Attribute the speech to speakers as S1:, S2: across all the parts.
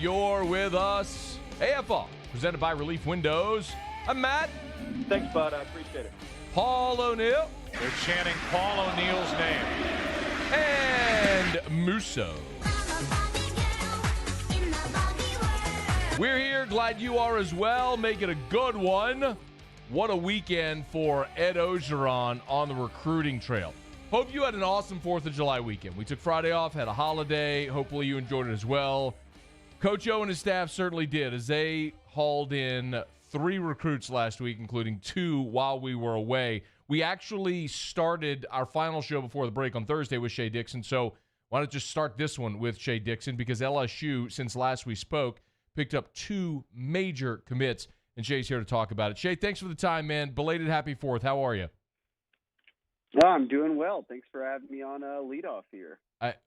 S1: you're with us. AFR, presented by Relief Windows. I'm Matt.
S2: Thanks, bud. I appreciate it.
S1: Paul O'Neill.
S3: They're chanting Paul O'Neill's name.
S1: And Musso. We're here. Glad you are as well. Make it a good one. What a weekend for Ed Ogeron on the recruiting trail. Hope you had an awesome 4th of July weekend. We took Friday off, had a holiday. Hopefully you enjoyed it as well. Coach O and his staff certainly did, as they hauled in 3 recruits last week, including 2 while we were away. We actually started our final show before the break on Thursday with Shea Dixon, so why not just start this one with Shea Dixon, because LSU, since last we spoke, picked up 2 major commits, and Shea's here to talk about it. Shea, thanks for the time, man. Belated happy 4th. How are you?
S2: No, I'm doing well. Thanks for having me on leadoff here.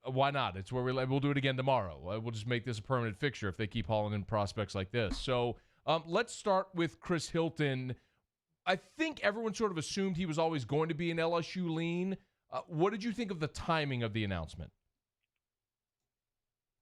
S1: Why not? It's where we'll do it again tomorrow. We'll just make this a permanent fixture if they keep hauling in prospects like this. So let's start with Chris Hilton. I think everyone sort of assumed he was always going to be an LSU lean. What did you think of the timing of the announcement?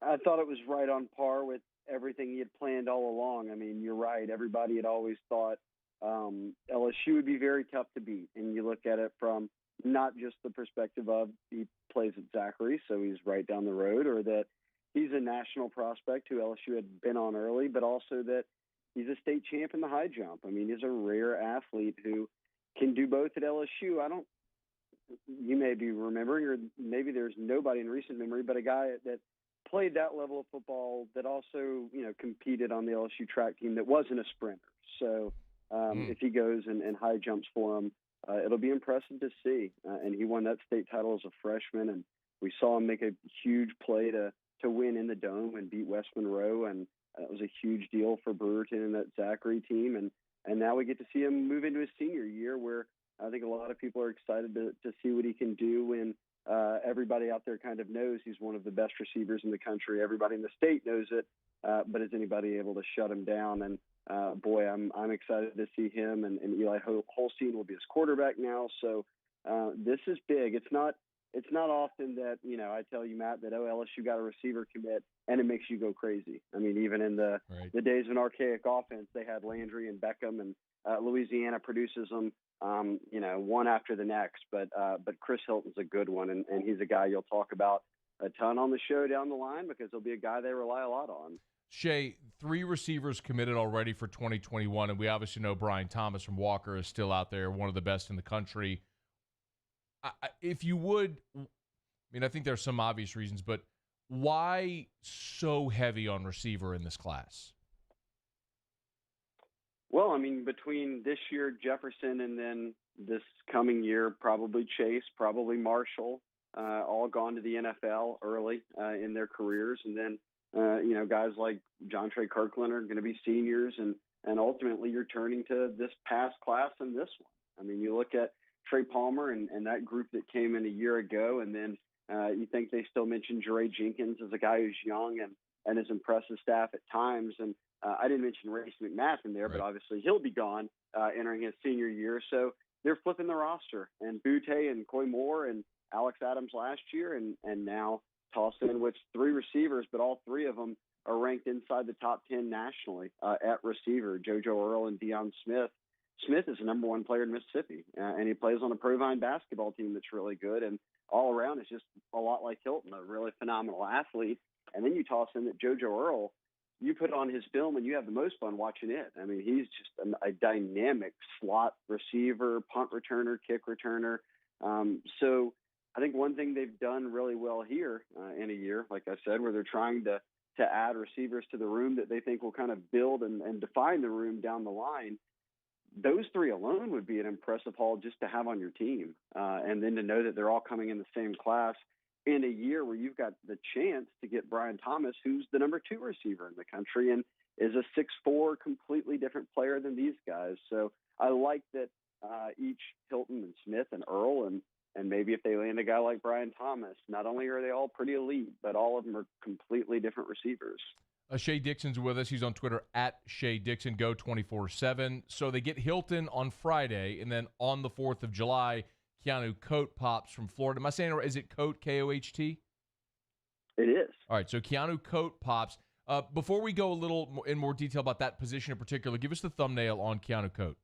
S2: I thought it was right on par with everything he had planned all along. I mean, you're right. Everybody had always thought LSU would be very tough to beat. And you look at it from not just the perspective of he plays at Zachary, so he's right down the road, or that he's a national prospect who LSU had been on early, but also that he's a state champ in the high jump. I mean, he's a rare athlete who can do both at LSU. You may be remembering, or maybe there's nobody in recent memory, but a guy that played that level of football that also, competed on the LSU track team that wasn't a sprinter. So if he goes and high jumps for him, it'll be impressive to see. And he won that state title as a freshman, and we saw him make a huge play to win in the Dome and beat West Monroe, and that was a huge deal for Brewerton and that Zachary team. And now we get to see him move into his senior year, where I think a lot of people are excited to see what he can do when everybody out there kind of knows he's one of the best receivers in the country. Everybody in the state knows it, but is anybody able to shut him down? And boy, I'm excited to see him, and Eli Holstein will be his quarterback now. So this is big. It's not often that, I tell you, Matt, that LSU got a receiver commit and it makes you go crazy. I mean, even in the days of an archaic offense, they had Landry and Beckham, and Louisiana produces them, one after the next. But Chris Hilton's a good one, and he's a guy you'll talk about a ton on the show down the line, because he'll be a guy they rely a lot on.
S1: Shea, 3 receivers committed already for 2021, and we obviously know Brian Thomas from Walker is still out there, one of the best in the country. If you would, I think there's some obvious reasons, but why so heavy on receiver in this class?
S2: Well, between this year, Jefferson, and then this coming year, probably Chase, probably Marshall, all gone to the NFL early in their careers. And then, guys like John Trey Kirkland are going to be seniors, and ultimately you're turning to this past class and this one. You look at Trey Palmer and that group that came in a year ago, and then you think they still mention Jeray Jenkins as a guy who's young and has impressive staff at times. And I didn't mention Race McMath in there, but obviously he'll be gone entering his senior year. So they're flipping the roster, and Butte and Coy Moore and Alex Adams last year, and now toss in with 3 receivers, but all 3 of them are ranked inside the top 10 nationally at receiver. JoJo Earl and Deion Smith. Smith is the number 1 player in Mississippi, and he plays on a Provine basketball team that's really good. And all around, it's just a lot like Hilton, a really phenomenal athlete. And then you toss in that JoJo Earl, you put on his film and you have the most fun watching it. He's just a dynamic slot receiver, punt returner, kick returner. So I think one thing they've done really well here in a year, like I said, where they're trying to add receivers to the room that they think will kind of build and define the room down the line. Those 3 alone would be an impressive haul just to have on your team. And then to know that they're all coming in the same class in a year where you've got the chance to get Brian Thomas, who's the number 2 receiver in the country and is a 6'4", completely different player than these guys. So I like that each Hilton and Smith and Earl and maybe if they land a guy like Brian Thomas, not only are they all pretty elite, but all of them are completely different receivers.
S1: Shea Dixon's with us. He's on Twitter at Shea Dixon, Go 24/7. So they get Hilton on Friday, and then on the 4th of July, Keanu Koht pops from Florida. Am I saying it right? Is it Koht, Koht?
S2: It is.
S1: All right, so Keanu Koht pops. Before we go a little in more detail about that position in particular, give us the thumbnail on Keanu Koht.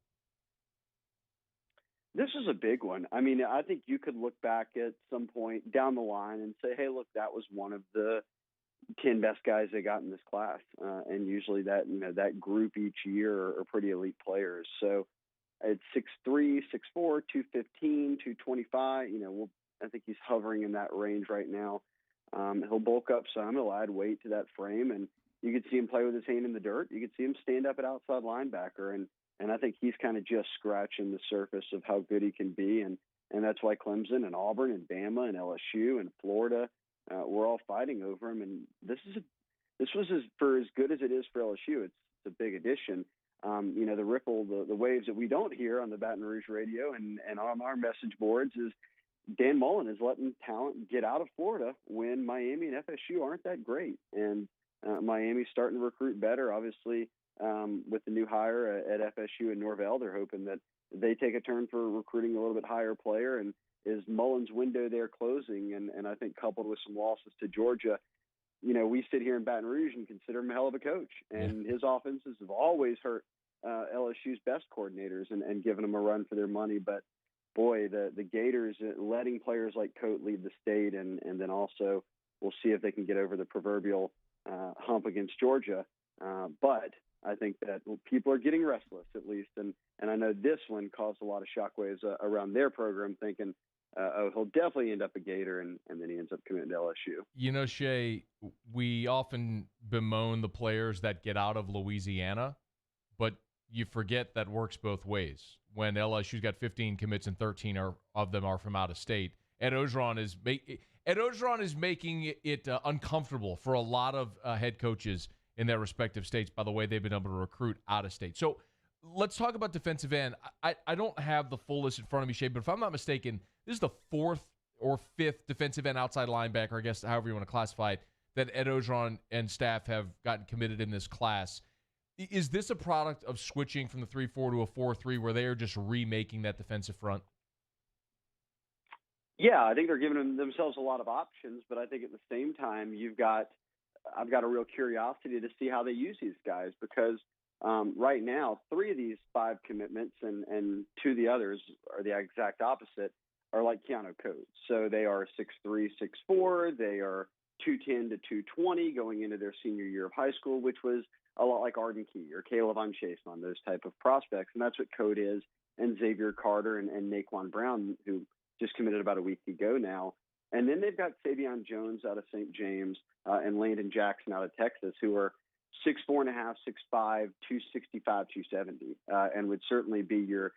S2: This is a big one. I mean, I think you could look back at some point down the line and say, hey, look, that was one of the 10 best guys they got in this class. And usually that group each year are pretty elite players. So it's 6'3", 6'4", 215, 225. I think he's hovering in that range right now. He'll bulk up some. He'll add weight to that frame. And you could see him play with his hand in the dirt. You could see him stand up at outside linebacker. And I think he's kind of just scratching the surface of how good he can be. And that's why Clemson and Auburn and Bama and LSU and Florida, we're all fighting over him. And this was for as good as it is for LSU. It's a big addition. The ripple, the waves that we don't hear on the Baton Rouge radio and on our message boards is Dan Mullen is letting talent get out of Florida when Miami and FSU aren't that great. And Miami's starting to recruit better, obviously. With the new hire at FSU and Norvell, they're hoping that they take a turn for recruiting a little bit higher player. And is Mullen's window there closing? And I think coupled with some losses to Georgia, we sit here in Baton Rouge and consider him a hell of a coach. And his offenses have always hurt LSU's best coordinators and given them a run for their money. But boy, the Gators letting players like Koht lead the state, and then also we'll see if they can get over the proverbial hump against Georgia. But I think that people are getting restless, at least, and I know this one caused a lot of shockwaves around their program, thinking, he'll definitely end up a Gator, and then he ends up committing to LSU.
S1: Shea, we often bemoan the players that get out of Louisiana, but you forget that works both ways. When LSU's got 15 commits and 13 of them are from out of state, Ed Orgeron is making it uncomfortable for a lot of head coaches in their respective states by the way they've been able to recruit out of state. So let's talk about defensive end. I don't have the full list in front of me, Shea, but if I'm not mistaken, this is the fourth or fifth defensive end outside linebacker, I guess however you want to classify it, that Ed Orgeron and staff have gotten committed in this class. Is this a product of switching from the 3-4 to a 4-3 where they are just remaking that defensive front?
S2: Yeah, I think they're giving themselves a lot of options, but I think at the same time I've got a real curiosity to see how they use these guys because right now, 3 of these 5 commitments and 2 of the others are the exact opposite, are like Keanu Koht. So they are 6'3", 6'4". They are 210 to 220 going into their senior year of high school, which was a lot like Arden Key or Caleb Chason, those type of prospects. And that's what Koht is, and Xavier Carter and Naquan Brown, who just committed about a week ago now. And then they've got Savion Jones out of St. James and Landon Jackson out of Texas, who are 6'4.5", 6'5", 265, 270, and would certainly be your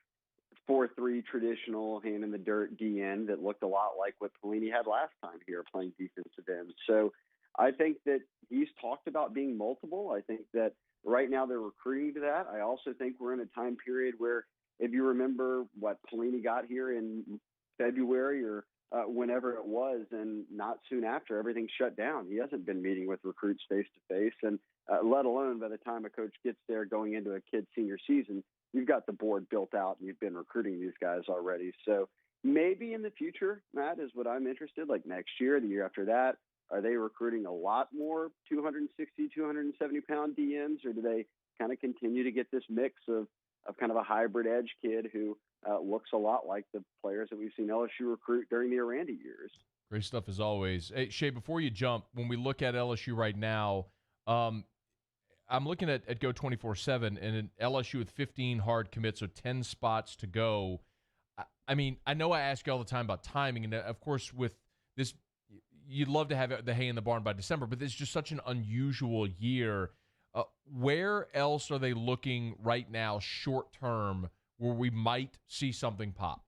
S2: 4-3 traditional hand in the dirt DN that looked a lot like what Pelini had last time here playing defensive end. So I think that he's talked about being multiple. I think that right now they're recruiting to that. I also think we're in a time period where, if you remember what Pelini got here in February or whenever it was, and not soon after, everything shut down. He hasn't been meeting with recruits face-to-face, and let alone by the time a coach gets there going into a kid's senior season, you've got the board built out and you've been recruiting these guys already. So maybe in the future, Matt, is what I'm interested, like next year, the year after that, are they recruiting a lot more 260, 270-pound DNs, or do they kind of continue to get this mix of kind of a hybrid edge kid who looks a lot like the players that we've seen LSU recruit during the Aranda years?
S1: Great stuff as always. Hey, Shea, before you jump, when we look at LSU right now, I'm looking at Go 24/7, and an LSU with 15 hard commits, so 10 spots to go. I mean, I know I ask you all the time about timing, and of course with this, you'd love to have the hay in the barn by December, but this is just such an unusual year. Where else are they looking right now short term where we might see something pop?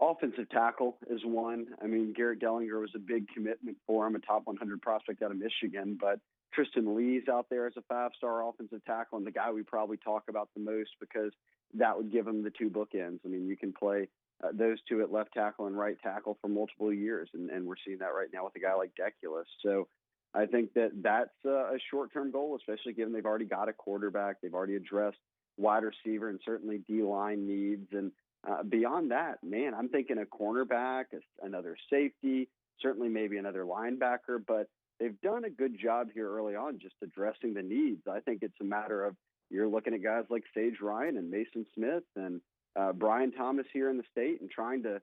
S2: Offensive tackle is one. I mean, Garrett Dellinger was a big commitment for him, a top 100 prospect out of Michigan, but Tristan Lee's out there as a 5-star offensive tackle, and the guy we probably talk about the most because that would give him the 2 bookends. I mean, you can play those 2 at left tackle and right tackle for multiple years, and we're seeing that right now with a guy like Deculus. So I think that's a short-term goal, especially given they've already got a quarterback. They've already addressed wide receiver and certainly D-line needs. And beyond that, man, I'm thinking a cornerback, another safety, certainly maybe another linebacker. But they've done a good job here early on just addressing the needs. I think it's a matter of you're looking at guys like Sage Ryan and Mason Smith and Brian Thomas here in the state and trying to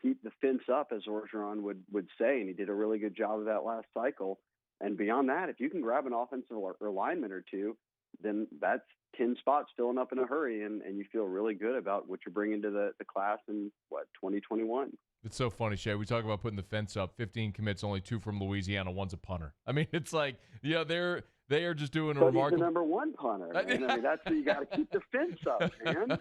S2: keep the fence up, as Orgeron would say, and he did a really good job of that last cycle. And beyond that, if you can grab an offensive lineman or two, then that's 10 spots filling up in a hurry, and you feel really good about what you're bringing to the class in, 2021.
S1: It's so funny, Shea. We talk about putting the fence up. 15 commits, only 2 from Louisiana, 1's a punter. I mean, it's like, they are just doing a remarkable.
S2: He's the number 1 punter. Man. I mean, that's who you got to keep the fence up, man.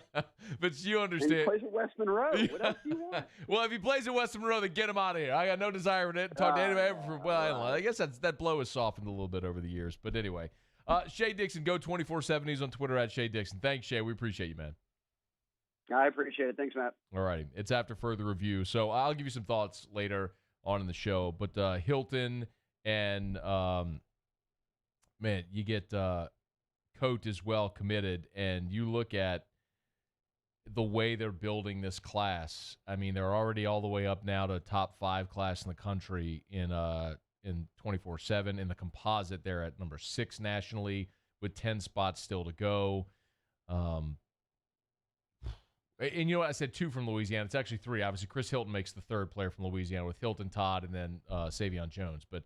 S1: But you understand.
S2: And he plays at West Monroe. What else do you want?
S1: Well, if he plays at West Monroe, then get him out of here. I got no desire to talk to anybody ever. I guess that blow has softened a little bit over the years. But anyway, Shea Dixon, go 24/7. He's on Twitter at Shea Dixon. Thanks, Shea. We appreciate you, man.
S2: I appreciate it. Thanks, Matt.
S1: All righty. It's after further review. So I'll give you some thoughts later on in the show. But Hilton and, man, you get Koht as well committed, and you look at the way they're building this class. I mean, they're already all the way up now to top 5 class in the country in 24/7. In the composite, they're at number 6 nationally with 10 spots still to go. And you know what? I said 2 from Louisiana. It's actually 3. Obviously, Chris Hilton makes the 3rd player from Louisiana with Hilton, Todd, and then Savion Jones. But,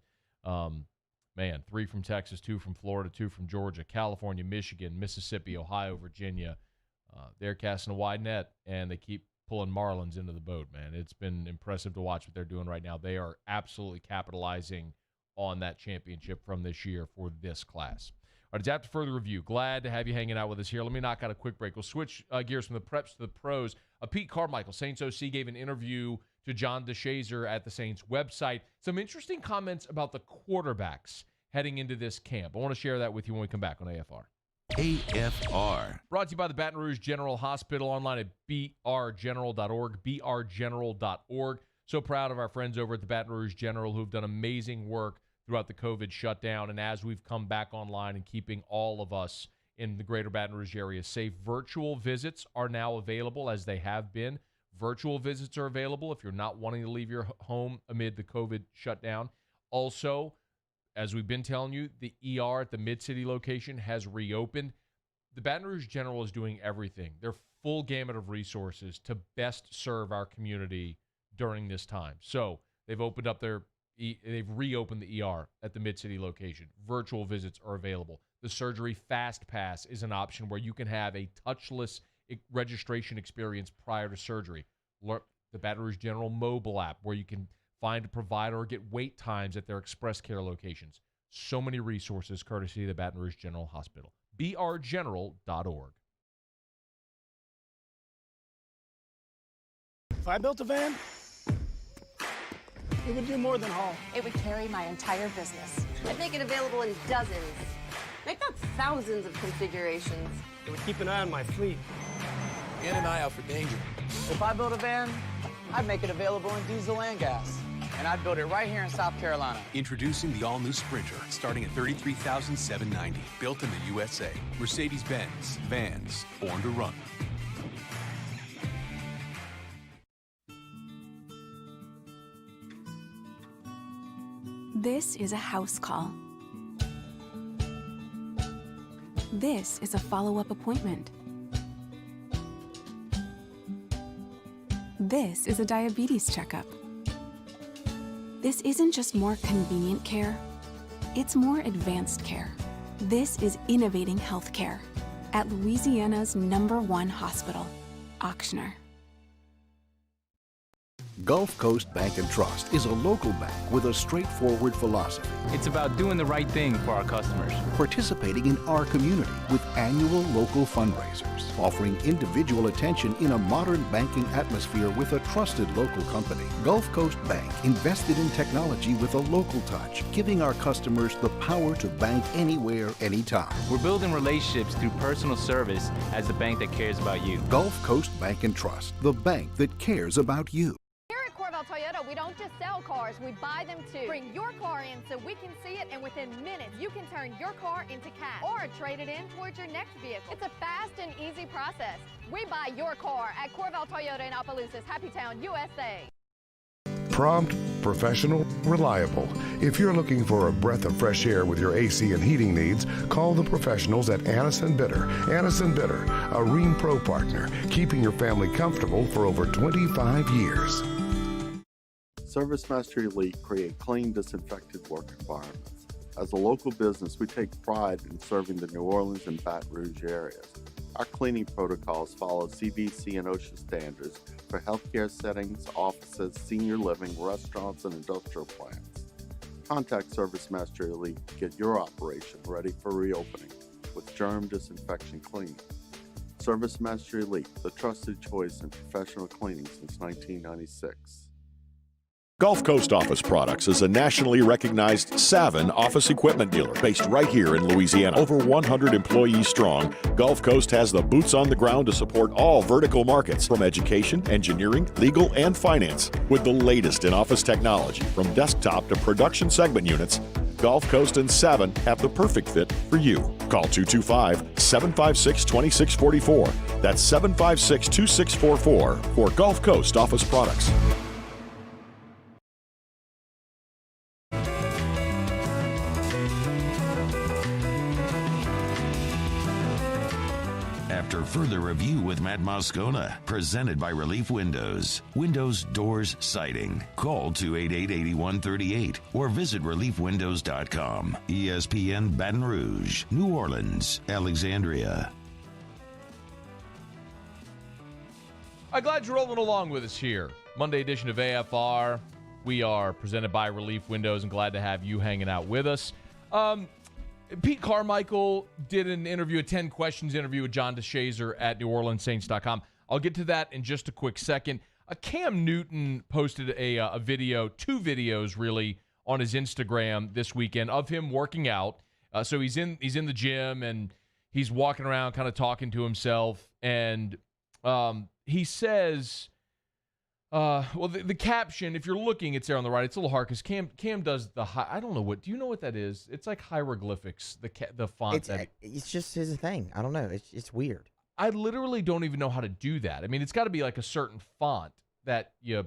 S1: man, 3 from Texas, 2 from Florida, 2 from Georgia, California, Michigan, Mississippi, Ohio, Virginia. They're casting a wide net, and they keep pulling Marlins into the boat, man. It's been impressive to watch what they're doing right now. They are absolutely capitalizing on that championship from this year for this class. All right, it's after further review. Glad to have you hanging out with us here. Let me knock out a quick break. We'll switch gears from the preps to the pros. Pete Carmichael, Saints OC, gave an interview to John DeShazer at the Saints website. Some interesting comments about the quarterbacks heading into this camp. I want to share that with you when we come back on AFR.
S4: AFR.
S1: Brought to you by the Baton Rouge General Hospital, online at brgeneral.org, brgeneral.org. So proud of our friends over at the Baton Rouge General who've done amazing work throughout the COVID shutdown, and as we've come back online and keeping all of us in the greater Baton Rouge area safe. Virtual visits are now available, as they have been. Virtual visits are available if you're not wanting to leave your home amid the COVID shutdown. Also, as we've been telling you, the ER at the Mid-City location has reopened. The Baton Rouge General is doing everything. Their full gamut of resources to best serve our community during this time. So they've opened up they've reopened the ER at the Mid-City location. Virtual visits are available. The Surgery Fast Pass is an option where you can have a touchless registration experience prior to surgery. The Baton Rouge General mobile app where you can find a provider or get wait times at their express care locations. So many resources courtesy of the Baton Rouge General Hospital. brgeneral.org.
S5: If I built a van, it would do more than haul.
S6: It would carry my entire business.
S7: I'd make it available in dozens, if not thousands of configurations.
S5: It would keep an eye on my fleet.
S8: And an eye out for danger.
S9: If I built a van, I'd make it available in diesel and gas. And I'd build it right here in South Carolina.
S4: Introducing the all-new Sprinter, starting at $33,790. Built in the USA. Mercedes-Benz. Vans. Born to run.
S10: This is a house call. This is a follow-up appointment. This is a diabetes checkup. This isn't just more convenient care, it's more advanced care. This is innovating healthcare at Louisiana's #1 hospital, Ochsner.
S11: Gulf Coast Bank and Trust is a local bank with a straightforward philosophy.
S12: It's about doing the right thing for our customers.
S11: Participating in our community with annual local fundraisers. Offering individual attention in a modern banking atmosphere with a trusted local company. Gulf Coast Bank invested in technology with a local touch, giving our customers the power to bank anywhere, anytime.
S12: We're building relationships through personal service as the bank that cares about you.
S11: Gulf Coast Bank and Trust, the bank that cares about you.
S13: Toyota, we don't just sell cars, we buy them too. Bring your car in so we can see it, and within minutes you can turn your car into cash or trade it in towards your next vehicle. It's a fast and easy process. We buy your car at Corval Toyota in Opelousas, Happy Town, USA.
S14: Prompt, professional, reliable. If you're looking for a breath of fresh air with your AC and heating needs, call the professionals at Anison Bitter. Anison Bitter, a Rheem Pro partner, keeping your family comfortable for over 25 years.
S15: ServiceMaster Elite create clean, disinfected work environments. As a local business, we take pride in serving the New Orleans and Baton Rouge areas. Our cleaning protocols follow CDC and OSHA standards for healthcare settings, offices, senior living, restaurants, and industrial plants. Contact ServiceMaster Elite to get your operation ready for reopening with germ disinfection cleaning. ServiceMaster Elite, the trusted choice in professional cleaning since 1996.
S16: Gulf Coast Office Products is a nationally recognized Savin office equipment dealer based right here in Louisiana. Over 100 employees strong, Gulf Coast has the boots on the ground to support all vertical markets from education, engineering, legal, and finance. With the latest in office technology from desktop to production segment units, Gulf Coast and Savin have the perfect fit for you. Call 225-756-2644. That's 756-2644 for Gulf Coast Office Products.
S17: After further review with Matt Moscona, presented by Relief Windows. Windows, doors, siding. Call 288-8138 or visit reliefwindows.com. ESPN Baton Rouge, New Orleans, Alexandria.
S1: I'm glad you're rolling along with us here. Monday edition of AFR. We are presented by Relief Windows and glad to have you hanging out with us. Pete Carmichael did an interview, a 10 questions interview with John DeShazer at NewOrleansSaints.com. I'll get to that in just a quick second. Cam Newton posted a video, two videos really, on his Instagram this weekend of him working out. So he's in the gym and he's walking around kind of talking to himself. And he says, the caption, if you're looking, it's there on the right. It's a little hard because Cam does I don't know what. Do you know what that is? It's like hieroglyphics. The font.
S18: It's just his thing. I don't know. It's weird.
S1: I literally don't even know how to do that. I mean, it's got to be like a certain font that you.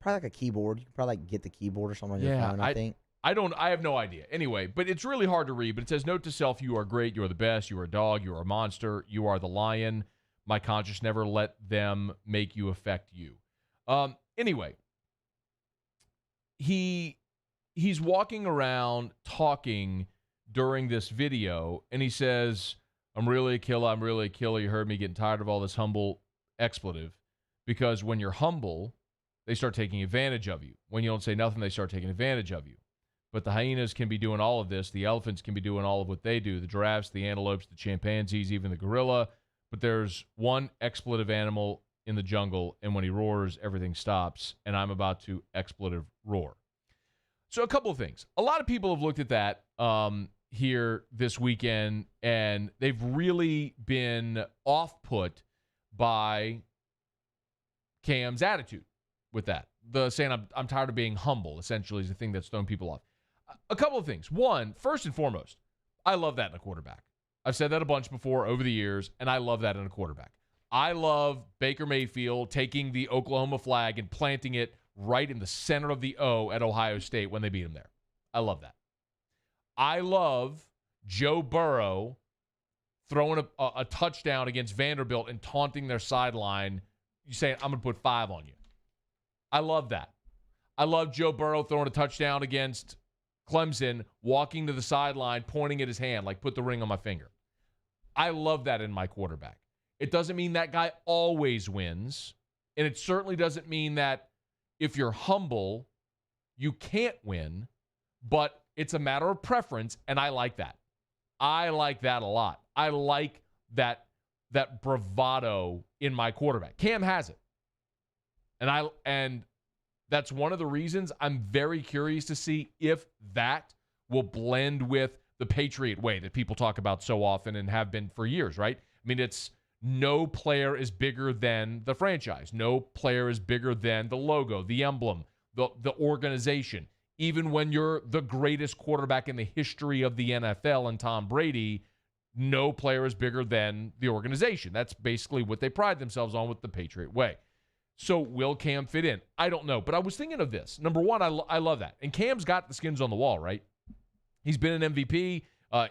S18: Probably like a keyboard. You can probably get the keyboard or something on your phone. I think.
S1: I have no idea. Anyway, but it's really hard to read. But it says, "Note to self: You are great. You are the best. You are a dog. You are a monster. You are the lion. My conscience never let them make you affect you." Anyway, he's walking around talking during this video, and he says, I'm really a killer. You heard me getting tired of all this humble expletive, because when you're humble, they start taking advantage of you. When you don't say nothing, they start taking advantage of you. But the hyenas can be doing all of this. The elephants can be doing all of what they do. The giraffes, the antelopes, the chimpanzees, even the gorilla. But there's one expletive animal in the jungle, and when he roars, everything stops, and I'm about to expletive roar. So a couple of things. A lot of people have looked at that here this weekend, and they've really been off-put by Cam's attitude with that. The saying, I'm tired of being humble, essentially, is the thing that's thrown people off. A couple of things. One, first and foremost, I love that in a quarterback. I've said that a bunch before over the years, and I love that in a quarterback. I love Baker Mayfield taking the Oklahoma flag and planting it right in the center of the O at Ohio State when they beat him there. I love that. I love Joe Burrow throwing a touchdown against Vanderbilt and taunting their sideline, saying, I'm going to put 5 on you. I love that. I love Joe Burrow throwing a touchdown against Clemson, walking to the sideline, pointing at his hand, like, put the ring on my finger. I love that in my quarterback. It doesn't mean that guy always wins, and it certainly doesn't mean that if you're humble, you can't win, but it's a matter of preference, and I like that. I like that a lot. I like that bravado in my quarterback. Cam has it. And that's one of the reasons I'm very curious to see if that will blend with the Patriot way that people talk about so often and have been for years, right? I mean, it's no player is bigger than the franchise. No player is bigger than the logo, the emblem, the organization. Even when you're the greatest quarterback in the history of the NFL and Tom Brady, no player is bigger than the organization. That's basically what they pride themselves on with the Patriot way. So will Cam fit in? I don't know. But I was thinking of this. Number one, I love that. And Cam's got the skins on the wall, right? He's been an MVP.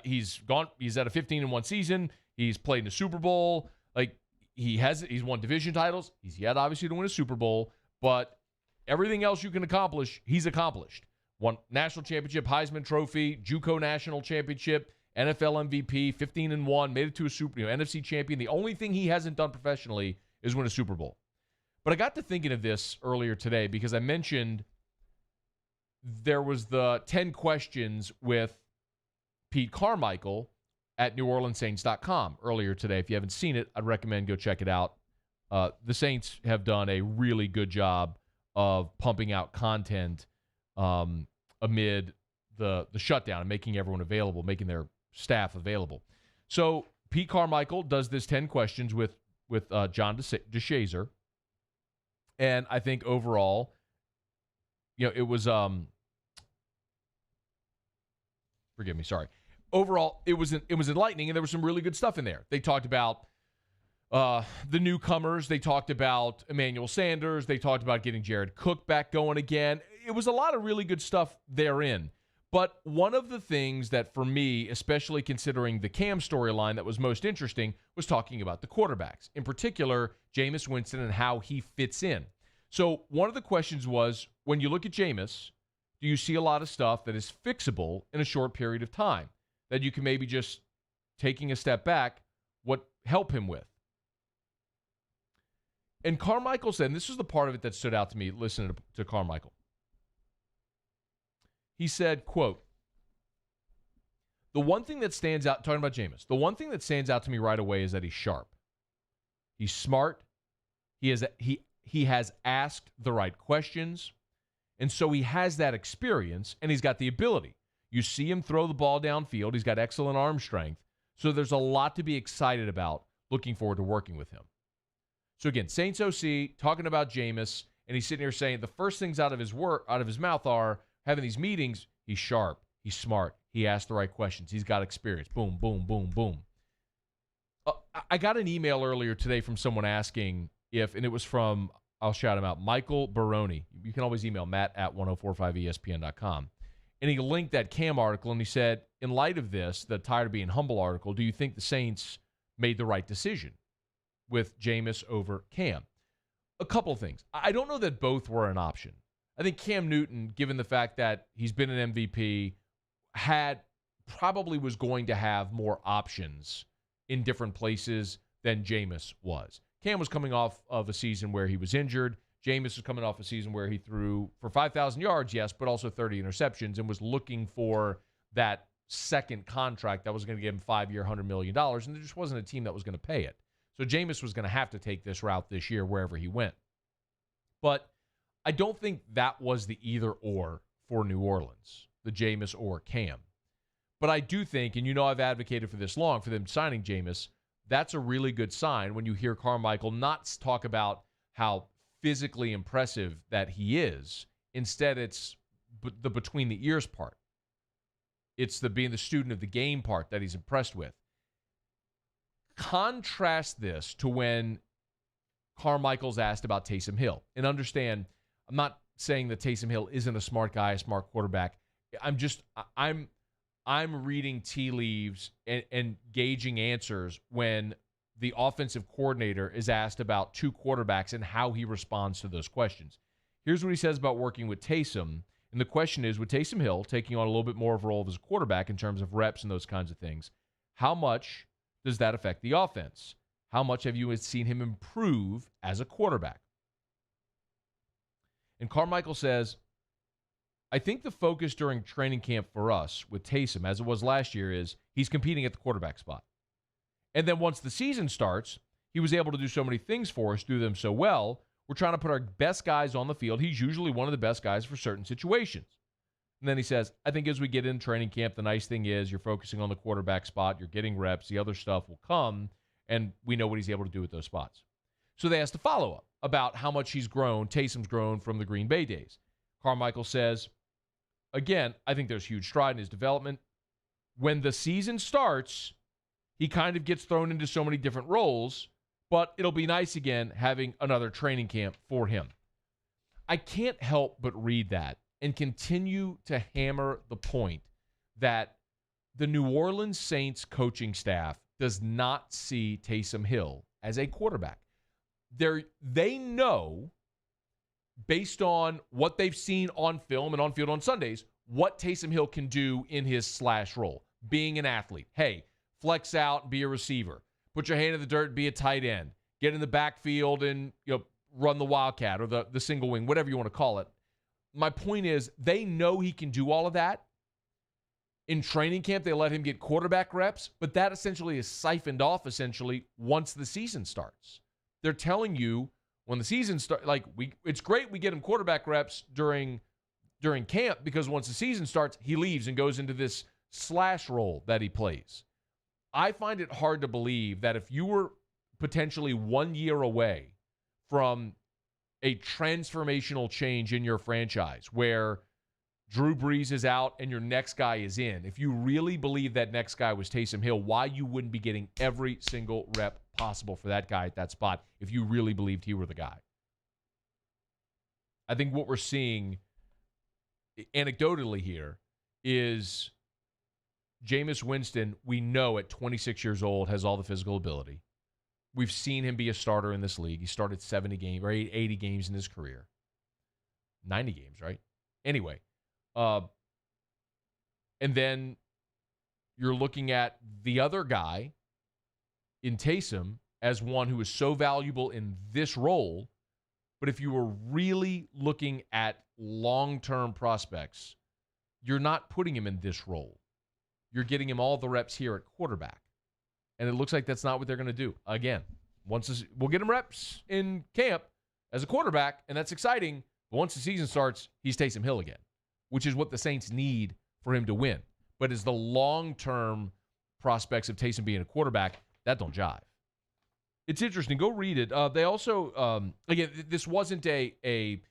S1: He's at a 15-1 season. He's played in a Super Bowl. Like, he's won division titles. He's yet, obviously, to win a Super Bowl. But everything else you can accomplish, he's accomplished. Won national championship, Heisman Trophy, JUCO national championship, NFL MVP, 15-1, made it to a NFC champion. The only thing he hasn't done professionally is win a Super Bowl. But I got to thinking of this earlier today because I mentioned there was the 10 questions with Pete Carmichael at NewOrleansSaints.com earlier today. If you haven't seen it, I'd recommend go check it out. The Saints have done a really good job of pumping out content amid the shutdown and making everyone available, making their staff available. So Pete Carmichael does this 10 questions with John DeShazer. And I think overall, it was forgive me, sorry. Overall, it was enlightening, and there was some really good stuff in there. They talked about the newcomers. They talked about Emmanuel Sanders. They talked about getting Jared Cook back going again. It was a lot of really good stuff therein. But one of the things that, for me, especially considering the Cam storyline that was most interesting, was talking about the quarterbacks. In particular, Jameis Winston and how he fits in. So one of the questions was, when you look at Jameis, do you see a lot of stuff that is fixable in a short period of time that you can maybe just, taking a step back, help him with? And Carmichael said, and this is the part of it that stood out to me listening to Carmichael. He said, quote, the one thing that stands out, talking about Jameis, the one thing that stands out to me right away is that he's sharp. He's smart. He has asked the right questions. And so he has that experience, and he's got the ability. You see him throw the ball downfield. He's got excellent arm strength. So there's a lot to be excited about, looking forward to working with him. So again, Saints OC talking about Jameis, and he's sitting here saying the first things out of his mouth are having these meetings. He's sharp. He's smart. He asked the right questions. He's got experience. Boom, boom, boom, boom. I got an email earlier today from someone asking and it was from, I'll shout him out, Michael Baroni. You can always email matt@1045espn.com. And he linked that Cam article, and he said, in light of this, the Tired of Being Humble article, do you think the Saints made the right decision with Jameis over Cam? A couple of things. I don't know that both were an option. I think Cam Newton, given the fact that he's been an MVP, probably was going to have more options in different places than Jameis was. Cam was coming off of a season where he was injured. Jameis was coming off a season where he threw for 5,000 yards, yes, but also 30 interceptions, and was looking for that second contract that was going to give him 5-year, $100 million, and there just wasn't a team that was going to pay it. So Jameis was going to have to take this route this year wherever he went. But I don't think that was the either-or for New Orleans, the Jameis or Cam. But I do think, and I've advocated for this long, for them signing Jameis, that's a really good sign when you hear Carmichael not talk about how physically impressive that he is. Instead, it's the between the ears part. It's the being the student of the game part that he's impressed with. Contrast this to when Carmichael's asked about Taysom Hill. And understand, I'm not saying that Taysom Hill isn't a smart guy, a smart quarterback. I'm reading tea leaves and gauging answers when the offensive coordinator is asked about two quarterbacks and how he responds to those questions. Here's what he says about working with Taysom. And the question is, with Taysom Hill taking on a little bit more of a role as a quarterback in terms of reps and those kinds of things, how much does that affect the offense? How much have you seen him improve as a quarterback? And Carmichael says, I think the focus during training camp for us with Taysom, as it was last year, is he's competing at the quarterback spot. And then once the season starts, he was able to do so many things for us, do them so well. We're trying to put our best guys on the field. He's usually one of the best guys for certain situations. And then he says, I think as we get in training camp, the nice thing is you're focusing on the quarterback spot. You're getting reps. The other stuff will come, and we know what he's able to do with those spots. So they asked a follow-up about how much Taysom's grown from the Green Bay days. Carmichael says, again, I think there's huge stride in his development. When the season starts, he kind of gets thrown into so many different roles, but it'll be nice again having another training camp for him. I can't help but read that and continue to hammer the point that the New Orleans Saints coaching staff does not see Taysom Hill as a quarterback. They know, based on what they've seen on film and on field on Sundays, what Taysom Hill can do in his slash role, being an athlete. Hey, flex out and be a receiver. Put your hand in the dirt and be a tight end. Get in the backfield and run the wildcat or the single wing, whatever you want to call it. My point is, they know he can do all of that. In training camp, they let him get quarterback reps, but that essentially is siphoned off once the season starts. They're telling you when the season starts, it's great we get him quarterback reps during camp because once the season starts, he leaves and goes into this slash role that he plays. I find it hard to believe that if you were potentially 1 year away from a transformational change in your franchise where Drew Brees is out and your next guy is in, if you really believe that next guy was Taysom Hill, why you wouldn't be getting every single rep possible for that guy at that spot if you really believed he were the guy? I think what we're seeing anecdotally here is Jameis Winston, we know at 26 years old, has all the physical ability. We've seen him be a starter in this league. He started 70 games or 80 games in his career. 90 games, right? Anyway. And then you're looking at the other guy in Taysom as one who is so valuable in this role. But if you were really looking at long-term prospects, you're not putting him in this role. You're getting him all the reps here at quarterback. And it looks like that's not what they're going to do. Again, we'll get him reps in camp as a quarterback, and that's exciting. But once the season starts, he's Taysom Hill again, which is what the Saints need for him to win. But as the long-term prospects of Taysom being a quarterback, that don't jive. It's interesting. Go read it. They also, again, this wasn't a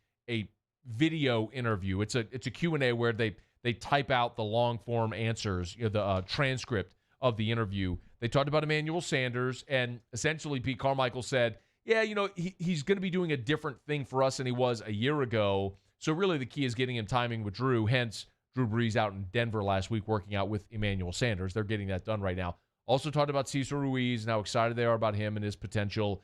S1: video interview. It's a Q&A where they type out the long-form answers, the transcript of the interview. They talked about Emmanuel Sanders, and essentially Pete Carmichael said, yeah, he's going to be doing a different thing for us than he was a year ago. So really the key is getting him timing with Drew, hence Drew Brees out in Denver last week working out with Emmanuel Sanders. They're getting that done right now. Also talked about Cesar Ruiz and how excited they are about him and his potential,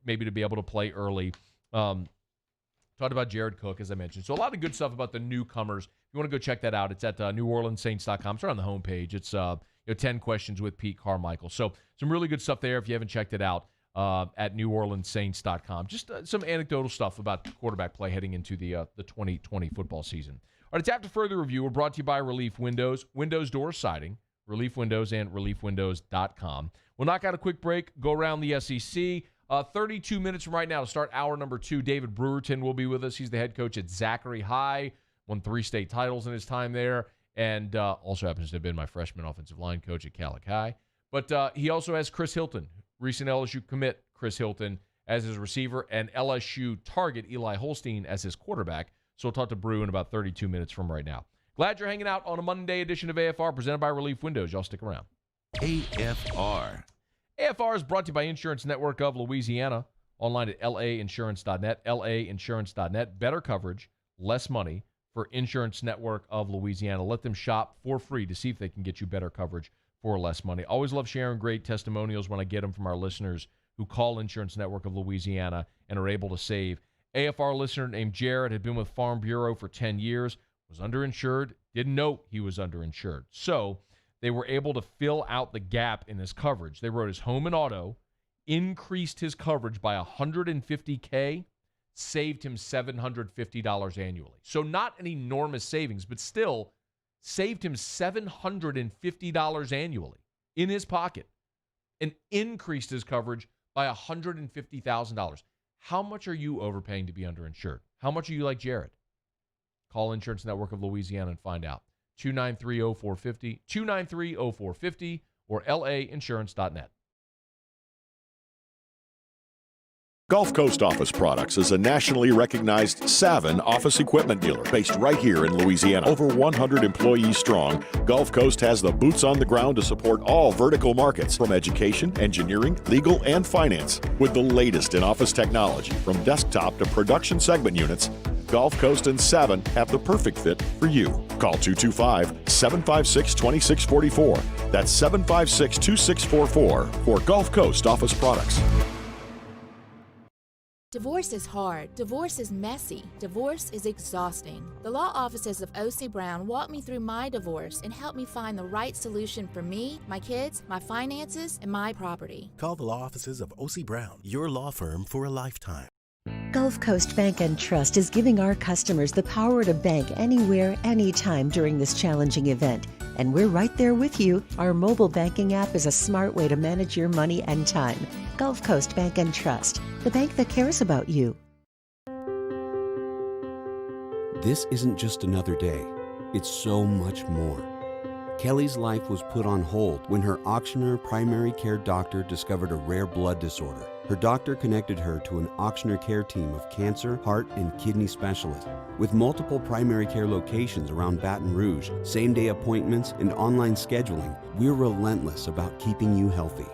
S1: maybe to be able to play early. Talked about Jared Cook, as I mentioned. So a lot of good stuff about the newcomers. If you want to go check that out, it's at NewOrleansSaints.com. It's right on the homepage. It's 10 questions with Pete Carmichael. So some really good stuff there if you haven't checked it out. At NewOrleansSaints.com. Just some anecdotal stuff about quarterback play heading into the 2020 football season. All right, it's After Further Review. We're brought to you by Relief Windows, Windows Door Siding, Relief Windows, and ReliefWindows.com. We'll knock out a quick break, go around the SEC. 32 minutes from right now to start hour number 2. David Brewerton will be with us. He's the head coach at Zachary High, won 3 state titles in his time there, and also happens to have been my freshman offensive line coach at Calic High. But he also has Chris Hilton, recent LSU commit Chris Hilton, as his receiver, and LSU target Eli Holstein as his quarterback. So we'll talk to Brew in about 32 minutes from right now. Glad you're hanging out on a Monday edition of AFR presented by Relief Windows. Y'all stick around.
S17: AFR.
S1: AFR is brought to you by Insurance Network of Louisiana. Online at lainsurance.net, lainsurance.net. Better coverage, less money for Insurance Network of Louisiana. Let them shop for free to see if they can get you better coverage for less money. Always love sharing great testimonials when I get them from our listeners who call Insurance Network of Louisiana and are able to save. AFR listener named Jared had been with Farm Bureau for 10 years, was underinsured, didn't know he was underinsured. So they were able to fill out the gap in his coverage. They wrote his home and auto, increased his coverage by $150K, saved him $750 annually. So not an enormous savings, but still saved him $750 annually in his pocket and increased his coverage by $150,000. How much are you overpaying to be underinsured? How much are you like Jared? Call Insurance Network of Louisiana and find out. 293-0450, 293-0450, or lainsurance.net.
S16: Gulf Coast Office Products is a nationally recognized Savin office equipment dealer based right here in Louisiana. Over 100 employees strong, Gulf Coast has the boots on the ground to support all vertical markets, from education, engineering, legal, and finance. With the latest in office technology, from desktop to production segment units, Gulf Coast and Savin have the perfect fit for you. Call 225-756-2644. That's 756-2644 for Gulf Coast Office Products.
S19: Divorce is hard. Divorce is messy. Divorce is exhausting. The law offices of O.C. Brown walked me through my divorce and helped me find the right solution for me, my kids, my finances, and my property.
S20: Call the law offices of O.C. Brown, your law firm for a lifetime.
S21: Gulf Coast Bank and Trust is giving our customers the power to bank anywhere, anytime during this challenging event. And we're right there with you. Our mobile banking app is a smart way to manage your money and time. Gulf Coast Bank and Trust, the bank that cares about you.
S22: This isn't just another day. It's so much more. Kelly's life was put on hold when her auctioneer primary care doctor discovered a rare blood disorder. Her doctor connected her to an auctioneer care team of cancer, heart, and kidney specialists. With multiple primary care locations around Baton Rouge, same-day appointments, and online scheduling, we're relentless about keeping you healthy.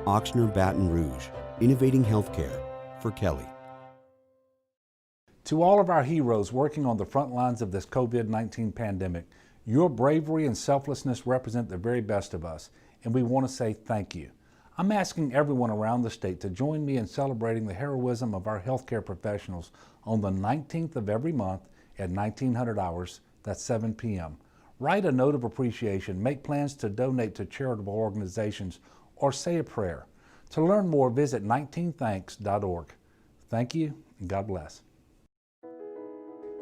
S22: Auctioneer Baton Rouge, innovating healthcare for Kelly.
S23: To all of our heroes working on the front lines of this COVID-19 pandemic, your bravery and selflessness represent the very best of us, and we want to say thank you. I'm asking everyone around the state to join me in celebrating the heroism of our healthcare professionals on the 19th of every month at 1900 hours, that's 7 p.m. Write a note of appreciation, make plans to donate to charitable organizations, or say a prayer. To learn more, visit 19thanks.org. Thank you, and God bless.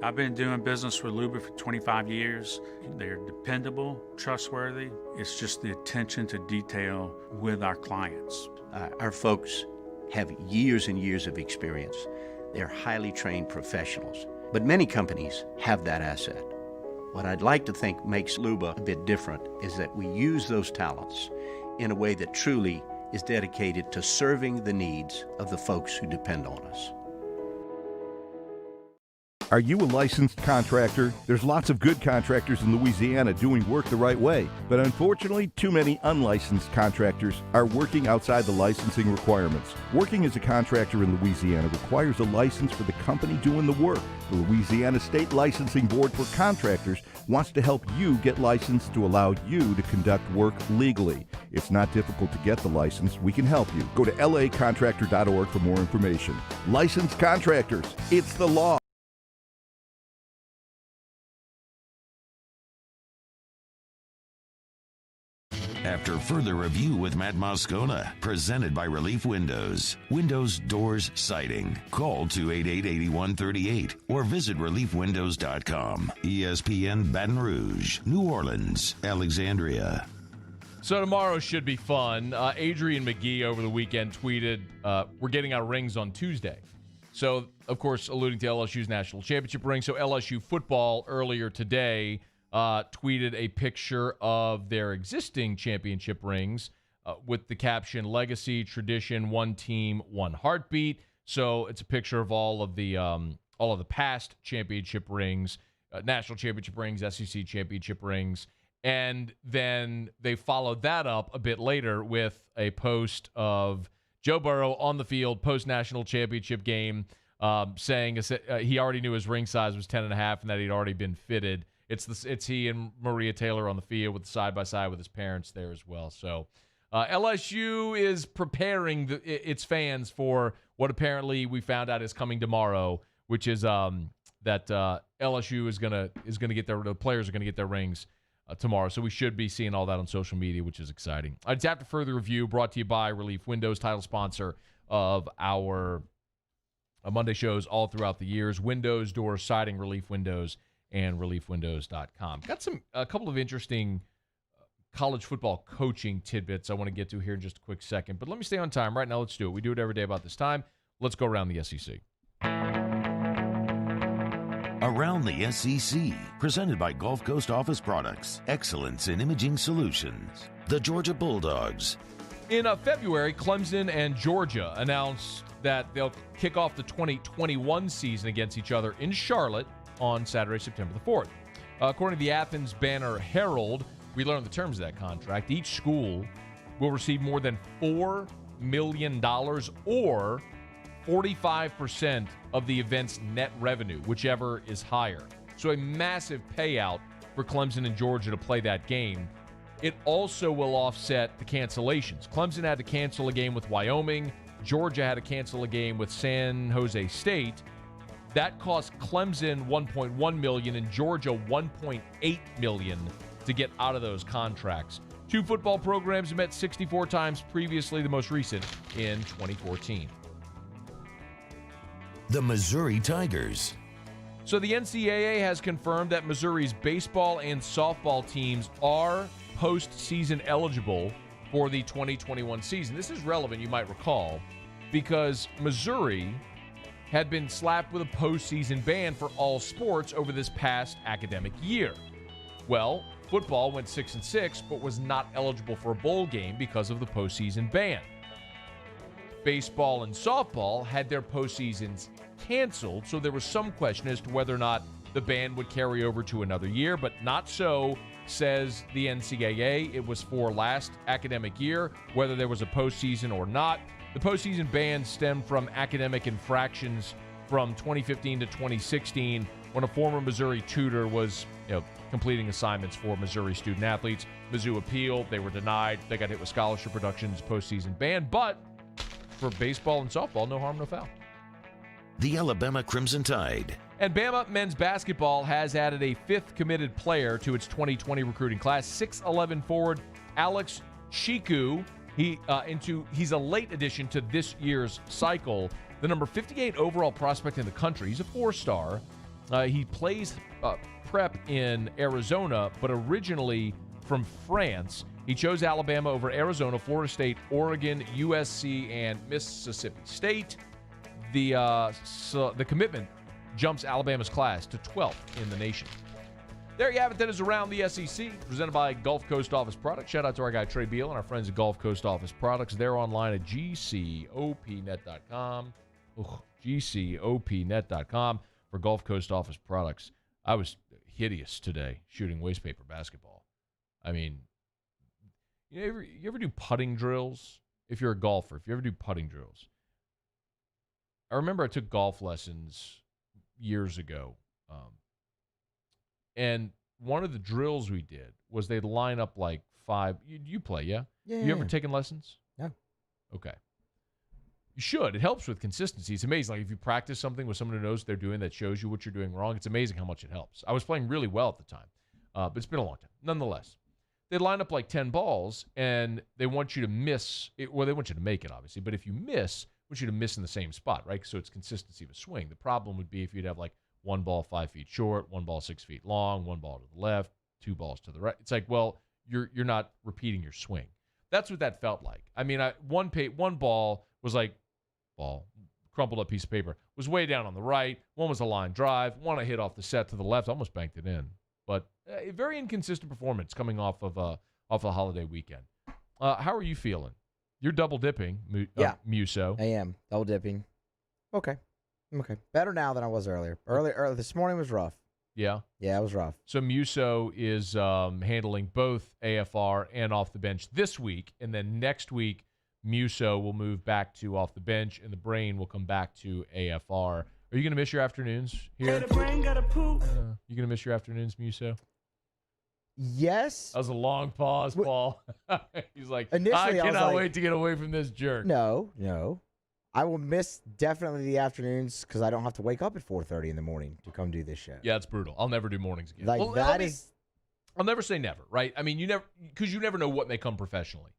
S24: I've been doing business with Luba for 25 years. They're dependable, trustworthy. It's just the attention to detail with our clients.
S25: Our folks have years and years of experience. They're highly trained professionals, but many companies have that asset. What I'd like to think makes Luba a bit different is that we use those talents in a way that truly is dedicated to serving the needs of the folks who depend on us.
S26: Are you a licensed contractor? There's lots of good contractors in Louisiana doing work the right way, but unfortunately, too many unlicensed contractors are working outside the licensing requirements. Working as a contractor in Louisiana requires a license for the company doing the work. The Louisiana State Licensing Board for Contractors wants to help you get licensed to allow you to conduct work legally. It's not difficult to get the license. We can help you. Go to lacontractor.org for more information. Licensed contractors, it's the law.
S17: After further review with Matt Moscona, presented by Relief Windows. Windows, doors, siding. Call 288-8138 or visit reliefwindows.com. ESPN Baton Rouge, New Orleans, Alexandria.
S1: So tomorrow should be fun. Adrian McGee over the weekend tweeted, we're getting our rings on Tuesday. So, of course, alluding to LSU's national championship ring. So LSU football earlier today tweeted a picture of their existing championship rings with the caption "Legacy, Tradition, One Team, One Heartbeat." So it's a picture of all of the past championship rings, national championship rings, SEC championship rings, and then they followed that up a bit later with a post of Joe Burrow on the field post-national championship game, saying he already knew his ring size was 10.5 and that he'd already been fitted. It's he and Maria Taylor on the field with side-by-side with his parents there as well. So LSU is preparing its fans for what apparently we found out is coming tomorrow, which is that LSU is gonna get the players are gonna get their rings tomorrow. So we should be seeing all that on social media, which is exciting. It's After Further Review, brought to you by Relief Windows, title sponsor of our Monday shows all throughout the years. Windows, doors, siding, Relief Windows, and reliefwindows.com. Got a couple of interesting college football coaching tidbits I want to get to here in just a quick second. But let me stay on time. Right now, let's do it. We do it every day about this time. Let's go around the SEC.
S17: Around the SEC, presented by Gulf Coast Office Products, excellence in imaging solutions. The Georgia Bulldogs.
S1: In February, Clemson and Georgia announced that they'll kick off the 2021 season against each other in Charlotte on Saturday, September the 4th. According to the Athens Banner Herald, we learned the terms of that contract. Each school will receive more than $4 million or 45% of the event's net revenue, whichever is higher. So a massive payout for Clemson and Georgia to play that game. It also will offset the cancellations. Clemson had to cancel a game with Wyoming. Georgia had to cancel a game with San Jose State. That cost Clemson $1.1 million and Georgia $1.8 million to get out of those contracts. Two football programs met 64 times previously, the most recent in 2014.
S17: The Missouri Tigers.
S1: So the NCAA has confirmed that Missouri's baseball and softball teams are postseason eligible for the 2021 season. This is relevant, you might recall, because Missouri had been slapped with a postseason ban for all sports over this past academic year. Well, football went 6-6, but was not eligible for a bowl game because of the postseason ban. Baseball and softball had their postseasons canceled, so there was some question as to whether or not the ban would carry over to another year, but not so, says the NCAA. It was for last academic year, whether there was a postseason or not. The postseason ban stemmed from academic infractions from 2015 to 2016 when a former Missouri tutor was completing assignments for Missouri student athletes. Mizzou appealed. They were denied. They got hit with scholarship reductions, postseason ban. But for baseball and softball, no harm, no foul.
S17: The Alabama Crimson Tide.
S1: And Bama men's basketball has added a fifth committed player to its 2020 recruiting class, 6'11" forward Alex Chiku. He's a late addition to this year's cycle. The number 58 overall prospect in the country. He's a four-star. He plays prep in Arizona, but originally from France. He chose Alabama over Arizona, Florida State, Oregon, USC, and Mississippi State. The commitment jumps Alabama's class to 12th in the nation. There you have it. That is Around the SEC, presented by Gulf Coast Office Products. Shout out to our guy Trey Beal and our friends at Gulf Coast Office Products. They're online at gcopnet.com. gcopnet.com for Gulf Coast Office Products. I was hideous today shooting waste paper basketball. I mean, you ever do putting drills? If you're a golfer, if you ever do putting drills. I remember I took golf lessons years ago. And one of the drills we did was they'd line up like five. You play, yeah?
S18: Yeah.
S1: You ever taken lessons?
S18: No.
S1: Okay. You should. It helps with consistency. It's amazing. Like if you practice something with someone who knows what they're doing that shows you what you're doing wrong, it's amazing how much it helps. I was playing really well at the time, but it's been a long time. Nonetheless, they'd line up like 10 balls, and they want you to miss it. Well, they want you to make it, obviously. But if you miss, they want you to miss in the same spot, right? So it's consistency of a swing. The problem would be if you'd have like one ball 5 feet short, one ball 6 feet long, one ball to the left, two balls to the right. It's like, well, you're not repeating your swing. That's what that felt like. I mean, one ball was like crumpled up piece of paper, was way down on the right. One was a line drive. One I hit off the set to the left, almost banked it in. But a very inconsistent performance coming off of a holiday weekend. How are you feeling? You're double dipping, Muso.
S18: I am double dipping. Okay. Better now than I was earlier. Earlier this morning was rough.
S1: Yeah?
S18: Yeah, it was rough.
S1: So Muso is handling both AFR and off the bench this week, and then next week Muso will move back to off the bench, and the brain will come back to AFR. Are you going to miss your afternoons here?
S2: The brain gotta poop.
S1: You going to miss your afternoons, Muso?
S18: Yes.
S1: That was a long pause, Paul. He's like,
S18: Initially,
S1: I cannot wait to get away from this jerk.
S18: No. I will miss definitely the afternoons because I don't have to wake up at 4:30 in the morning to come do this show.
S1: Yeah, it's brutal. I'll never do mornings again. I'll never say never, right? I mean, you never know what may come professionally.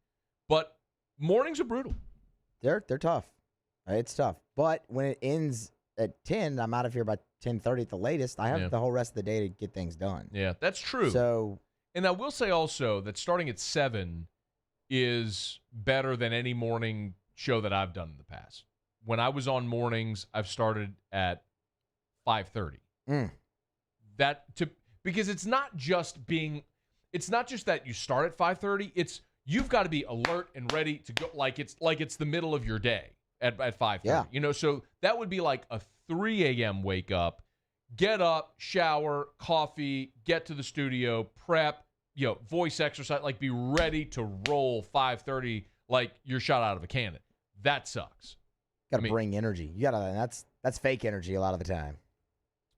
S1: But mornings are brutal.
S18: They're tough. It's tough. But when it ends at 10, I'm out of here by 10:30 at the latest. I have the whole rest of the day to get things done.
S1: Yeah, that's true.
S18: So,
S1: and I will say also that starting at 7 is better than any morning show that I've done in the past. When I was on mornings, I've started at 5:30. Because it's not just that you start at 5:30. It's you've got to be alert and ready to go like it's the middle of your day. at 5:30.
S18: Yeah.
S1: You know, so that would be like a 3 a.m. wake up, get up, shower, coffee, get to the studio, prep, voice exercise, like be ready to roll 5:30 like you're shot out of a cannon. That sucks.
S18: Got to bring energy. You got to. That's fake energy a lot of the time.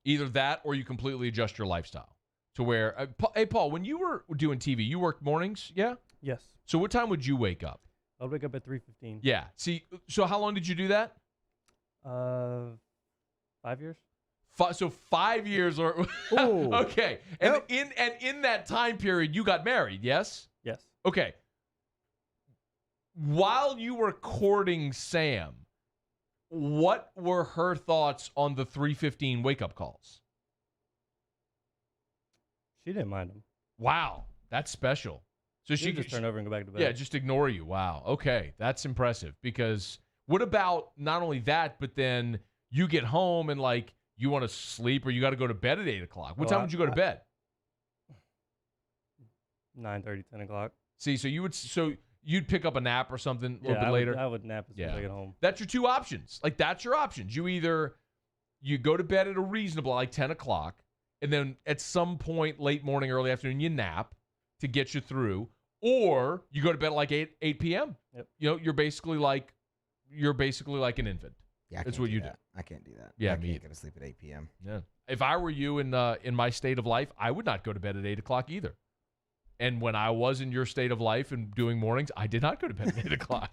S1: Either that or you completely adjust your lifestyle to where hey, Paul, when you were doing TV, you worked mornings, yeah?
S2: Yes.
S1: So what time would you wake up?
S2: I'd wake up at 3:15.
S1: Yeah. See, so how long did you do that?
S2: 5 years.
S1: So 5 years or okay. And in that time period, you got married, yes?
S2: Yes.
S1: Okay. While you were courting Sam, what were her thoughts on the 3:15 wake-up calls?
S2: She didn't mind them.
S1: Wow, that's special. So she
S2: could just turn over and go back to bed.
S1: Yeah, just ignore you. Wow. Okay, that's impressive. Because what about not only that, but then you get home and like you want to sleep or you got to go to bed at 8 o'clock. What time would you go to bed?
S2: 9:30, 10 o'clock.
S1: See, so you'd pick up a nap or something a little bit later.
S2: I would nap as soon as I get home.
S1: That's your two options. Like that's your options. You go to bed at a reasonable, like 10 o'clock, and then at some point late morning, early afternoon, you nap to get you through, or you go to bed at like 8 p.m.
S2: Yep.
S1: You're basically like an infant.
S18: Yeah,
S1: that's what you do.
S18: I can't do that.
S1: Yeah,
S18: I
S1: me
S18: can't
S1: either.
S18: go to sleep at 8 p.m.
S1: Yeah. If I were you in my state of life, I would not go to bed at 8 o'clock either. And when I was in your state of life and doing mornings, I did not go to bed at 8 o'clock.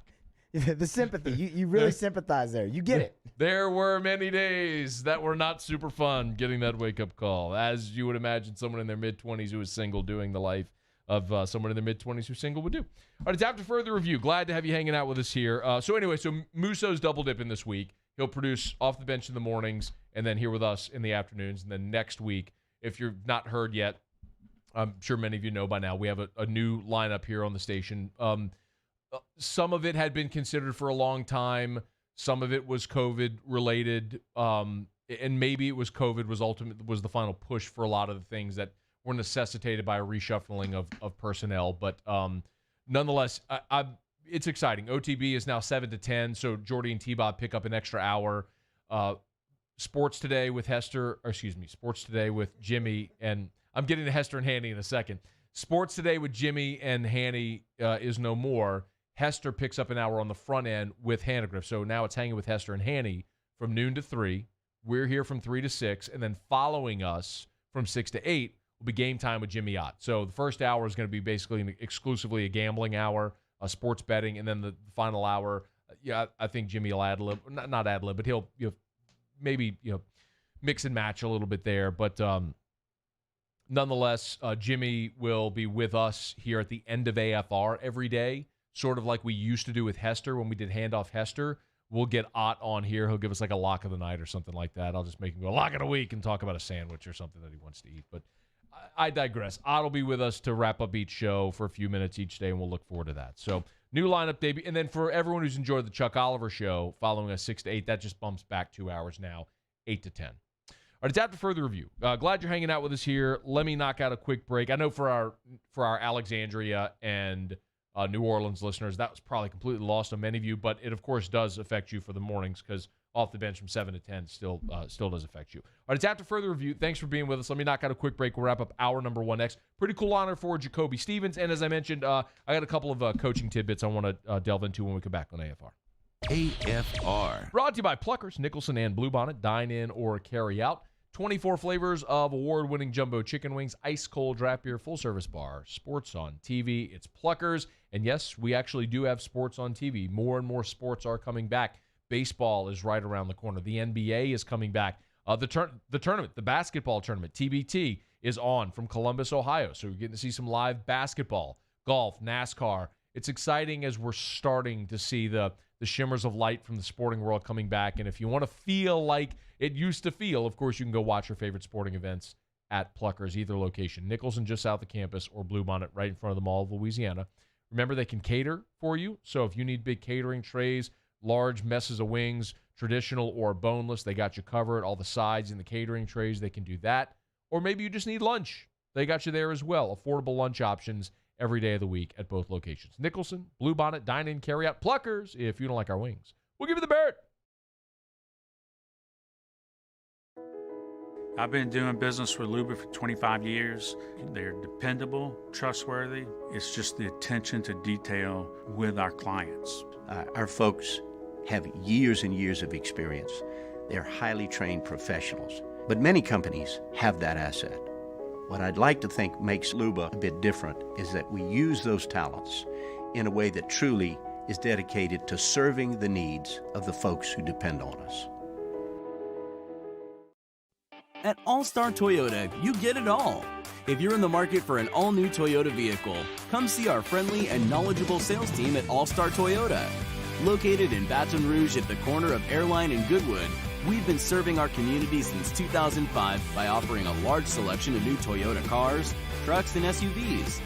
S18: The sympathy. You really sympathize there. You get it.
S1: There were many days that were not super fun getting that wake-up call, as you would imagine someone in their mid-20s who is single doing the life of someone in their mid-20s who's single would do. All right, it's After Further Review. Glad to have you hanging out with us here. So Muso's double dipping this week. He'll produce off the bench in the mornings and then here with us in the afternoons. And then next week, if you've not heard yet, I'm sure many of you know by now, we have a new lineup here on the station. Some of it had been considered for a long time. Some of it was COVID related. And maybe it was COVID was the final push for a lot of the things that were necessitated by a reshuffling of personnel. But nonetheless, it's exciting. OTB is now 7 to 10, so Jordy and T-Bob pick up an extra hour. Sports Today with Jimmy, and I'm getting to Hester and Hanny in a second. Sports Today with Jimmy and Hanny is no more. Hester picks up an hour on the front end with Hannegriff. So now it's hanging with Hester and Hanny from noon to 3. We're here from 3 to 6. And then following us from 6 to 8 will be Game Time with Jimmy Ott. So the first hour is going to be basically exclusively a gambling hour, a sports betting, and then the final hour, I think Jimmy will ad-lib, not ad-lib, but he'll maybe mix and match a little bit there. But nonetheless, Jimmy will be with us here at the end of AFR every day, sort of like we used to do with Hester when we did Handoff Hester. We'll get Ott on here. He'll give us like a lock of the night or something like that. I'll just make him go lock of the week and talk about a sandwich or something that he wants to eat. But I digress. Ott will be with us to wrap up each show for a few minutes each day, and we'll look forward to that. So new lineup debut. And then for everyone who's enjoyed the Chuck Oliver show following us 6 to 8, that just bumps back 2 hours now, 8 to 10. All right, it's After Further Review. Glad you're hanging out with us here. Let me knock out a quick break. I know for our Alexandria and New Orleans listeners, that was probably completely lost on many of you, but it, of course, does affect you for the mornings because off the bench from 7 to 10 still does affect you. All right, it's After Further Review. Thanks for being with us. Let me knock out a quick break. We'll wrap up hour number 1 next. Pretty cool honor for Jacoby Stevens. And as I mentioned, I got a couple of coaching tidbits I want to delve into when we come back on AFR.
S17: AFR.
S1: Brought to you by Pluckers, Nicholson, and Bluebonnet. Dine in or carry out. 24 flavors of award-winning jumbo chicken wings, ice-cold draft beer, full-service bar, sports on TV. It's Pluckers. And yes, we actually do have sports on TV. More and more sports are coming back. Baseball is right around the corner. The NBA is coming back. The tournament, the basketball tournament, TBT, is on from Columbus, Ohio. So you're getting to see some live basketball, golf, NASCAR. It's exciting as we're starting to see the shimmers of light from the sporting world coming back. And if you want to feel like it used to feel, of course, you can go watch your favorite sporting events at Pluckers, either location. Nicholson just south of campus or Bluebonnet right in front of the Mall of Louisiana. Remember, they can cater for you. So if you need big catering trays, large messes of wings, traditional or boneless, they got you covered. All the sides in the catering trays, they can do that. Or maybe you just need lunch. They got you there as well. Affordable lunch options every day of the week at both locations. Nicholson, Bluebonnet, dine-in, carry-out, Pluckers, if you don't like our wings. We'll give you the Barrett.
S24: I've been doing business with Luba for 25 years. They're dependable, trustworthy. It's just the attention to detail with our clients.
S25: Our folks have years and years of experience. They're highly trained professionals. But many companies have that asset. What I'd like to think makes Luba a bit different is that we use those talents in a way that truly is dedicated to serving the needs of the folks who depend on us.
S3: At All-Star Toyota, you get it all. If you're in the market for an all-new Toyota vehicle, come see our friendly and knowledgeable sales team at All-Star Toyota. Located in Baton Rouge at the corner of Airline and Goodwood, we've been serving our community since 2005 by offering a large selection of new Toyota cars, trucks, and SUVs.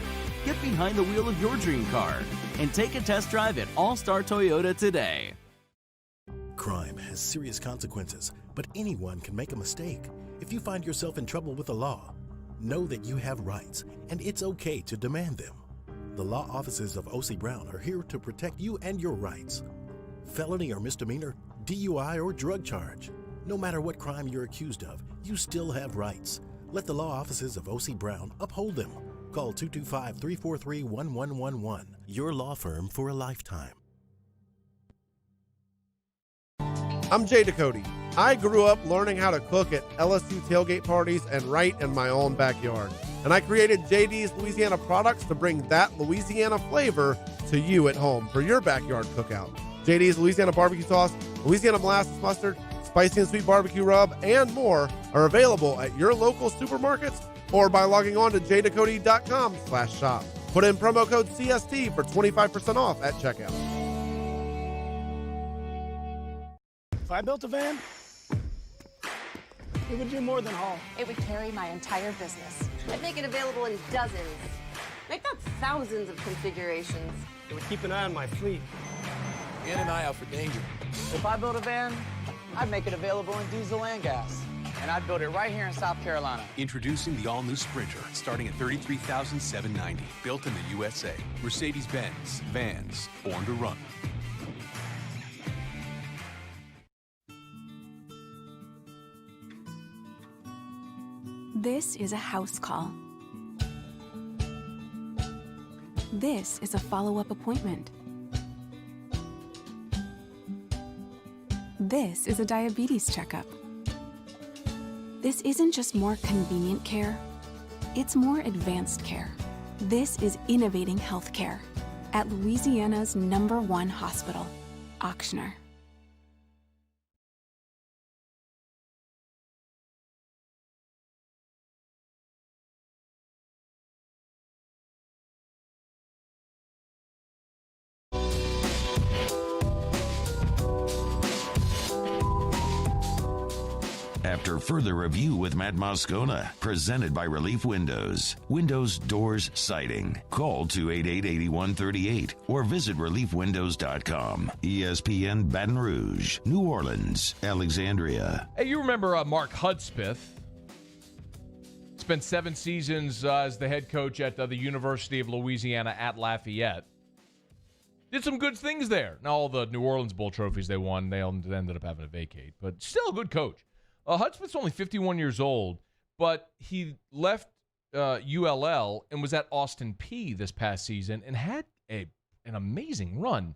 S3: Get behind the wheel of your dream car and take a test drive at All-Star Toyota today.
S20: Crime has serious consequences, but anyone can make a mistake. If you find yourself in trouble with the law, know that you have rights, and it's okay to demand them. The law offices of O.C. Brown are here to protect you and your rights. Felony or misdemeanor, DUI or drug charge. No matter what crime you're accused of, you still have rights. Let the law offices of O.C. Brown uphold them. Call 225-343-1111. Your law firm for a lifetime.
S5: I'm Jay Ducote. I grew up learning how to cook at LSU tailgate parties and right in my own backyard. And I created JD's Louisiana products to bring that Louisiana flavor to you at home for your backyard cookout. JD's Louisiana barbecue sauce, Louisiana molasses mustard, spicy and sweet barbecue rub, and more are available at your local supermarkets or by logging on to jducote.com/shop. Put in promo code CST for 25% off at checkout.
S6: If I built a van, it would do more than haul.
S7: It would carry my entire business. I'd make it available in dozens, if not thousands of configurations.
S6: It would keep an eye on my fleet.
S8: And an eye out for danger. If I built a van, I'd make it available in diesel and gas. And I'd build it right here in South Carolina.
S4: Introducing the all-new Sprinter, starting at $33,790. Built in the USA. Mercedes-Benz. Vans. Born to run.
S10: This is a house call. This is a follow-up appointment. This is a diabetes checkup. This isn't just more convenient care, it's more advanced care. This is innovating healthcare at Louisiana's #1 hospital, Ochsner.
S17: After further review with Matt Moscona, presented by Relief Windows. Windows, doors, siding. Call 288-8138 or visit reliefwindows.com. ESPN Baton Rouge, New Orleans, Alexandria.
S1: Hey, you remember Mark Hudspeth? Spent 7 seasons as the head coach at the University of Louisiana at Lafayette. Did some good things there. Now, all the New Orleans Bowl trophies they won, they ended up having to vacate. But still a good coach. Hudspeth's only 51 years old, but he left ULL and was at Austin Peay this past season and had an amazing run.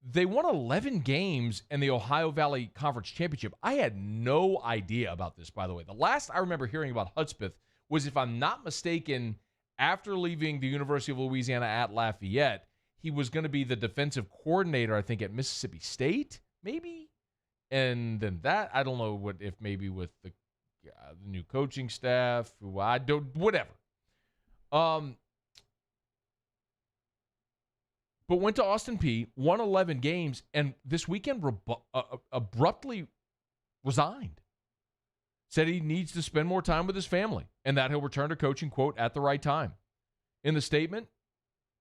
S1: They won 11 games in the Ohio Valley Conference Championship. I had no idea about this, by the way. The last I remember hearing about Hudspeth was, if I'm not mistaken, after leaving the University of Louisiana at Lafayette, he was going to be the defensive coordinator, I think, at Mississippi State, maybe? And then that, I don't know if maybe with the new coaching staff, whatever. But went to Austin Peay, won 11 games, and this weekend abruptly resigned. Said he needs to spend more time with his family and that he'll return to coaching, quote, at the right time. In the statement,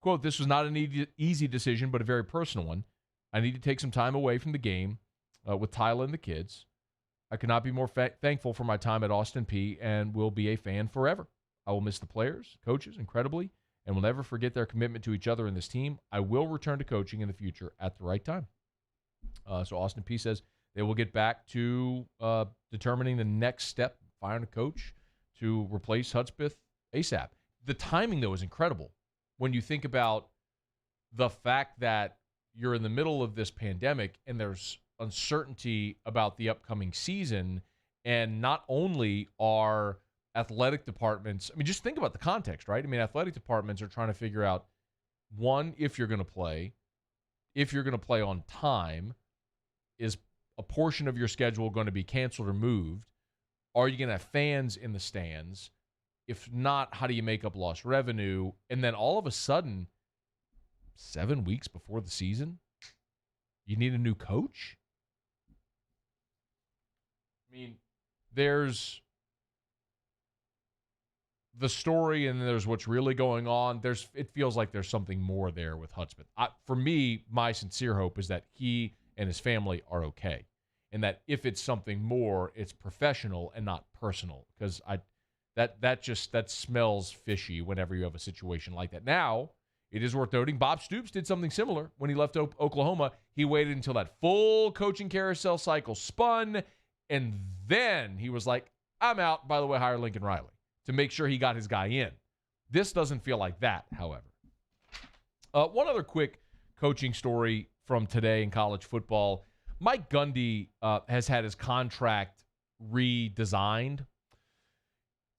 S1: quote, "This was not an easy decision, but a very personal one. I need to take some time away from the game with Tyler and the kids. I could not be more thankful for my time at Austin Peay and will be a fan forever. I will miss the players, coaches, incredibly, and will never forget their commitment to each other and this team. I will return to coaching in the future at the right time." So Austin Peay says they will get back to determining the next step, firing a coach to replace Hudspeth ASAP. The timing, though, is incredible when you think about the fact that you're in the middle of this pandemic and there's uncertainty about the upcoming season, and not only are athletic departments, I mean, just think about the context, right? I mean, athletic departments are trying to figure out, one, if you're going to play on time, is a portion of your schedule going to be canceled or moved? Are you going to have fans in the stands? If not, how do you make up lost revenue? And then all of a sudden, 7 weeks before the season, you need a new coach? I mean, there's the story and there's what's really going on. It feels like there's something more there with Hudspeth. For me, my sincere hope is that he and his family are okay, and that if it's something more, it's professional and not personal, because that smells fishy whenever you have a situation like that. Now, it is worth noting Bob Stoops did something similar when he left Oklahoma. He waited until that full coaching carousel cycle spun, and then he was like, I'm out. By the way, hire Lincoln Riley, to make sure he got his guy in. This doesn't feel like that, however. One other quick coaching story from today in college football. Mike Gundy has had his contract redesigned.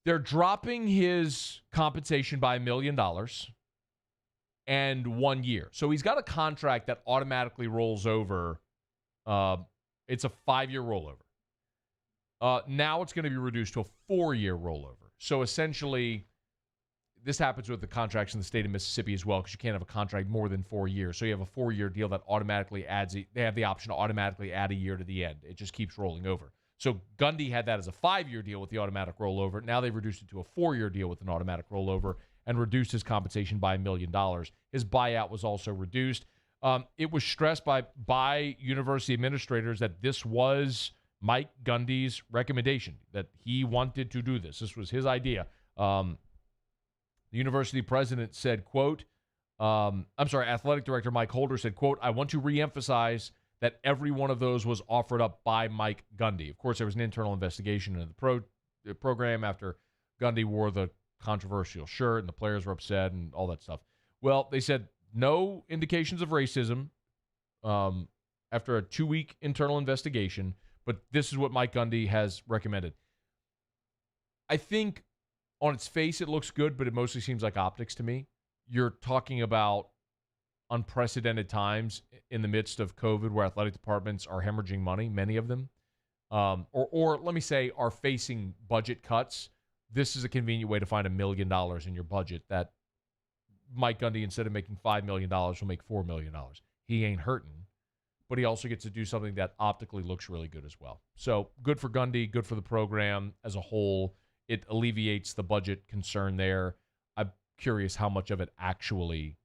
S1: They're dropping his compensation by $1 million and 1 year. So he's got a contract that automatically rolls over. It's a 5-year rollover. Now it's going to be reduced to a 4-year rollover. So essentially, this happens with the contracts in the state of Mississippi as well, because you can't have a contract more than 4 years. So you have a 4-year deal that automatically adds, they have the option to automatically add a year to the end. It just keeps rolling over. So Gundy had that as a 5-year deal with the automatic rollover. Now they've reduced it to a 4-year deal with an automatic rollover and reduced his compensation by $1 million. His buyout was also reduced. It was stressed by university administrators that this was Mike Gundy's recommendation, that he wanted to do this. This was his idea. The university president said, quote, athletic director Mike Holder said, quote, I want to reemphasize that every one of those was offered up by Mike Gundy. Of course, there was an internal investigation into the program after Gundy wore the controversial shirt and the players were upset and all that stuff. Well, they said no indications of racism after a 2-week internal investigation, but this is what Mike Gundy has recommended. I think on its face it looks good, but it mostly seems like optics to me. You're talking about unprecedented times in the midst of COVID where athletic departments are hemorrhaging money, many of them, or let me say are facing budget cuts. This is a convenient way to find $1 million in your budget that Mike Gundy, instead of making $5 million, will make $4 million. He ain't hurting, but he also gets to do something that optically looks really good as well. So good for Gundy, good for the program as a whole. It alleviates the budget concern there. I'm curious how much of it actually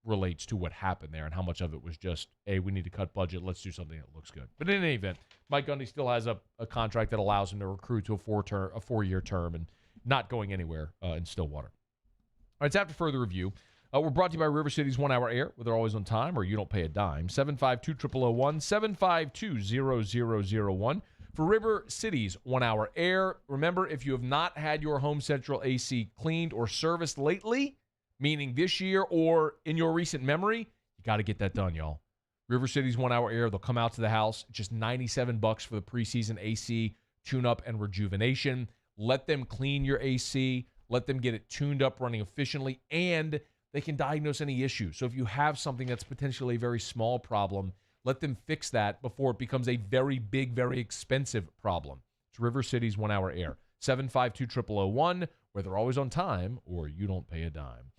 S1: relates to what happened there and how much of it was just, hey, we need to cut budget, let's do something that looks good. But in any event, Mike Gundy still has a contract that allows him to recruit to a 4-year term and not going anywhere in Stillwater. All right, it's after further review. We're brought to you by River City's 1 Hour Air, where they're always on time or you don't pay a dime. 752-0001, 752-0001. For River City's 1 Hour Air, remember, if you have not had your Home Central AC cleaned or serviced lately, meaning this year or in your recent memory, you got to get that done, y'all. River City's 1 Hour Air, they'll come out to the house, just $97 for the preseason AC tune-up and rejuvenation. Let them clean your AC. Let them get it tuned up, running efficiently, and they can diagnose any issue. So if you have something that's potentially a very small problem, let them fix that before it becomes a very big, very expensive problem. It's River City's 1 Hour Air. 752-0001, where they're always on time or you don't pay a dime.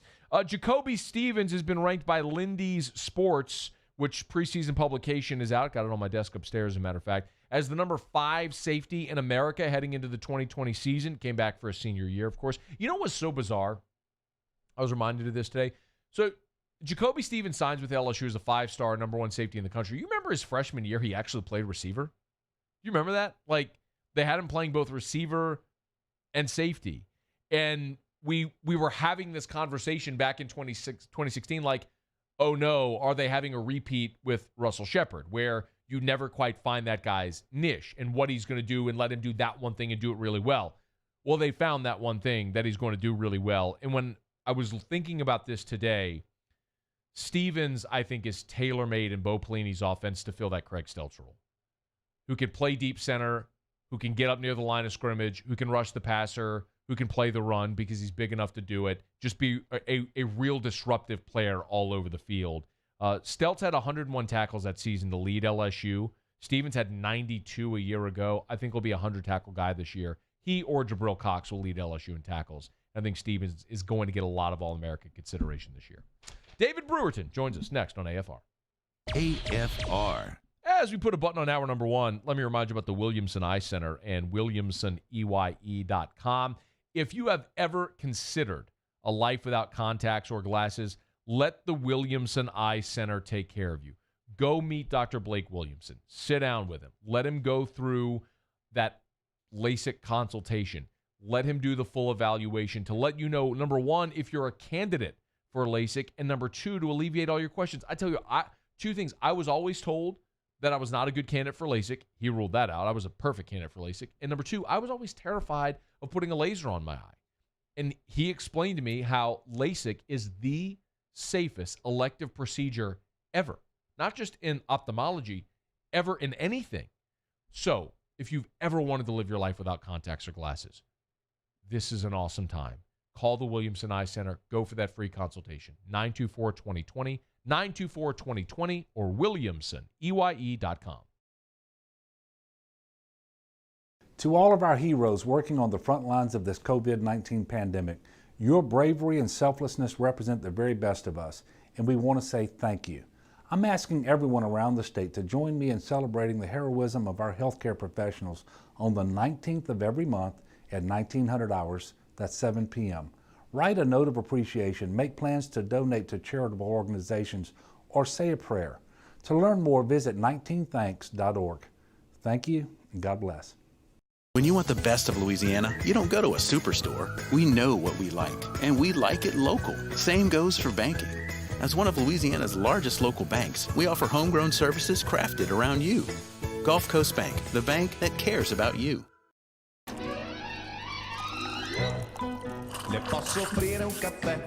S1: Jacoby Stevens has been ranked by Lindy's Sports, which preseason publication is out. Got it on my desk upstairs, as a matter of fact, as the number 5 safety in America heading into the 2020 season. Came back for a senior year, of course. You know what's so bizarre? I was reminded of this today. So Jacoby Stevens signs with LSU as a 5-star number 1 safety in the country. You remember his freshman year, he actually played receiver? You remember that? Like, they had him playing both receiver and safety. And we were having this conversation back in 2016, like, oh no, are they having a repeat with Russell Shepard, where you never quite find that guy's niche and what he's going to do and let him do that one thing and do it really well. Well, they found that one thing that he's going to do really well. And when I was thinking about this today, Stevens, I think, is tailor-made in Bo Pelini's offense to fill that Craig Stelz role, who can play deep center, who can get up near the line of scrimmage, who can rush the passer, who can play the run because he's big enough to do it, just be a real disruptive player all over the field. Stelz had 101 tackles that season to lead LSU. Stevens had 92 a year ago. I think he'll be a 100-tackle guy this year. He or Jabril Cox will lead LSU in tackles. I think Stevens is going to get a lot of All-American consideration this year. David Brewerton joins us next on AFR.
S17: AFR.
S1: As we put a button on hour number 1, let me remind you about the Williamson Eye Center and WilliamsonEYE.com. If you have ever considered a life without contacts or glasses, let the Williamson Eye Center take care of you. Go meet Dr. Blake Williamson. Sit down with him. Let him go through that LASIK consultation. Let him do the full evaluation to let you know, number 1, if you're a candidate for LASIK, and number 2, to alleviate all your questions. I tell you, 2 things. I was always told that I was not a good candidate for LASIK. He ruled that out. I was a perfect candidate for LASIK. And number 2, I was always terrified of putting a laser on my eye. And he explained to me how LASIK is the safest elective procedure ever. Not just in ophthalmology, ever in anything. So, if you've ever wanted to live your life without contacts or glasses, this is an awesome time. Call the Williamson Eye Center. Go for that free consultation. 924-2020, 924-2020, or WilliamsonEYE.com.
S23: To all of our heroes working on the front lines of this COVID-19 pandemic, your bravery and selflessness represent the very best of us, and we want to say thank you. I'm asking everyone around the state to join me in celebrating the heroism of our healthcare professionals on the 19th of every month at 1900 hours, that's 7 p.m. Write a note of appreciation, make plans to donate to charitable organizations, or say a prayer. To learn more, visit 19thanks.org. Thank you, and God bless.
S9: When you want the best of Louisiana, you don't go to a superstore. We know what we like, and we like it local. Same goes for banking. As one of Louisiana's largest local banks, we offer homegrown services crafted around you. Gulf Coast Bank, the bank that cares about you.
S11: Le posso offrire un caffè?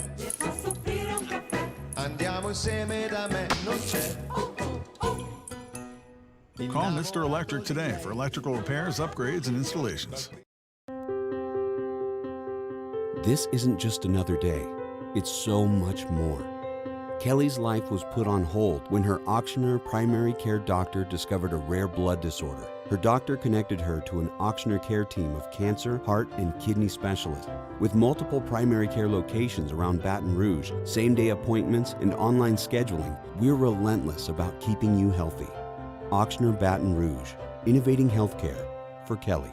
S11: Andiamo insieme da me, non c'è.
S12: Call Mr. Electric today for electrical repairs, upgrades, and installations.
S22: This isn't just another day. It's so much more. Kelly's life was put on hold when her auctioneer primary care doctor discovered a rare blood disorder. Her doctor connected her to an auctioneer care team of cancer, heart, and kidney specialists. With multiple primary care locations around Baton Rouge, same-day appointments, and online scheduling, we're relentless about keeping you healthy. Auctioneer Baton Rouge, innovating healthcare for Kelly.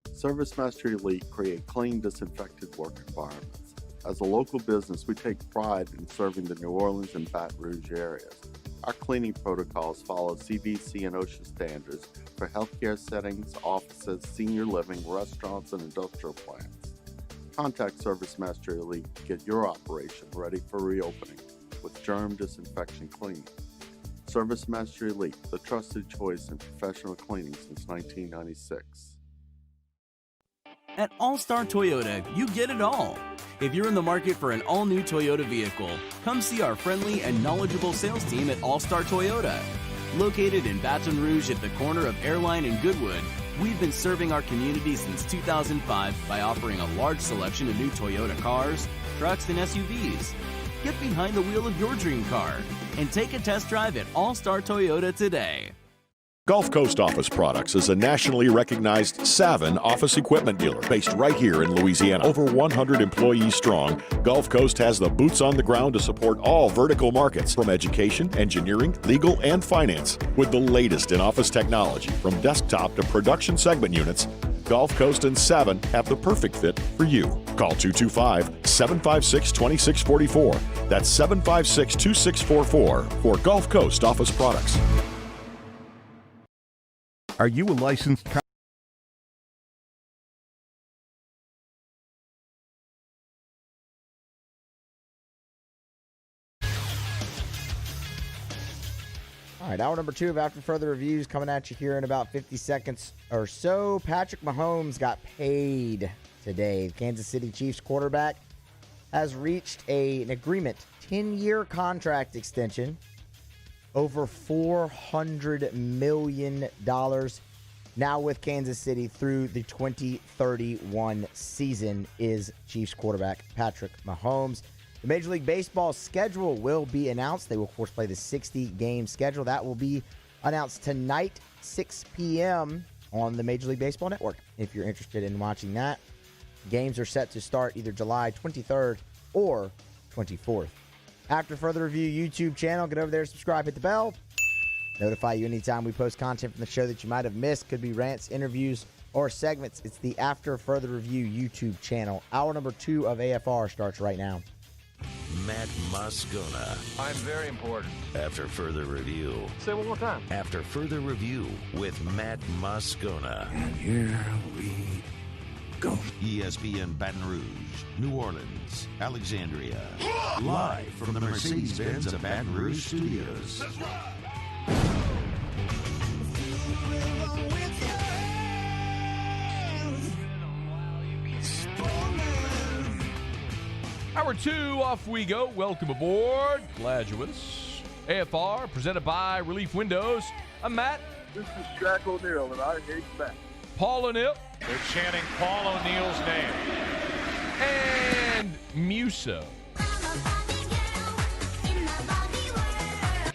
S13: ServiceMaster Elite create clean, disinfected work environments. As a local business, we take pride in serving the New Orleans and Baton Rouge areas. Our cleaning protocols follow CDC and OSHA standards for healthcare settings, offices, senior living, restaurants, and industrial plants. Contact ServiceMaster Elite to get your operation ready for reopening with germ disinfection cleaning. ServiceMaster Elite, the trusted choice in professional cleaning since 1996.
S3: At All-Star Toyota, you get it all. If you're in the market for an all-new Toyota vehicle, come see our friendly and knowledgeable sales team at All-Star Toyota. Located in Baton Rouge at the corner of Airline and Goodwood, we've been serving our community since 2005 by offering a large selection of new Toyota cars, trucks, and SUVs. Get behind the wheel of your dream car and take a test drive at All-Star Toyota today.
S16: Gulf Coast Office Products is a nationally recognized Savin office equipment dealer based right here in Louisiana. Over 100 employees strong, Gulf Coast has the boots on the ground to support all vertical markets, from education, engineering, legal, and finance. With the latest in office technology, from desktop to production segment units, Gulf Coast and Savin have the perfect fit for you. Call 225-756-2644. That's 756-2644 for Gulf Coast Office Products.
S26: Are you a licensed
S2: All right, hour number 2 of After Further Reviews coming at you here in about 50 seconds or so. Patrick Mahomes got paid today. The Kansas City Chiefs quarterback has reached an agreement, 10-year contract extension, over $400 million now with Kansas City through the 2031 season is Chiefs quarterback Patrick Mahomes. The Major League Baseball schedule will be announced. They will, of course, play the 60-game schedule. That will be announced tonight, 6 p.m. on the Major League Baseball Network, if you're interested in watching that. Games are set to start either July 23rd or 24th. After Further Review YouTube channel, get over there, subscribe, hit the bell. Notify you anytime we post content from the show that you might have missed. Could be rants, interviews, or segments. It's the After Further Review YouTube channel. Hour number 2 of AFR starts right now.
S17: Matt Moscona.
S6: I'm very important.
S17: After Further Review.
S6: Say it one more time.
S17: After Further Review with Matt Moscona.
S6: And here we go.
S17: ESPN Baton Rouge, New Orleans, Alexandria. Live from the Mercedes-Benz of Baton Rouge studios. That's right.
S1: Hour 2, off we go. Welcome aboard. Glad you're with us. AFR, presented by Relief Windows. I'm Matt.
S14: This is Shaq O'Neal, and I hate back.
S1: Paul O'Neal.
S15: They're chanting Paul O'Neal's name.
S1: And Muso.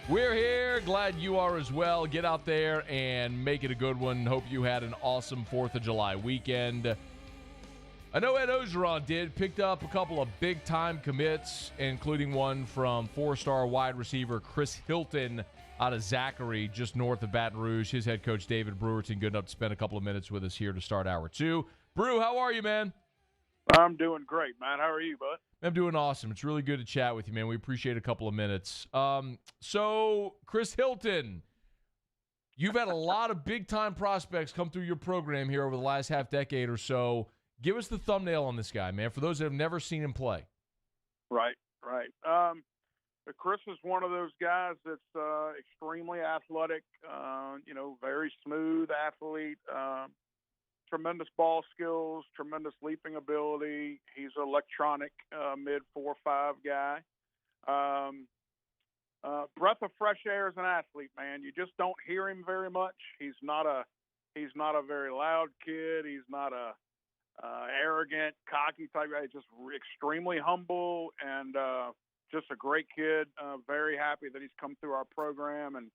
S1: We're here. Glad you are as well. Get out there and make it a good one. Hope you had an awesome 4th of July weekend. I know Ed Ogeron did. Picked up a couple of big-time commits, including one from 4-star wide receiver Chris Hilton out of Zachary, just north of Baton Rouge. His head coach, David Brewerton, good enough to spend a couple of minutes with us here to start hour 2. Brew, how are you, man?
S14: I'm doing great, man. How are you, bud?
S1: I'm doing awesome. It's really good to chat with you, man. We appreciate a couple of minutes. So, Chris Hilton, you've had a lot of big-time prospects come through your program here over the last half-decade or so. Give us the thumbnail on this guy, man, for those that have never seen him play.
S14: Right. Chris is one of those guys that's extremely athletic, very smooth athlete, tremendous ball skills, tremendous leaping ability. He's an electronic mid 4.5 guy. Breath of fresh air as an athlete, man. You just don't hear him very much. He's not a very loud kid. He's not a arrogant, cocky type guy. He's just extremely humble and just a great kid. Very happy that he's come through our program and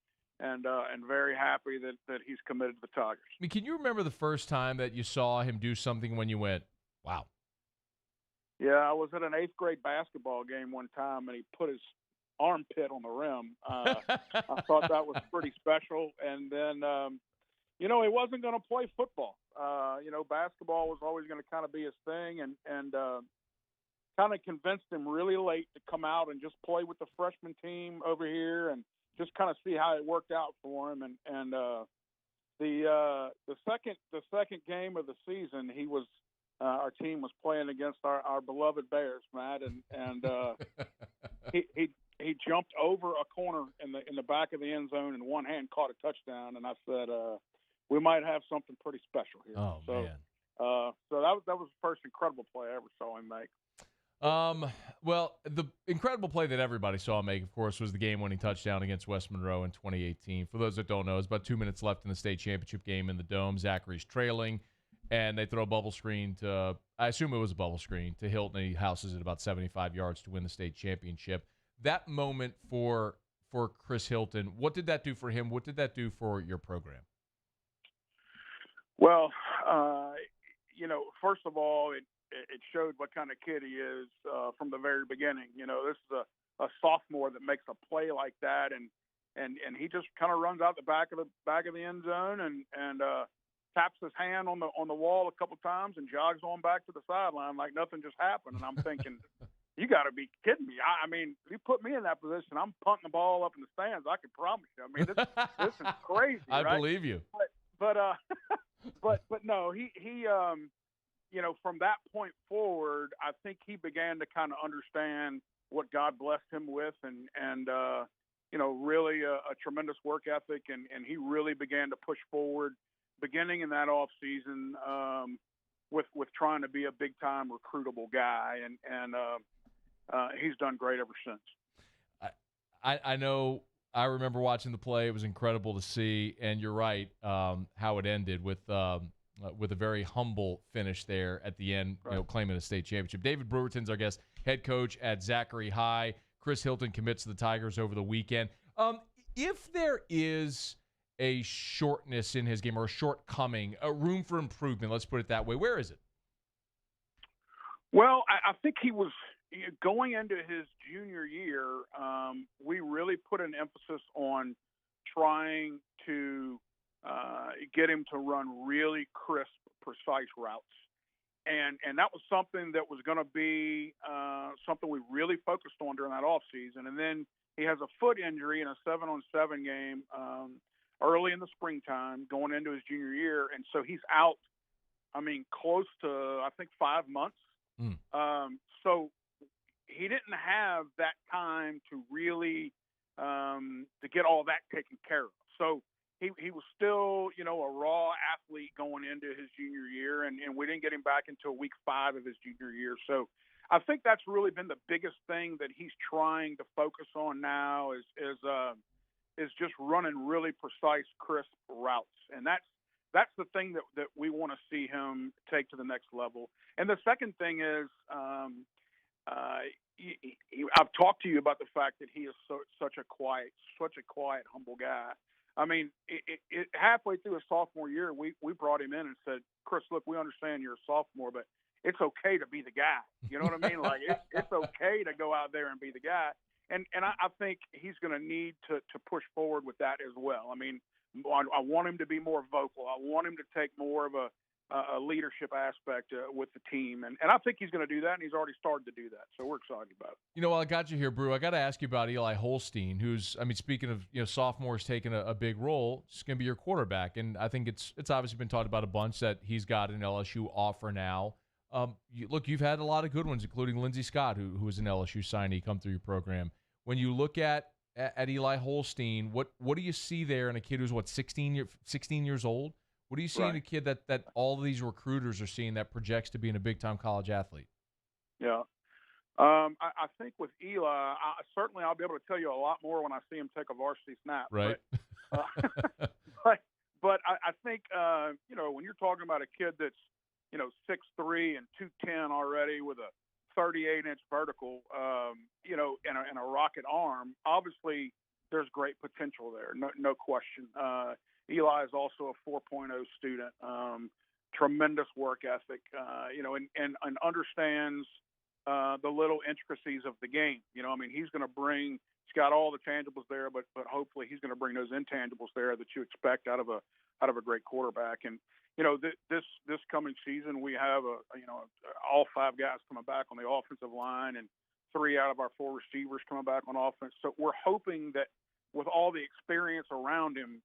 S14: very happy that he's committed to the Tigers.
S1: I mean, can you remember the first time that you saw him do something when you went, wow?
S14: Yeah, I was at an 8th grade basketball game one time, and he put his armpit on the rim. I thought that was pretty special. And then, he wasn't going to play football. Basketball was always going to kind of be his thing, and kind of convinced him really late to come out and just play with the freshman team over here and just kind of see how it worked out for him. And the second game of the season, he was our team was playing against our beloved Bears, Matt, and he jumped over a corner in the back of the end zone and one hand caught a touchdown, and I said, we might have something pretty special here.
S1: Oh, man.
S14: So that was the first incredible play I ever saw him make.
S1: Well, the incredible play that everybody saw him make, of course, was the game-winning touchdown against West Monroe in 2018. For those that don't know, it's about 2 minutes left in the state championship game in the Dome. Zachary's trailing, and they throw a bubble screen to, I assume it was a bubble screen, to Hilton, and he houses it about 75 yards to win the state championship. That moment for Chris Hilton, what did that do for him? What did that do for your program?
S14: Well, first of all, it showed what kind of kid he is from the very beginning. This is a sophomore that makes a play like that, and he just kind of runs out the back of the end zone and taps his hand on the wall a couple times and jogs on back to the sideline like nothing just happened. And I'm thinking, you got to be kidding me! I mean, if you put me in that position, I'm punting the ball up in the stands. I can promise you. I mean, this is crazy.
S1: I
S14: right?
S1: believe you.
S14: But no, he from that point forward, I think he began to kind of understand what God blessed him with, and really a tremendous work ethic, and he really began to push forward beginning in that off season with trying to be a big time recruitable guy, and he's done great ever since.
S1: I know. I remember watching the play. It was incredible to see, and you're right how it ended with a very humble finish there at the end,
S14: right.
S1: Claiming a state championship. David Brewerton's our guest, head coach at Zachary High. Chris Hilton commits to the Tigers over the weekend. If there is a shortness in his game or a shortcoming, a room for improvement, let's put it that way, where is it?
S14: Well, I think he was going into his junior year. We really put an emphasis on trying to get him to run really crisp, precise routes. And that was something that was going to be something we really focused on during that offseason. And then he has a foot injury in a 7-on-7 game early in the springtime going into his junior year. And so he's out, close to, I think, 5 months. So he didn't have that time to really to get all that taken care of. So he was still, a raw athlete going into his junior year, and we didn't get him back until week 5 of his junior year. So I think that's really been the biggest thing that he's trying to focus on now is just running really precise, crisp routes. And that's the thing that we want to see him take to the next level. And the second thing is I've talked to you about the fact that he is such a quiet, humble guy. Halfway through his sophomore year, we brought him in and said, Chris, look, we understand you're a sophomore, but it's okay to be the guy. You know what I mean? Like it's okay to go out there and be the guy. And I think he's going to need to push forward with that as well. I want him to be more vocal. I want him to take more of a leadership aspect with the team. And I think he's going to do that, and he's already started to do that. So we're excited about it.
S1: While I got you here, Brew, I got to ask you about Eli Holstein, who's, speaking of, sophomores taking a big role, he's going to be your quarterback. And I think it's obviously been talked about a bunch that he's got an LSU offer now. You've had a lot of good ones, including Lindsey Scott, who was an LSU signee, come through your program. When you look at Eli Holstein, what do you see there in a kid who's, 16 years old? What do you see in a kid that all of these recruiters are seeing that projects to being a big-time college athlete?
S14: Yeah. I think with Eli, I'll be able to tell you a lot more when I see him take a varsity snap.
S1: Right.
S14: But I think, when you're talking about a kid that's, 6'3" and 210 already with a 38-inch vertical, and a rocket arm, obviously there's great potential there. No question. Eli is also a 4.0 student, tremendous work ethic, and understands the little intricacies of the game. He's got all the tangibles there, but hopefully he's going to bring those intangibles there that you expect out of a great quarterback. And this coming season, we have all 5 guys coming back on the offensive line, and 3 out of our 4 receivers coming back on offense. So we're hoping that with all the experience around him,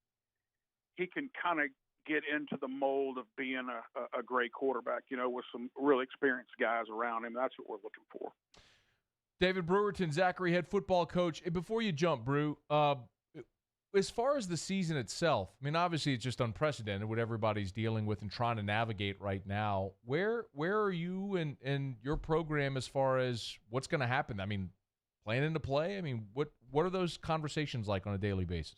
S14: he can kind of get into the mold of being a great quarterback, with some really experienced guys around him. That's what we're looking for.
S1: David Brewerton, Zachary head football coach. Before you jump, Brew, as far as the season itself, obviously it's just unprecedented what everybody's dealing with and trying to navigate right now. Where are you and your program as far as what's going to happen? Planning to play? What are those conversations like on a daily basis?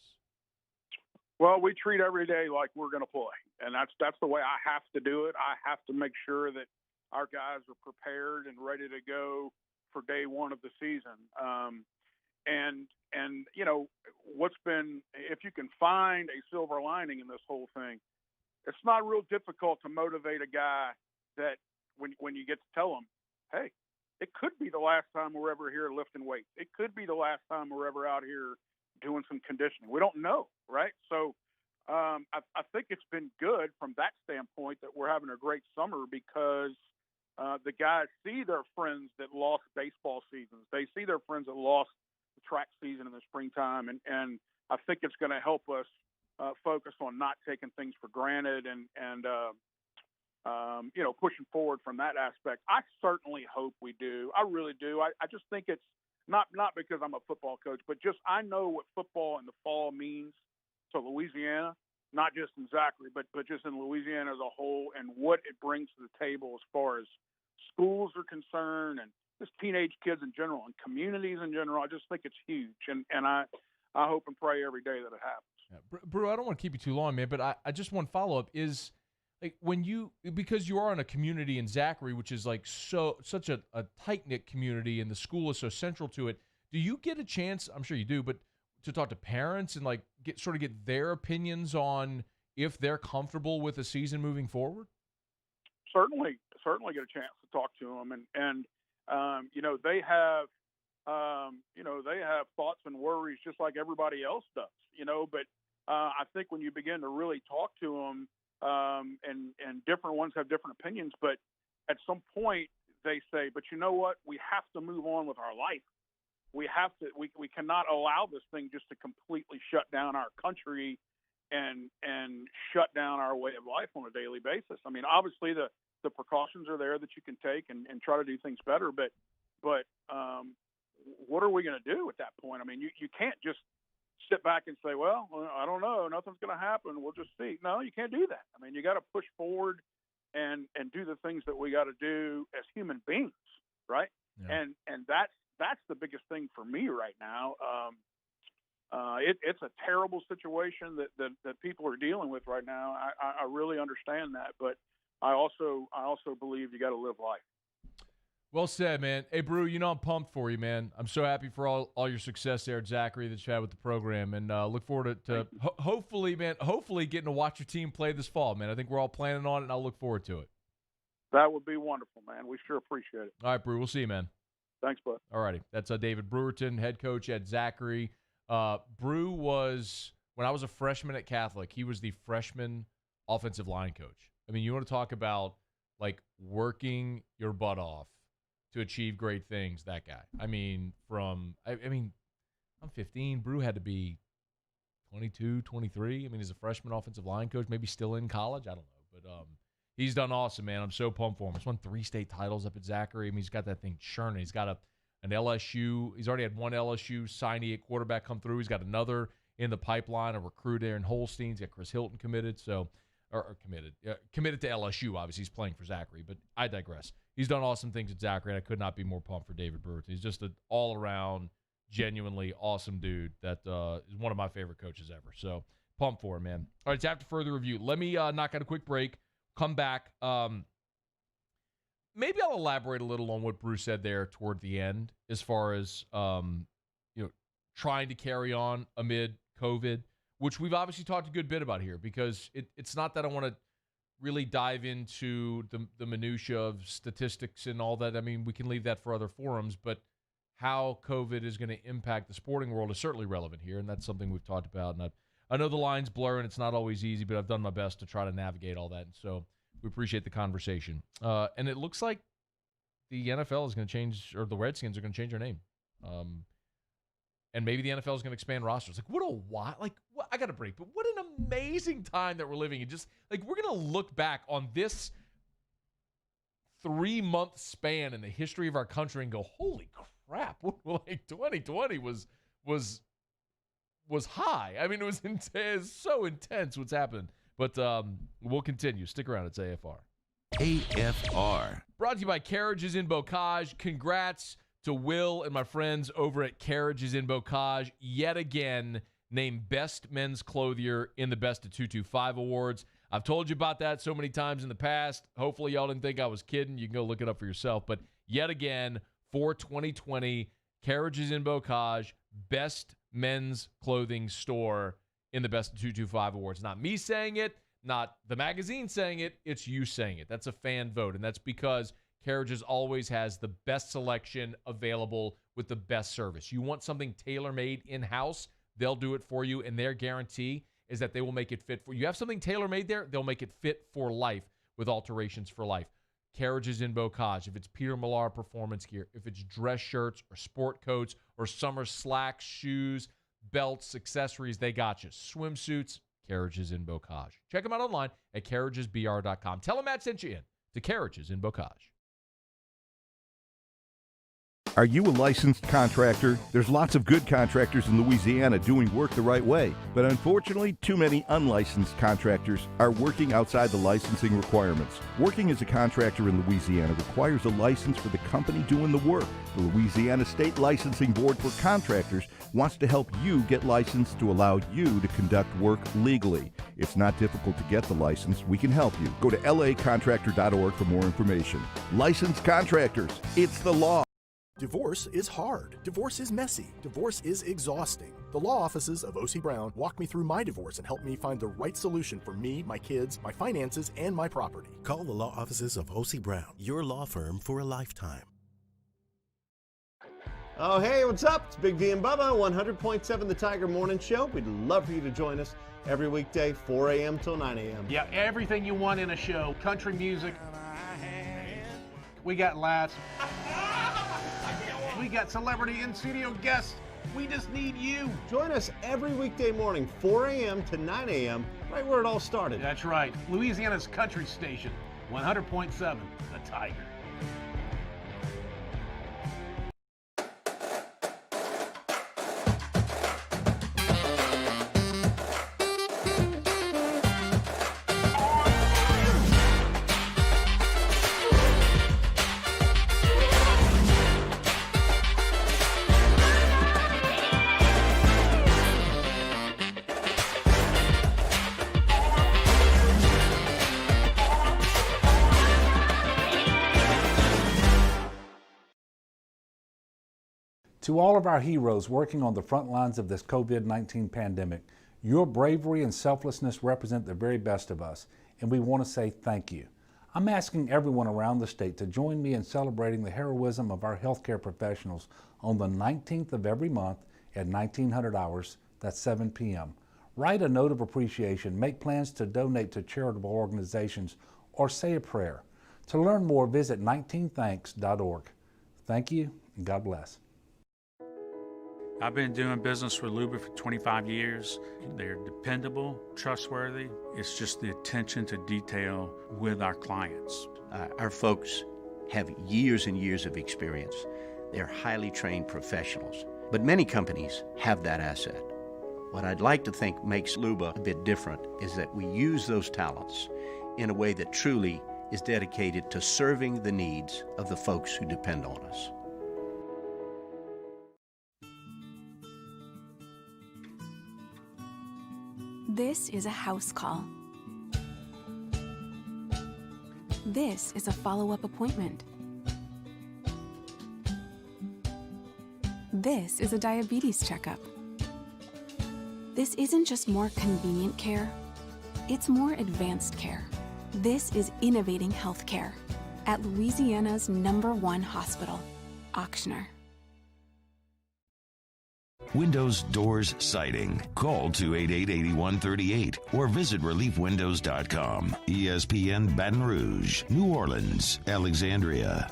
S14: Well, we treat every day like we're going to play, and that's the way I have to do it. I have to make sure that our guys are prepared and ready to go for day one of the season. And what's been, if you can find a silver lining in this whole thing, it's not real difficult to motivate a guy that when you get to tell him, hey, it could be the last time we're ever here lifting weights. It could be the last time we're ever out here doing some conditioning. We don't know, right? So I think it's been good from that standpoint that we're having a great summer because the guys see their friends that lost baseball seasons. They see their friends that lost the track season in the springtime, and I think it's going to help us focus on not taking things for granted and pushing forward from that aspect. I certainly hope we do. I really do. I just think Not because I'm a football coach, but just I know what football in the fall means to Louisiana, not just in Zachary, but just in Louisiana as a whole, and what it brings to the table as far as schools are concerned and just teenage kids in general and communities in general. I just think it's huge, and I hope and pray every day that it happens.
S1: Yeah. Brew, I don't want to keep you too long, man, but I just want to follow up is like because you are in a community in Zachary, which is like such a tight-knit community, and the school is so central to it. Do you get a chance, I'm sure you do, but to talk to parents and like get their opinions on if they're comfortable with a season moving forward?
S14: Certainly get a chance to talk to them, and they have they have thoughts and worries just like everybody else does, but I think when you begin to really talk to them, and different ones have different opinions, but at some point they say, but you know what, we have to move on with our life. We cannot allow this thing just to completely shut down our country and shut down our way of life on a daily basis. I mean, obviously the precautions are there that you can take and try to do things better, but what are we going to do at that point? I mean, you can't just sit back and say, well, I don't know, nothing's going to happen, we'll just see. No, you can't do that. I mean, you got to push forward and do the things that we got to do as human beings, right? Yeah. And that's the biggest thing for me right now. It's a terrible situation that people are dealing with right now. I really understand that, but I also believe you got to live life.
S1: Well said, man. Hey, Brew, I'm pumped for you, man. I'm so happy for all your success there at Zachary that you had with the program, and look forward to hopefully getting to watch your team play this fall, man. I think we're all planning on it, and I'll look forward to it.
S14: That would be wonderful, man. We sure appreciate it.
S1: All right, Brew, we'll see you, man.
S14: Thanks, bud.
S1: All righty. That's David Brewerton, head coach at Zachary. Brew was, when I was a freshman at Catholic, he was the freshman offensive line coach. I mean, you want to talk about, like, working your butt off to achieve great things, that guy. I mean, I'm 15. Brew had to be 22, 23. I mean, he's a freshman offensive line coach, maybe still in college. I don't know. But he's done awesome, man. I'm so pumped for him. He's won 3 state titles up at Zachary. I mean, he's got that thing churning. He's got an LSU. He's already had one LSU signee at quarterback come through. He's got another in the pipeline, a recruit there in Holstein. He's got Chris Hilton committed. Committed to LSU, obviously. He's playing for Zachary, but I digress. He's done awesome things at Zachary, and I could not be more pumped for David Brewerton. He's just an all-around, genuinely awesome dude that is one of my favorite coaches ever. So, pumped for him, man. All right, it's after further review. Let me knock out a quick break, come back. Maybe I'll elaborate a little on what Bruce said there toward the end as far as trying to carry on amid COVID, which we've obviously talked a good bit about here, because it's not that I want to really dive into the minutia of statistics and all that. I mean, we can leave that for other forums, but how COVID is going to impact the sporting world is certainly relevant here, and that's something we've talked about. And I know the lines blur, and it's not always easy, but I've done my best to try to navigate all that, and so we appreciate the conversation. And it looks like the NFL is going to change, or the Redskins are going to change their name. And maybe the NFL is going to expand rosters. Like, I got to break, but what an amazing time that we're living in. Just, like, we're going to look back on this 3-month span in the history of our country and go, holy crap, like 2020 was high. I mean, it was so intense what's happened. But we'll continue. Stick around. It's AFR.
S17: AFR.
S1: Brought to you by Carriages in Bocage. Congrats to Will and my friends over at Carriages in Bocage. Yet again, named Best Men's Clothier in the Best of 225 Awards. I've told you about that so many times in the past. Hopefully y'all didn't think I was kidding. You can go look it up for yourself. But yet again, for 2020, Carriages in Bocage, Best Men's Clothing Store in the Best of 225 Awards. Not me saying it, not the magazine saying it, it's you saying it. That's a fan vote, and that's because Carriages always has the best selection available with the best service. You want something tailor-made in-house, they'll do it for you, and their guarantee is that they will make it fit for you. You have something tailor-made there, they'll make it fit for life with alterations for life. Carriages in Bocage, if it's Peter Millar performance gear, if it's dress shirts or sport coats or summer slacks, shoes, belts, accessories, they got you. Swimsuits, Carriages in Bocage. Check them out online at carriagesbr.com. Tell them Matt sent you in to Carriages in Bocage.
S26: Are you a licensed contractor? There's lots of good contractors in Louisiana doing work the right way, but unfortunately, too many unlicensed contractors are working outside the licensing requirements. Working as a contractor in Louisiana requires a license for the company doing the work. The Louisiana State Licensing Board for Contractors wants to help you get licensed to allow you to conduct work legally. It's not difficult to get the license. We can help you. Go to lacontractor.org for more information. Licensed contractors, it's the law.
S18: Divorce is hard. Divorce is messy. Divorce is exhausting. The law offices of O.C. Brown walked me through my divorce and helped me find the right solution for me, my kids, my finances, and my property.
S19: Call the law offices of O.C. Brown, your law firm for a lifetime.
S20: Oh, hey, what's up? It's Big V and Bubba, 100.7 The Tiger Morning Show. We'd love for you to join us every weekday, 4 a.m. till 9 a.m.
S21: Yeah, everything you want in a show. Country music. We got laughs. We got celebrity in-studio guests. We just need you.
S20: Join us every weekday morning, 4 a.m. to 9 a.m., right where it all started.
S21: That's right. Louisiana's country station, 100.7 The Tiger.
S23: To all of our heroes working on the front lines of this COVID-19 pandemic, your bravery and selflessness represent the very best of us, and we want to say thank you. I'm asking everyone around the state to join me in celebrating the heroism of our healthcare professionals on the 19th of every month at 1900 hours, that's 7 p.m. Write a note of appreciation, make plans to donate to charitable organizations, or say a prayer. To learn more, visit 19thanks.org. Thank you, and God bless.
S24: I've been doing business with Luba for 25 years. They're dependable, trustworthy. It's just the attention to detail with our clients.
S25: Our folks have years and years of experience. They're highly trained professionals, but many companies have that asset. What I'd like to think makes Luba a bit different is that we use those talents in a way that truly is dedicated to serving the needs of the folks who depend on us.
S10: This is a house call. This is a follow-up appointment. This is a diabetes checkup. This isn't just more convenient care, it's more advanced care. This is innovating healthcare at Louisiana's #1 hospital, Auctioner.
S17: Windows, doors, siding. Call 288-8138 or visit reliefwindows.com. ESPN Baton Rouge, New Orleans, Alexandria.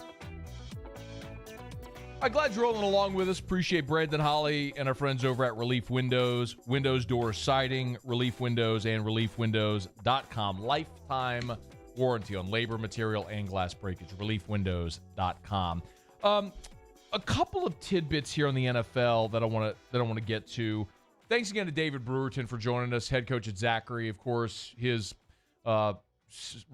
S1: I'm glad you're rolling along with us. Appreciate Brandon Holly and our friends over at Relief Windows, Windows, doors, siding, Relief Windows, and reliefwindows.com. Lifetime warranty on labor, material, and glass breakage. Reliefwindows.com. A couple of tidbits here on the NFL that I want to get to. Thanks again to David Brewerton for joining us, head coach at Zachary. Of course, his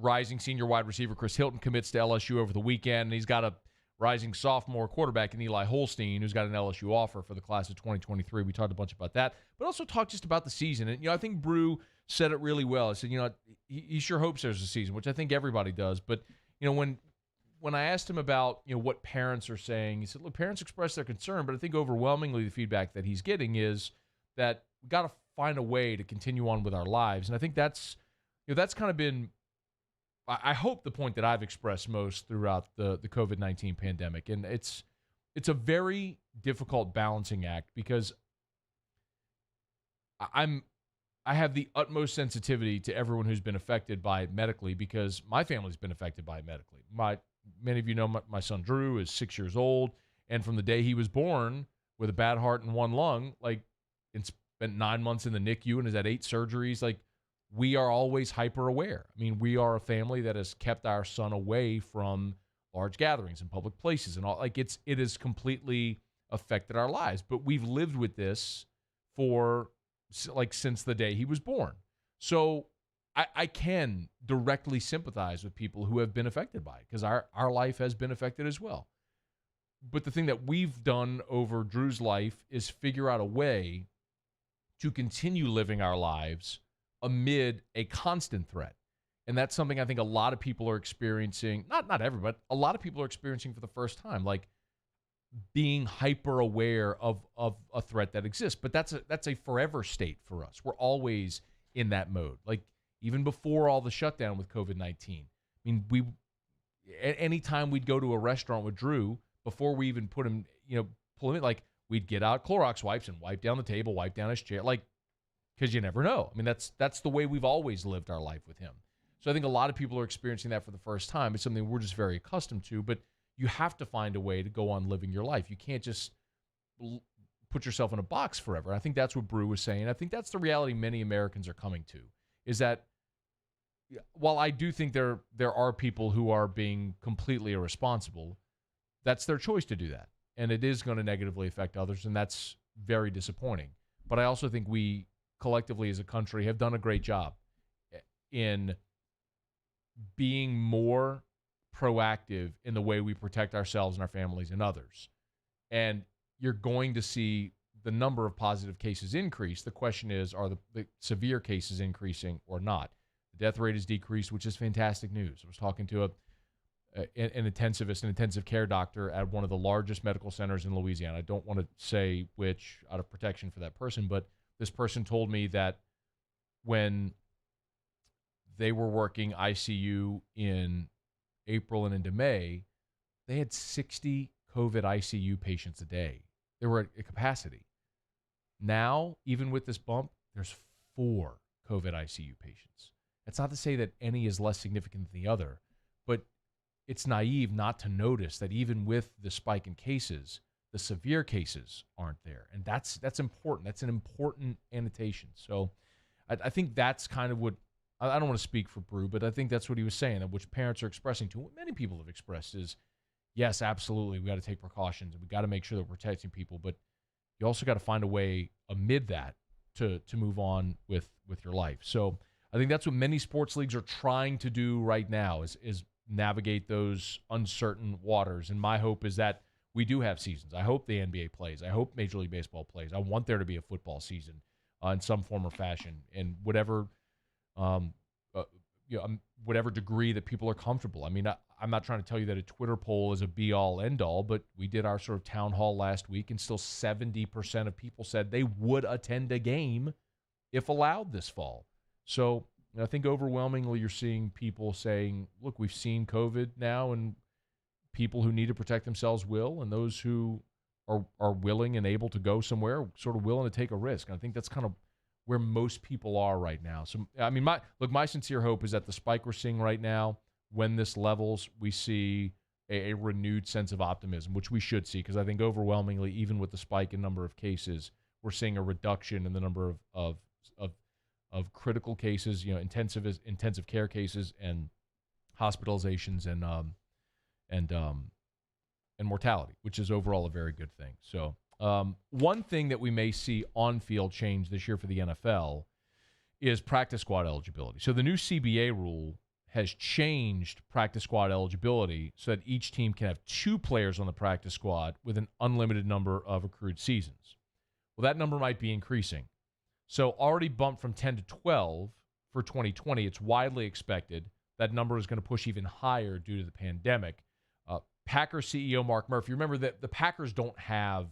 S1: rising senior wide receiver Chris Hilton commits to LSU over the weekend, and he's got a rising sophomore quarterback in Eli Holstein, who's got an LSU offer for the class of 2023. We talked a bunch about that, but also talked just about the season. And I think Brew said it really well. He said, he sure hopes there's a season, which I think everybody does. But when I asked him about what parents are saying, he said, look, parents express their concern, but I think overwhelmingly the feedback that he's getting is that we got to find a way to continue on with our lives. And I think that's kind of been, I hope, the point that I've expressed most throughout the COVID-19 pandemic. And it's a very difficult balancing act because I have the utmost sensitivity to everyone who's been affected by it medically because my family's been affected by it medically. Many of you know my son Drew is 6 years old, and from the day he was born with a bad heart and one lung, and spent 9 months in the NICU and has had 8 surgeries, we are always hyper aware. I mean, we are a family that has kept our son away from large gatherings in public places and all. Like it has completely affected our lives. But we've lived with this for since the day he was born. So I can directly sympathize with people who have been affected by it because our life has been affected as well. But the thing that we've done over Drew's life is figure out a way to continue living our lives amid a constant threat. And that's something I think a lot of people are experiencing, not everybody, but a lot of people are experiencing for the first time, like being hyper aware of a threat that exists. But that's a forever state for us. We're always in that mode. Like even before all the shutdown with COVID-19. I mean, anytime we'd go to a restaurant with Drew, before we even pull him in, like we'd get out Clorox wipes and wipe down the table, wipe down his chair, like, because you never know. I mean, that's the way we've always lived our life with him. So I think a lot of people are experiencing that for the first time. It's something we're just very accustomed to, but you have to find a way to go on living your life. You can't just put yourself in a box forever. I think that's what Brew was saying. I think that's the reality many Americans are coming to, is that while I do think there are people who are being completely irresponsible, that's their choice to do that. And it is going to negatively affect others, and that's very disappointing. But I also think we collectively as a country have done a great job in being more proactive in the way we protect ourselves and our families and others. And you're going to see the number of positive cases increase. The question is, are the severe cases increasing or not? The death rate has decreased, which is fantastic news. I was talking to an intensivist, an intensive care doctor at one of the largest medical centers in Louisiana. I don't want to say which out of protection for that person, but this person told me that when they were working ICU in April and into May, they had 60 COVID ICU patients a day. They were at capacity. Now, even with this bump, there's 4 COVID ICU patients. That's not to say that any is less significant than the other, but it's naive not to notice that even with the spike in cases, the severe cases aren't there. And that's important. That's an important annotation. So I think that's kind of what, I don't want to speak for Brew, but I think that's what he was saying, which parents are expressing to what many people have expressed is, yes, absolutely, we got to take precautions and we got to make sure that we're protecting people, but you also got to find a way amid that to move on with your life. So I think that's what many sports leagues are trying to do right now is navigate those uncertain waters. And my hope is that we do have seasons. I hope the NBA plays. I hope Major League Baseball plays. I want there to be a football season in some form or fashion, and whatever whatever degree that people are comfortable. I mean, I'm not trying to tell you that a Twitter poll is a be-all, end-all, but we did our sort of town hall last week, and still 70% of people said they would attend a game if allowed this fall. So I think overwhelmingly you're seeing people saying, look, we've seen COVID now, and people who need to protect themselves will, and those who are willing and able to go somewhere sort of willing to take a risk. And I think that's kind of where most people are right now. So, I mean, my sincere hope is that the spike we're seeing right now, when this levels, we see a renewed sense of optimism, which we should see, because I think overwhelmingly, even with the spike in number of cases, we're seeing a reduction in the number of critical cases, intensive care cases and hospitalizations and mortality, which is overall a very good thing. So one thing that we may see on-field change this year for the NFL is practice squad eligibility. So the new CBA rule has changed practice squad eligibility so that each team can have 2 players on the practice squad with an unlimited number of accrued seasons. Well, that number might be increasing. So already bumped from 10 to 12 for 2020, it's widely expected that number is going to push even higher due to the pandemic. Packers CEO Mark Murphy, remember that the Packers don't have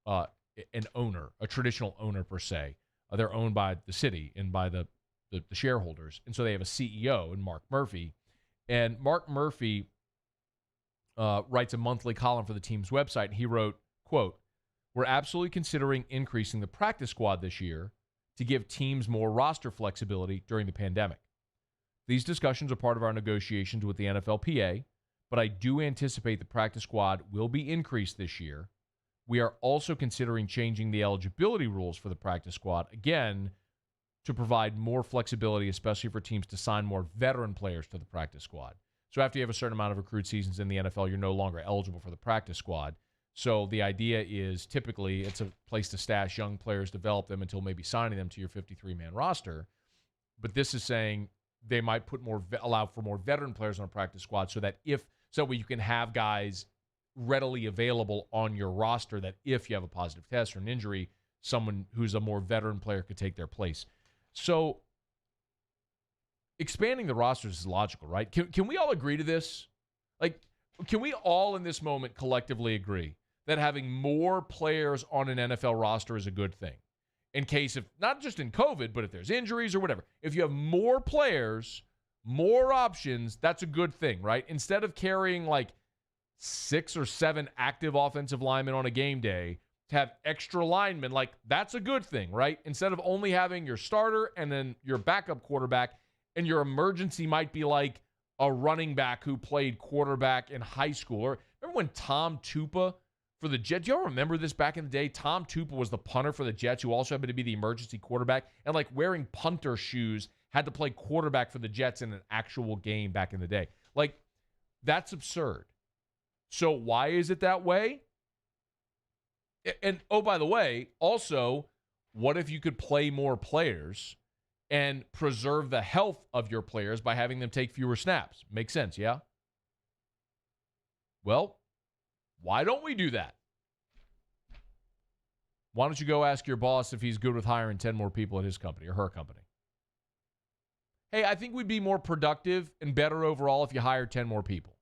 S1: an owner, a traditional owner per se. They're owned by the city and by the shareholders. And so they have a CEO in Mark Murphy. And Mark Murphy writes a monthly column for the team's website. And he wrote, quote, "We're absolutely considering increasing the practice squad this year to give teams more roster flexibility during the pandemic. These discussions are part of our negotiations with the NFLPA, but I do anticipate the practice squad will be increased this year. We are also considering changing the eligibility rules for the practice squad, again, to provide more flexibility, especially for teams to sign more veteran players to the practice squad." So after you have a certain amount of accrued seasons in the NFL, you're no longer eligible for the practice squad. So the idea is typically it's a place to stash young players, develop them until maybe signing them to your 53-man roster. But this is saying they might allow for more veteran players on a practice squad so that you can have guys readily available on your roster that if you have a positive test or an injury, someone who's a more veteran player could take their place. So expanding the rosters is logical, right? Can we all agree to this? Like, can we all in this moment collectively agree that having more players on an NFL roster is a good thing? In case of, not just in COVID, but if there's injuries or whatever. If you have more players, more options, that's a good thing, right? Instead of carrying like 6 or 7 active offensive linemen on a game day, to have extra linemen, like that's a good thing, right? Instead of only having your starter and then your backup quarterback, and your emergency might be like a running back who played quarterback in high school. Or remember when Tom Tupa for the Jets? Do y'all remember this back in the day? Tom Tupa was the punter for the Jets who also happened to be the emergency quarterback and like wearing punter shoes had to play quarterback for the Jets in an actual game back in the day. Like, that's absurd. So why is it that way? And, oh, by the way, also, what if you could play more players and preserve the health of your players by having them take fewer snaps? Makes sense, yeah? Well, why don't we do that? Why don't you go ask your boss if he's good with hiring 10 more people at his company or her company? Hey, I think we'd be more productive and better overall if you hired 10 more people.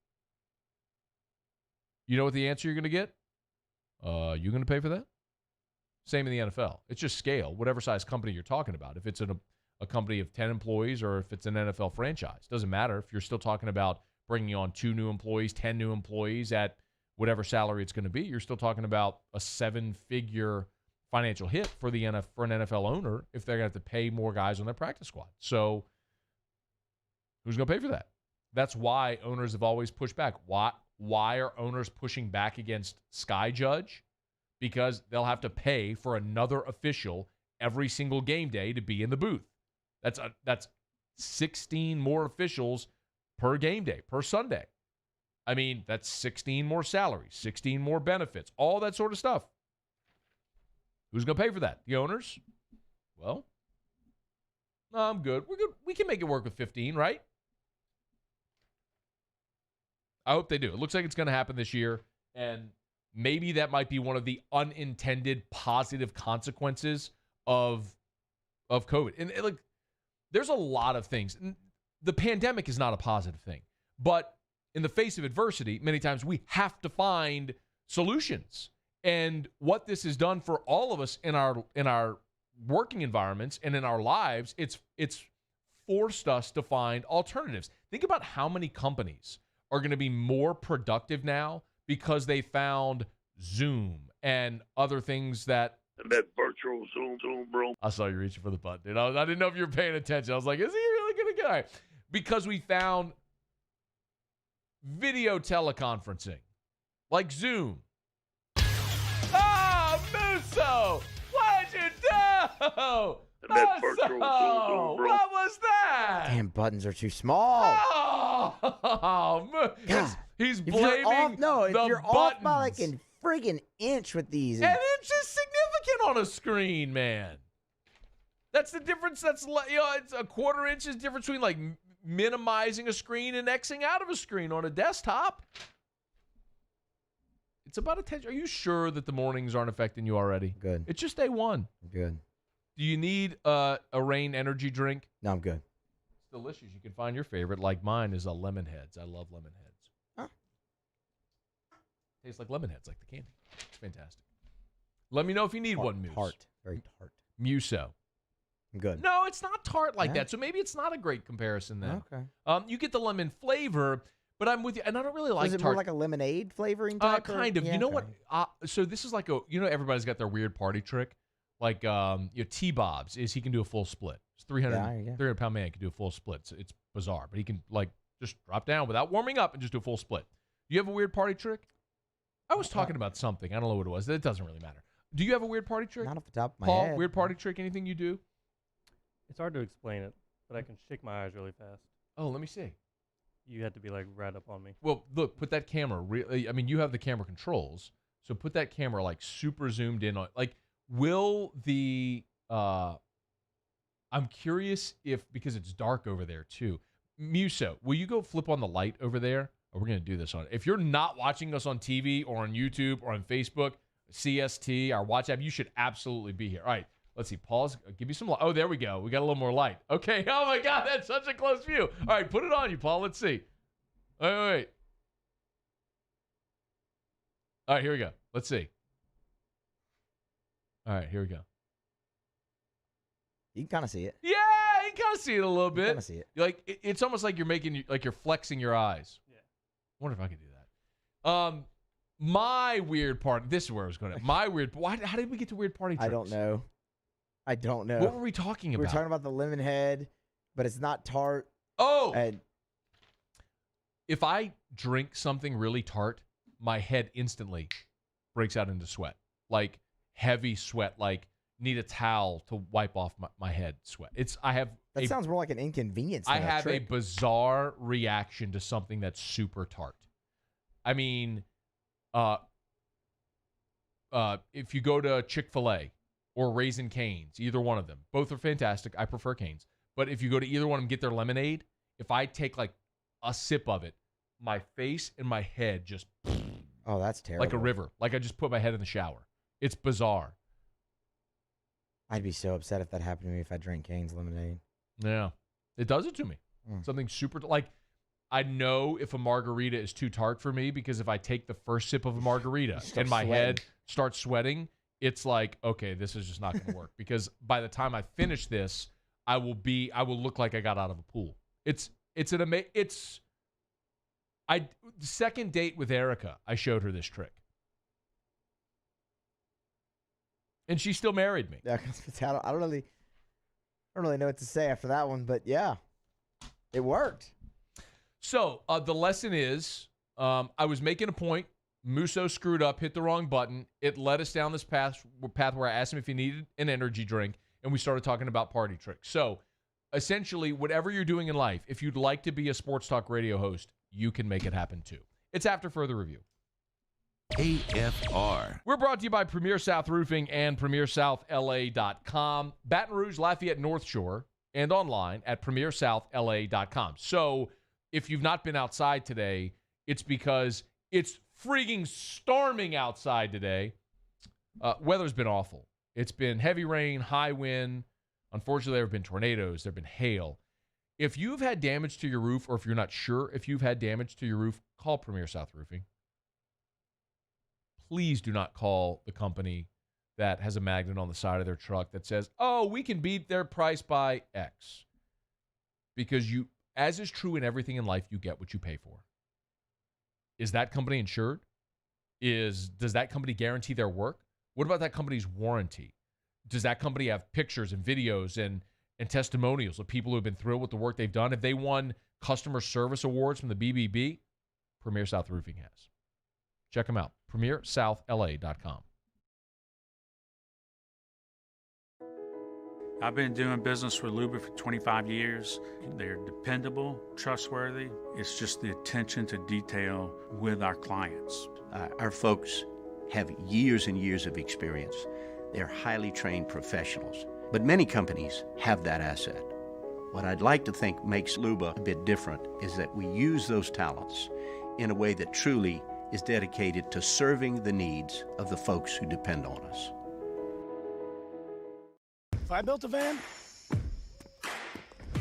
S1: You know what the answer you're going to get? You going to pay for that? Same in the NFL. It's just scale, whatever size company you're talking about. If it's a company of 10 employees or if it's an NFL franchise, doesn't matter. If you're still talking about bringing on 2 new employees, 10 new employees at whatever salary it's going to be, you're still talking about a 7-figure financial hit for an NFL owner if they're going to have to pay more guys on their practice squad. So who's going to pay for that? That's why owners have always pushed back. Why are owners pushing back against Sky Judge? Because they'll have to pay for another official every single game day to be in the booth. That's 16 more officials per game day, per Sunday. I mean, that's 16 more salaries, 16 more benefits, all that sort of stuff. Who's going to pay for that? The owners? Well, no, I'm good. We're good. We can make it work with 15, right? I hope they do. It looks like it's going to happen this year, and maybe that might be one of the unintended positive consequences of COVID. And like, there's a lot of things. The pandemic is not a positive thing, but in the face of adversity, many times we have to find solutions. And what this has done for all of us in our working environments and in our lives, it's forced us to find alternatives. Think about how many companies are going to be more productive now because they found Zoom and other things that
S4: virtual Zoom, bro.
S1: I saw you reaching for the button, dude. I didn't know if you were paying attention. I was like, is he really going to get it? Because we found video teleconferencing like Zoom. Oh, Musso! What'd you do?
S4: Virtual Zoom, bro.
S1: What was that?
S2: Damn, buttons are too small.
S1: Oh, he's blaming
S2: if you're
S1: buttons.
S2: off by like a friggin' inch with these.
S1: An inch is significant on a screen, man. That's the difference. It's a quarter inch is the difference between like minimizing a screen and Xing out of a screen on a desktop. It's about attention. Are you sure that the mornings aren't affecting you already?
S2: Good.
S1: It's just day one.
S2: Good.
S1: Do you need a Reign energy drink?
S2: No, I'm good.
S1: It's delicious. You can find your favorite, like mine, is a Lemon Heads. I love Lemon Heads.
S2: Huh.
S1: Tastes like Lemon Heads, like the candy. It's fantastic. Let me know if you need one, Muse.
S2: Tart. Very tart.
S1: Muso.
S2: I'm good.
S1: No, it's not tart like that. So maybe it's not a great comparison then.
S2: Okay.
S1: You get the lemon flavor, but I'm with you. And I don't really like
S2: is it
S1: tart.
S2: more like a lemonade flavoring type?
S1: Kind of.
S2: Yeah,
S1: you know what? So this is like everybody's got their weird party trick. Like T-Bob's is he can do a full split. It's 300-pound man can do a full split. It's bizarre, but he can like just drop down without warming up and just do a full split. Do you have a weird party trick? I was talking about something. I don't know what it was. It doesn't really matter. Do you have a weird party trick?
S2: Not off the top of my
S1: Paul,
S2: head.
S1: weird party trick? Anything you do?
S5: It's hard to explain it, but I can shake my eyes really fast.
S1: Oh, let me see.
S5: You had to be, like, right up on me.
S1: Well, look, put that camera. I mean, you have the camera controls, so put that camera, like, super zoomed in on. Like, will the I'm curious if, because it's dark over there too. Muso, will you go flip on the light over there? Oh, we're going to do this on it. If you're not watching us on TV or on YouTube or on Facebook, CST, our watch app, you should absolutely be here. All right, let's see. Pause. Give me some light. Oh, there we go. We got a little more light. Okay. Oh, my God. That's such a close view. All right, put it on you, Paul. Let's see. Wait. All right, here we go. Let's see. All right, here we go.
S2: You can kind of see it.
S1: Yeah, you can kind of see it a little bit.
S2: Kind of see it.
S1: Like it's almost like you're flexing your eyes. Yeah. I wonder if I could do that. My weird part. This is where I was going to. My weird. How did we get to weird party tricks?
S2: I don't know.
S1: What were we talking about?
S2: We were talking about the lemon head, but it's not tart.
S1: Oh.
S2: And
S1: if I drink something really tart, my head instantly breaks out into sweat, like heavy sweat, like need a towel to wipe off my head sweat.
S2: That sounds more like an inconvenience.
S1: I have a bizarre reaction to something that's super tart. I mean, if you go to Chick-fil-A or Raising Cane's, either one of them, both are fantastic. I prefer Cane's. But if you go to either one and get their lemonade, if I take like a sip of it, my face and my head just...
S2: Oh, that's terrible.
S1: Like a river. Like I just put my head in the shower. It's bizarre.
S2: I'd be so upset if that happened to me if I drank Cane's lemonade.
S1: Yeah. It does it to me. Something super... Like, I know if a margarita is too tart for me because if I take the first sip of a margarita and my head starts sweating, it's like, okay, this is just not going to work. Because by the time I finish this, I will look like I got out of a pool. Second date with Erica, I showed her this trick. And she still married me.
S2: Yeah, I don't really know what to say after that one, but yeah, it worked.
S1: So the lesson is, I was making a point. Muso screwed up, hit the wrong button. It led us down this path where I asked him if he needed an energy drink, and we started talking about party tricks. So essentially, whatever you're doing in life, if you'd like to be a sports talk radio host, you can make it happen too. It's after further review.
S17: AFR.
S1: We're brought to you by Premier South Roofing and PremierSouthLA.com, Baton Rouge, Lafayette, North Shore, and online at PremierSouthLA.com. So if you've not been outside today, it's because it's freaking storming outside today. Weather's been awful. It's been heavy rain, high wind. Unfortunately, there have been tornadoes. There have been hail. If you've had damage to your roof, or if you're not sure if you've had damage to your roof, call Premier South Roofing. Please do not call the company that has a magnet on the side of their truck that says, oh, we can beat their price by X. Because you, as is true in everything in life, you get what you pay for. Is that company insured? Does that company guarantee their work? What about that company's warranty? Does that company have pictures and videos and testimonials of people who have been thrilled with the work they've done? Have they won customer service awards from the BBB? Premier South Roofing has. Check them out. PremierSouthLA.com.
S24: I've been doing business with Luba for 25 years. They're dependable, trustworthy. It's just the attention to detail with our clients.
S25: Our folks have years and years of experience. They're highly trained professionals. But many companies have that asset. What I'd like to think makes Luba a bit different is that we use those talents in a way that truly is dedicated to serving the needs of the folks who depend on us.
S7: If I built a van,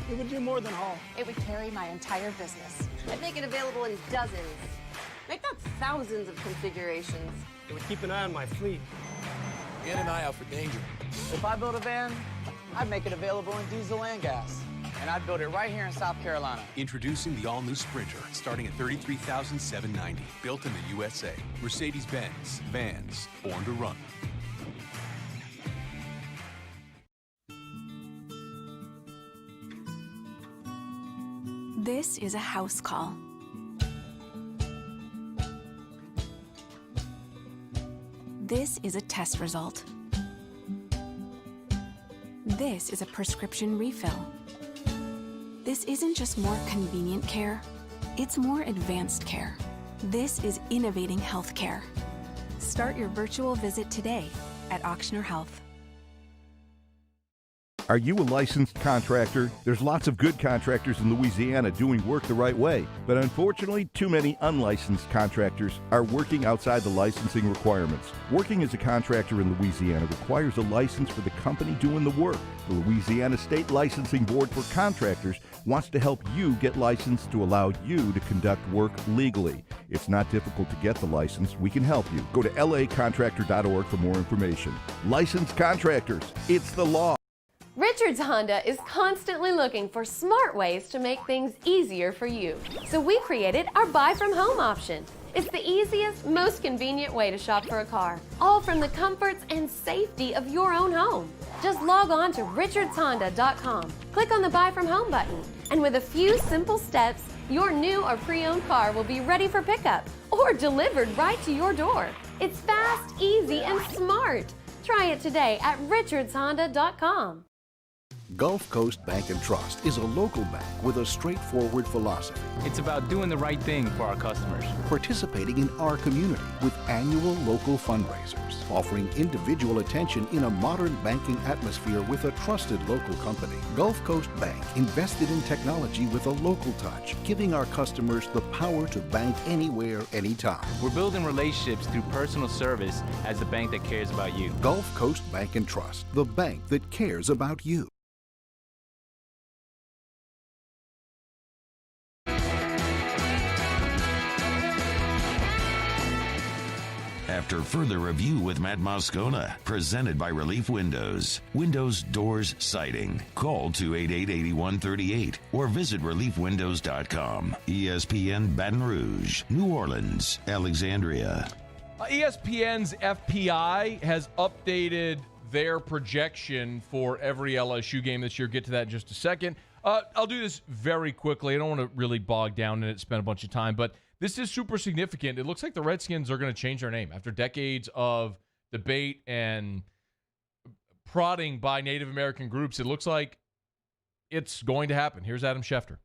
S7: it would do more than haul.
S8: It would carry my entire business. I'd make it available in dozens, make not thousands of configurations.
S7: It would keep an eye on my fleet.
S9: And an eye out for danger.
S11: If I built a van, I'd make it available in diesel and gas. And I'd build it right here in South Carolina.
S12: Introducing the all-new Sprinter, starting at $33,790. Built in the USA. Mercedes-Benz. Vans. Born to run.
S10: This is a house call. This is a test result. This is a prescription refill. This isn't just more convenient care. It's more advanced care. This is innovating healthcare. Start your virtual visit today at Auctioner Health.
S26: Are you a licensed contractor? There's lots of good contractors in Louisiana doing work the right way, but unfortunately, too many unlicensed contractors are working outside the licensing requirements. Working as a contractor in Louisiana requires a license for the company doing the work. The Louisiana State Licensing Board for Contractors wants to help you get licensed to allow you to conduct work legally. It's not difficult to get the license. We can help you. Go to lacontractor.org for more information. Licensed contractors, it's the law.
S3: Richards Honda is constantly looking for smart ways to make things easier for you. So we created our buy from home option. It's the easiest, most convenient way to shop for a car, all from the comforts and safety of your own home. Just log on to richardshonda.com, click on the buy from home button, and with a few simple steps, your new or pre-owned car will be ready for pickup or delivered right to your door. It's fast, easy, and smart. Try it today at richardshonda.com.
S5: Gulf Coast Bank and Trust is a local bank with a straightforward philosophy.
S6: It's about doing the right thing for our customers.
S5: Participating in our community with annual local fundraisers. Offering individual attention in a modern banking atmosphere with a trusted local company. Gulf Coast Bank invested in technology with a local touch, giving our customers the power to bank anywhere, anytime.
S6: We're building relationships through personal service as the bank that cares about you.
S5: Gulf Coast Bank and Trust, the bank that cares about you.
S17: After further review with Matt Moscona, presented by Relief Windows. Windows, doors, siding. Call 288-8138 or visit reliefwindows.com. ESPN Baton Rouge, New Orleans, Alexandria.
S1: ESPN's FPI has updated their projection for every LSU game this year. Get to that in just a second. I'll do this very quickly. I don't want to really bog down in it, spend a bunch of time, but this is super significant. It looks like the Redskins are going to change their name after decades of debate and prodding by Native American groups. It looks like it's going to happen. Here's Adam Schefter.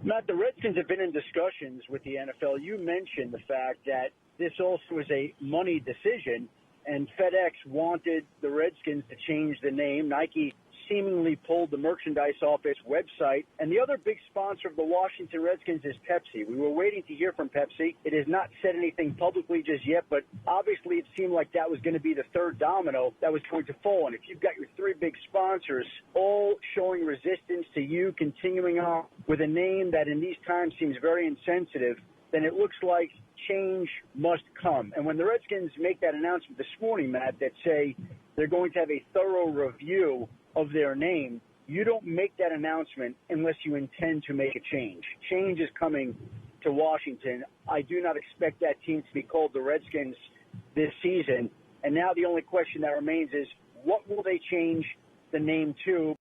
S13: Matt, the Redskins have been in discussions with the NFL. You mentioned the fact that this also is a money decision, and FedEx wanted the Redskins to change the name. Nike seemingly pulled the merchandise off its website. And the other big sponsor of the Washington Redskins is Pepsi. We were waiting to hear from Pepsi. It has not said anything publicly just yet, but obviously it seemed like that was going to be the third domino that was going to fall. And if you've got your three big sponsors all showing resistance to you continuing on with a name that in these times seems very insensitive, then it looks like change must come. And when the Redskins make that announcement this morning, Matt, that say they're going to have a thorough review of their name, you don't make that announcement unless you intend to make a change. Change is coming to Washington. I do not expect that team to be called the Redskins this season. And now the only question that remains is, what will they change the name to?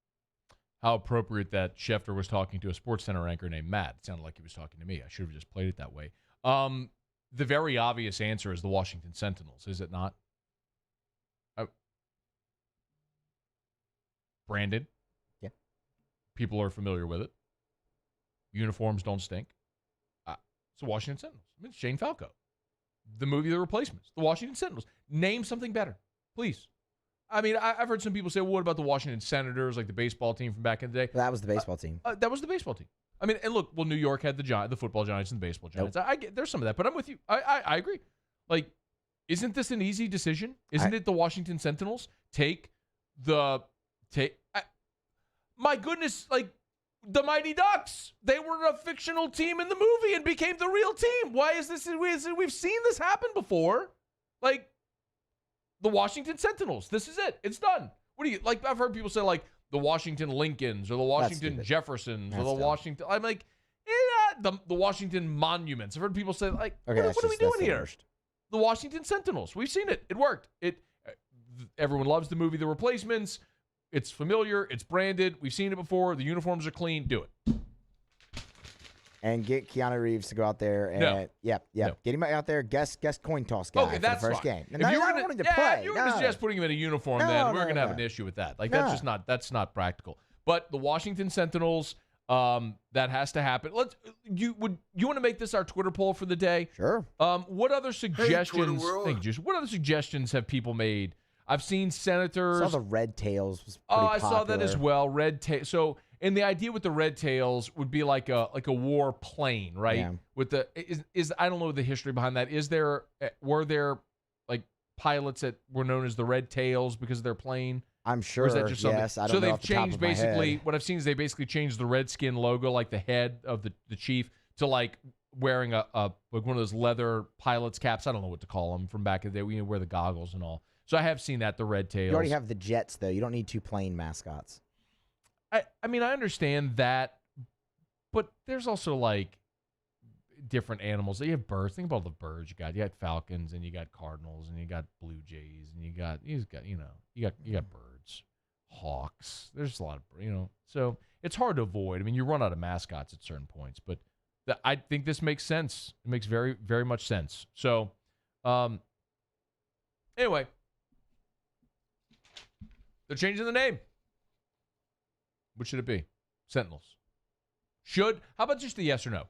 S1: How appropriate that Schefter was talking to a SportsCenter anchor named Matt. It sounded like he was talking to me. I should have just played it that way. The very obvious answer is the Washington Sentinels, is it not? Branded.
S2: Yeah.
S1: People are familiar with it. Uniforms don't stink. It's the Washington Sentinels. I mean, it's Jane Falco. The movie The Replacements. The Washington Sentinels. Name something better, please. I mean, I've heard some people say, well, what about the Washington Senators, like the baseball team from back in the day?
S2: That was the baseball team.
S1: That was the baseball team. I mean, and look, well, New York had the football Giants and the baseball Giants. Nope. I get there's some of that, but I'm with you. I agree. Like, isn't this an easy decision? Isn't it the Washington Sentinels? My goodness, like the Mighty Ducks. They were a fictional team in the movie and became the real team. Why is this? We've seen this happen before. Like the Washington Sentinels. This is it. It's done. What do you like? I've heard people say like the Washington Lincolns or the Washington Jeffersons or the Washington. I'm like, the Washington Monuments. I've heard people say like, okay, what are we doing here? The Washington Sentinels. We've seen it. It worked. Everyone loves the movie The Replacements. It's familiar. It's branded. We've seen it before. The uniforms are clean. Do it.
S2: And get Keanu Reeves to go out there and
S1: No.
S2: Get him out there. Guest coin toss guy
S1: Okay, that's
S2: for the first
S1: fine.
S2: game.
S1: If you were
S2: going to play.
S1: If you were going to suggest putting him in a uniform, then we're going to have an issue with that. Like that's just not practical. But the Washington Sentinels, That has to happen. You want to make this our Twitter poll for the day?
S2: Sure.
S1: What other suggestions?
S9: World.
S1: Thank you, Juice. What other suggestions have people made? I've seen senators.
S2: I saw the red tails was pretty
S1: I saw that as
S2: popular.
S1: well. Red tail. So, and the idea with the red tails would be like a war plane, right?
S2: Yeah.
S1: With the is I don't know the history behind that. Were there like pilots that were known as the red tails because of their plane?
S2: I'm sure.
S1: Or is that just something?
S2: Yes, I don't
S1: so
S2: know
S1: they've
S2: off the top
S1: changed
S2: of my
S1: basically.
S2: head.
S1: What I've seen is they basically changed the Redskin logo, like the head of the chief, to like wearing a like one of those leather pilot's caps. I don't know what to call them from back in the day. We wear the goggles and all. So I have seen that, the red tails.
S2: You already have the Jets, though. You don't need 2 plane mascots.
S1: I mean, I understand that, but there's also like different animals. You have birds. Think about all the birds you got. You got falcons, and you got cardinals, and you got blue jays, and you got birds, hawks. There's a lot of, so it's hard to avoid. I mean, you run out of mascots at certain points, but I think this makes sense. It makes very, very much sense. So, anyway, they're changing the name. What should it be? Sentinels. How about just the yes or no?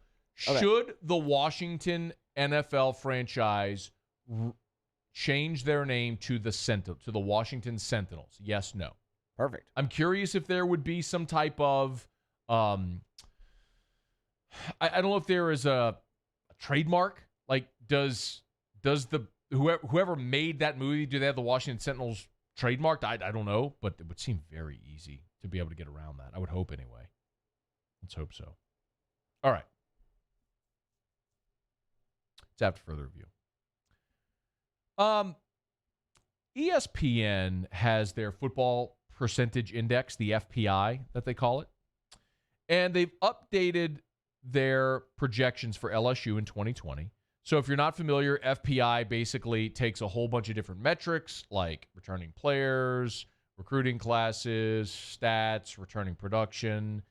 S2: Okay.
S1: Should the Washington NFL franchise change their name to the Washington Sentinels? Yes, no.
S2: Perfect.
S1: I'm curious if there would be some type of I don't know if there is a trademark. Like, does the whoever made that movie, do they have the Washington Sentinels trademarked? I don't know, but it would seem very easy to be able to get around that. I would hope anyway. Let's hope so. All right. It's after further review. ESPN has their football percentage index, the FPI that they call it. And they've updated their projections for LSU in 2020. So if you're not familiar, FPI basically takes a whole bunch of different metrics like returning players, recruiting classes, stats, returning production,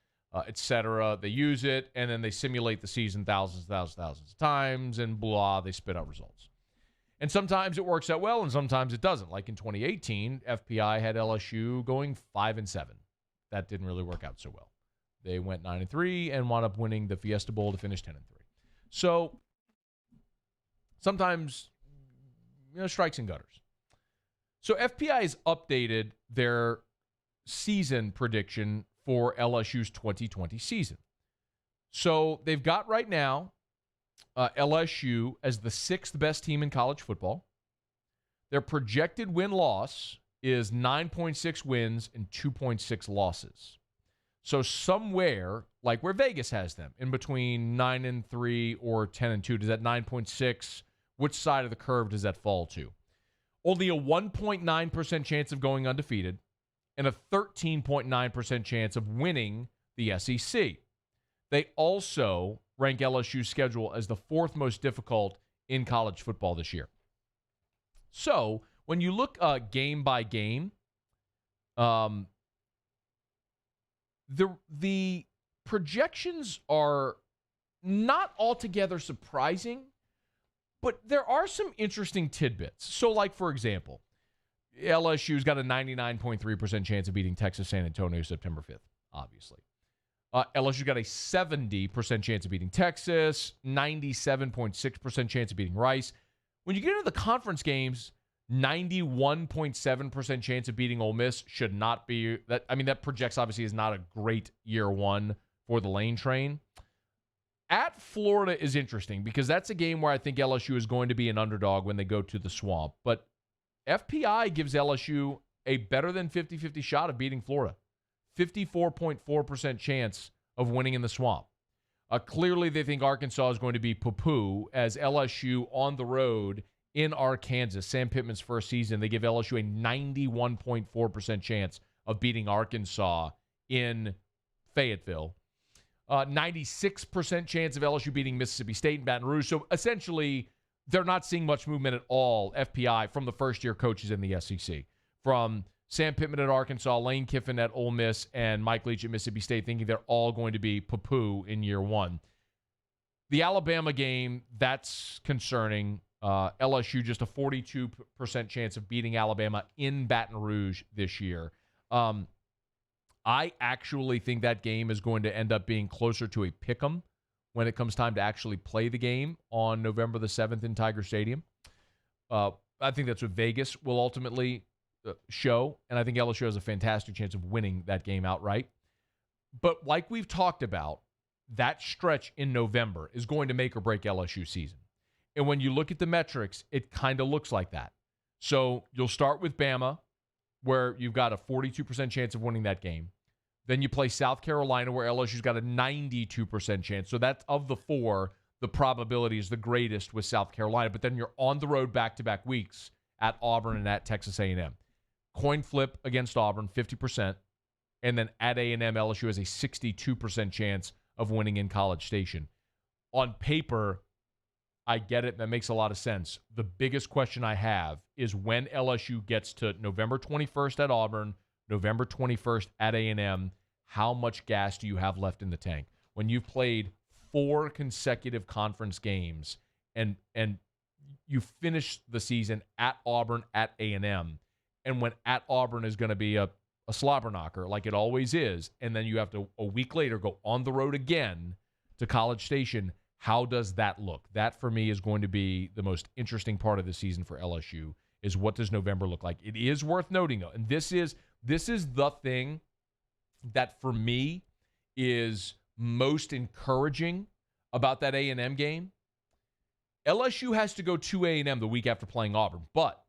S1: etc. They use it, and then they simulate the season thousands of times, and blah, they spit out results. And sometimes it works out well, and sometimes it doesn't. Like in 2018, FPI had LSU going 5-7. That didn't really work out so well. They went 9-3 and wound up winning the Fiesta Bowl to finish 10-3. So sometimes, strikes and gutters. So FPI has updated their season prediction for LSU's 2020 season. So they've got right now LSU as the 6th best team in college football. Their projected win-loss is 9.6 wins and 2.6 losses. So somewhere, like where Vegas has them, in between 9-3 or 10-2, does that 9.6, which side of the curve does that fall to? Only a 1.9% chance of going undefeated and a 13.9% chance of winning the SEC. They also rank LSU's schedule as the 4th most difficult in college football this year. So when you look game by game, the projections are not altogether surprising, but there are some interesting tidbits. So, like, for example, LSU's got a 99.3% chance of beating Texas San Antonio September 5th, obviously. LSU's got a 70% chance of beating Texas, 97.6% chance of beating Rice. When you get into the conference games, 91.7% chance of beating Ole Miss should not be that. I mean, that projects obviously is not a great year one for the Lane Train. At Florida is interesting because that's a game where I think LSU is going to be an underdog when they go to the Swamp. But FPI gives LSU a better than 50-50 shot of beating Florida. 54.4% chance of winning in the Swamp. Clearly, they think Arkansas is going to be poo-poo as LSU on the road in Arkansas. Sam Pittman's first season, they give LSU a 91.4% chance of beating Arkansas in Fayetteville. 96% chance of LSU beating Mississippi State and Baton Rouge. So essentially, they're not seeing much movement at all, FPI, from the first-year coaches in the SEC. From Sam Pittman at Arkansas, Lane Kiffin at Ole Miss, and Mike Leach at Mississippi State, thinking they're all going to be poo-poo in year one. The Alabama game, that's concerning. LSU just a 42% chance of beating Alabama in Baton Rouge this year. I actually think that game is going to end up being closer to a pick'em when it comes time to actually play the game on November the 7th in Tiger Stadium. I think that's what Vegas will ultimately show, and I think LSU has a fantastic chance of winning that game outright. But like we've talked about, that stretch in November is going to make or break LSU season. And when you look at the metrics, it kind of looks like that. So you'll start with Bama, where you've got a 42% chance of winning that game. Then you play South Carolina, where LSU's got a 92% chance. So that's, of the four, the probability is the greatest with South Carolina. But then you're on the road back-to-back weeks at Auburn and at Texas A&M. Coin flip against Auburn, 50%. And then at A&M, LSU has a 62% chance of winning in College Station. On paper, I get it. That makes a lot of sense. The biggest question I have is when LSU gets to November 21st at Auburn, November 21st at A&M, how much gas do you have left in the tank? When you've played 4 consecutive conference games and you finish the season at Auburn, at A&M, and when at Auburn is going to be a slobber knocker like it always is, and then you have to, a week later, go on the road again to College Station, how does that look? That, for me, is going to be the most interesting part of the season for LSU, is what does November look like? It is worth noting, though, and this is the thing that, for me, is most encouraging about that A&M game. LSU has to go to A&M the week after playing Auburn, but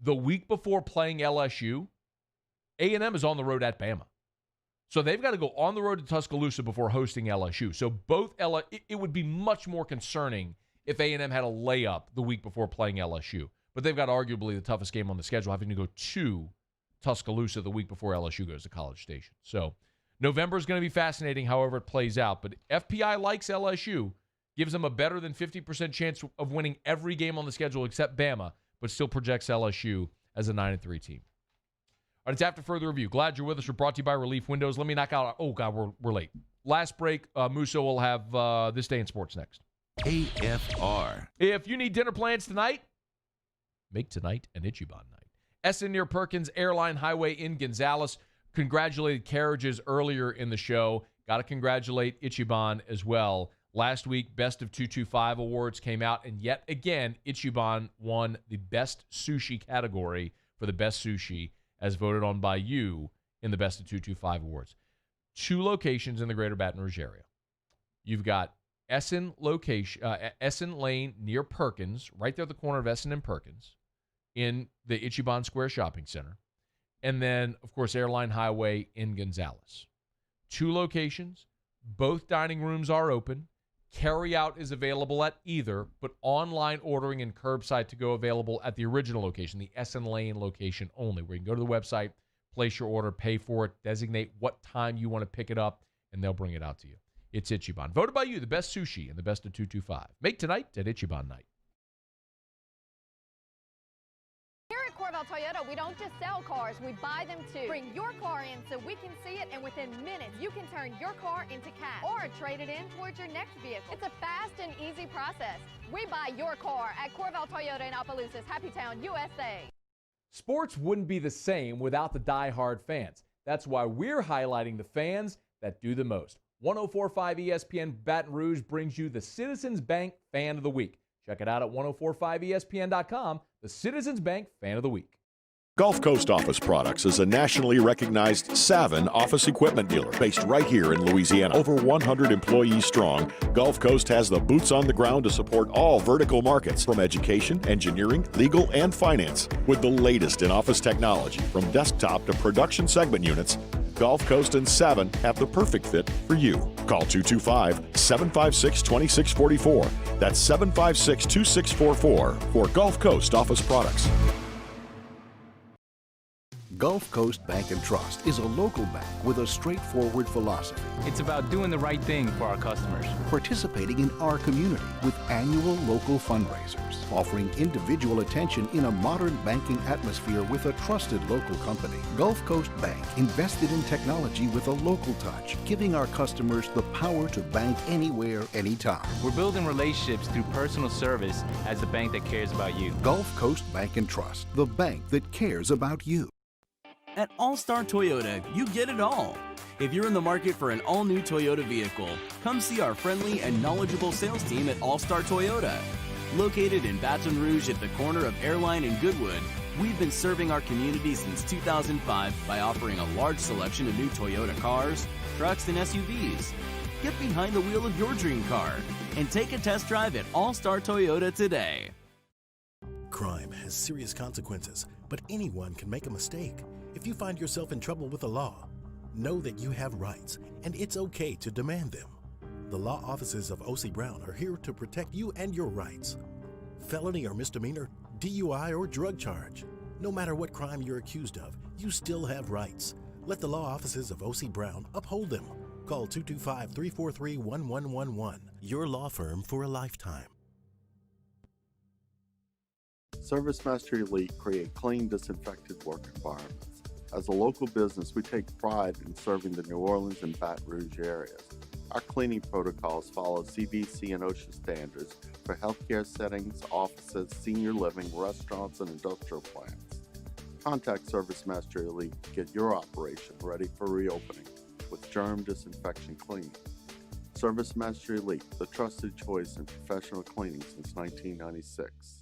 S1: the week before playing LSU, A&M is on the road at Bama. So they've got to go on the road to Tuscaloosa before hosting LSU. So it would be much more concerning if A&M had a layup the week before playing LSU. But they've got arguably the toughest game on the schedule, having to go to Tuscaloosa the week before LSU goes to College Station. So November is going to be fascinating however it plays out. But FPI likes LSU, gives them a better than 50% chance of winning every game on the schedule except Bama, but still projects LSU as a 9-3 team. All right, it's After Further Review. Glad you're with us. We're brought to you by Relief Windows. Let me knock out. Oh, God, we're late. Last break. Musso will have This Day in Sports next.
S17: AFR.
S1: If you need dinner plans tonight, make tonight an Ichiban night. Essen near Perkins Airline Highway in Gonzales. Congratulated Carriages earlier in the show. Got to congratulate Ichiban as well. Last week, Best of 225 awards came out, and yet again, Ichiban won the Best Sushi category for the best sushi, as voted on by you in the Best of 225 awards. 2 locations in the greater Baton Rouge area. You've got Essen Lane near Perkins, right there at the corner of Essen and Perkins, in the Ichiban Square Shopping Center. And then, of course, Airline Highway in Gonzales. 2 locations. Both dining rooms are open. Carry-out is available at either, but online ordering and curbside to go available at the original location, the Essen Lane location only, where you can go to the website, place your order, pay for it, designate what time you want to pick it up, and they'll bring it out to you. It's Ichiban. Voted by you, the best sushi and the best of 225. Make tonight at Ichiban night.
S14: Here at Corval Toyota, we don't just sell cars, we buy them too. Bring your car in so we can see it, and within minutes, you can turn your car into cash or trade it in towards your next vehicle. It's a fast and easy process. We buy your car at Corval Toyota in Opelousas, Happy Town, USA.
S1: Sports wouldn't be the same without the die-hard fans. That's why we're highlighting the fans that do the most. 104.5 ESPN Baton Rouge brings you the Citizens Bank Fan of the Week. Check it out at 1045ESPN.com, the Citizens Bank Fan of the Week.
S15: Gulf Coast Office Products is a nationally recognized Savin office equipment dealer based right here in Louisiana. Over 100 employees strong, Gulf Coast has the boots on the ground to support all vertical markets, from education, engineering, legal, and finance. With the latest in office technology, from desktop to production segment units, Gulf Coast and Savin have the perfect fit for you. Call 225-756-2644. That's 756-2644 for Gulf Coast Office Products.
S5: Gulf Coast Bank and Trust is a local bank with a straightforward philosophy.
S6: It's about doing the right thing for our customers.
S5: Participating in our community with annual local fundraisers. Offering individual attention in a modern banking atmosphere with a trusted local company. Gulf Coast Bank invested in technology with a local touch, giving our customers the power to bank anywhere, anytime.
S6: We're building relationships through personal service as the bank that cares about you.
S5: Gulf Coast Bank and Trust, the bank that cares about you.
S16: At All-Star Toyota, you get it all. If you're in the market for an all-new Toyota vehicle, come see our friendly and knowledgeable sales team at All-Star Toyota. Located in Baton Rouge at the corner of Airline and Goodwood, we've been serving our community since 2005 by offering a large selection of new Toyota cars, trucks, and SUVs. Get behind the wheel of your dream car and take a test drive at All-Star Toyota today.
S18: Crime has serious consequences, but anyone can make a mistake. If you find yourself in trouble with the law, know that you have rights, and it's okay to demand them. The law offices of O.C. Brown are here to protect you and your rights. Felony or misdemeanor, DUI or drug charge. No matter what crime you're accused of, you still have rights. Let the law offices of O.C. Brown uphold them. Call 225-343-1111. Your law firm for a lifetime.
S19: Service Mastery Elite create clean, disinfected work environments. As a local business, we take pride in serving the New Orleans and Baton Rouge areas. Our cleaning protocols follow CDC and OSHA standards for healthcare settings, offices, senior living, restaurants, and industrial plants. Contact Service Mastery Elite to get your operation ready for reopening with germ disinfection cleaning. Service Mastery Elite, the trusted choice in professional cleaning since 1996.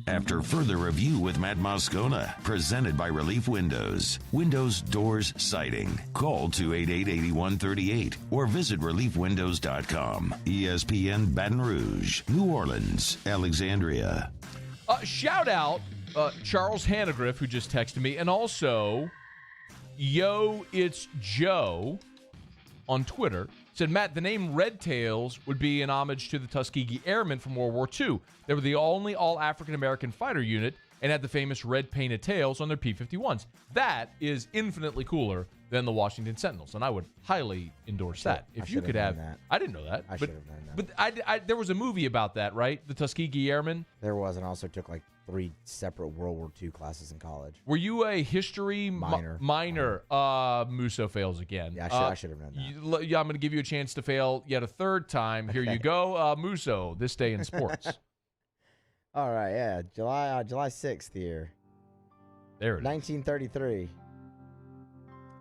S17: After further review with Matt Moscona, presented by Relief Windows. Windows, doors, siding. Call 288-8138 or visit reliefwindows.com. ESPN Baton Rouge, New Orleans, Alexandria.
S1: Shout out Charles Hannegriff, who just texted me, and also Yo It's Joe on Twitter. Said, Matt, the name Red Tails would be an homage to the Tuskegee Airmen from World War II. They were the only all-African-American fighter unit and had the famous red painted tails on their P-51s. That is infinitely cooler than the Washington Sentinels, and I would highly endorse that. If you could have that. I didn't know that.
S2: I should have known that.
S1: But there was a movie about that, right? The Tuskegee Airmen?
S2: There was, and I also took like 3 separate World War II classes in college.
S1: Were you a history minor? Musso fails again.
S2: Yeah, I should have known that.
S1: I'm going to give you a chance to fail yet a third time. Here you go. Musso, this day in sports.
S2: All right, yeah. July 6th here.
S1: There it is.
S2: 1933.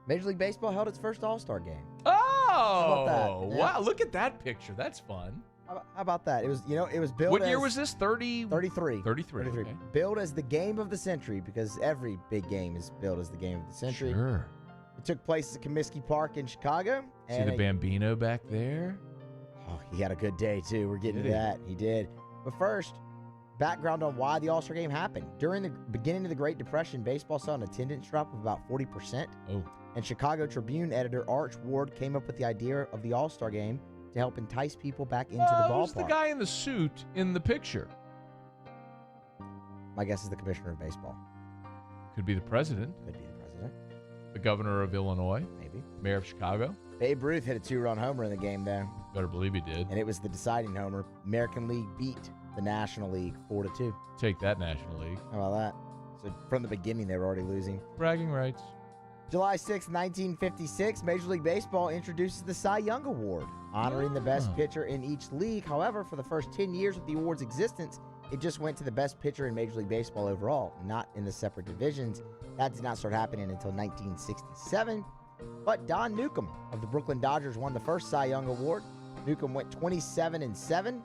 S2: Major League Baseball held its first All-Star game.
S1: Oh,
S2: How about that?
S1: wow.
S2: Yeah.
S1: Look at that picture. That's fun.
S2: How about that? It was billed
S1: What
S2: as...
S1: year was this? 33.
S2: 33.
S1: Okay.
S2: Billed as the game of the century because every big game is billed as the game of the century.
S1: Sure.
S2: It took place at Comiskey Park in Chicago.
S1: See the Bambino back there?
S2: Oh, he had a good day, too. We're getting to that. He did. But first, background on why the All-Star Game happened. During the beginning of the Great Depression, baseball saw an attendance drop of about 40%.
S1: Oh.
S2: And Chicago Tribune editor Arch Ward came up with the idea of the All-Star Game to help entice people back into the ballpark.
S1: Who's the guy in the suit in the picture?
S2: My guess is the commissioner of baseball.
S1: Could be the president.
S2: Could be the president.
S1: The governor of Illinois.
S2: Maybe.
S1: Mayor of Chicago.
S2: Babe Ruth hit a 2-run homer in the game, though.
S1: Better believe he did.
S2: And it was the deciding homer. American League beat the National League 4-2.
S1: Take that, National League.
S2: How about that? So from the beginning, they were already losing.
S1: Bragging rights.
S2: July 6, 1956, Major League Baseball introduces the Cy Young Award, honoring the best pitcher in each league. However, for the first 10 years of the award's existence, it just went to the best pitcher in Major League Baseball overall, not in the separate divisions. That did not start happening until 1967. But Don Newcomb of the Brooklyn Dodgers won the first Cy Young Award. Newcomb went 27-7.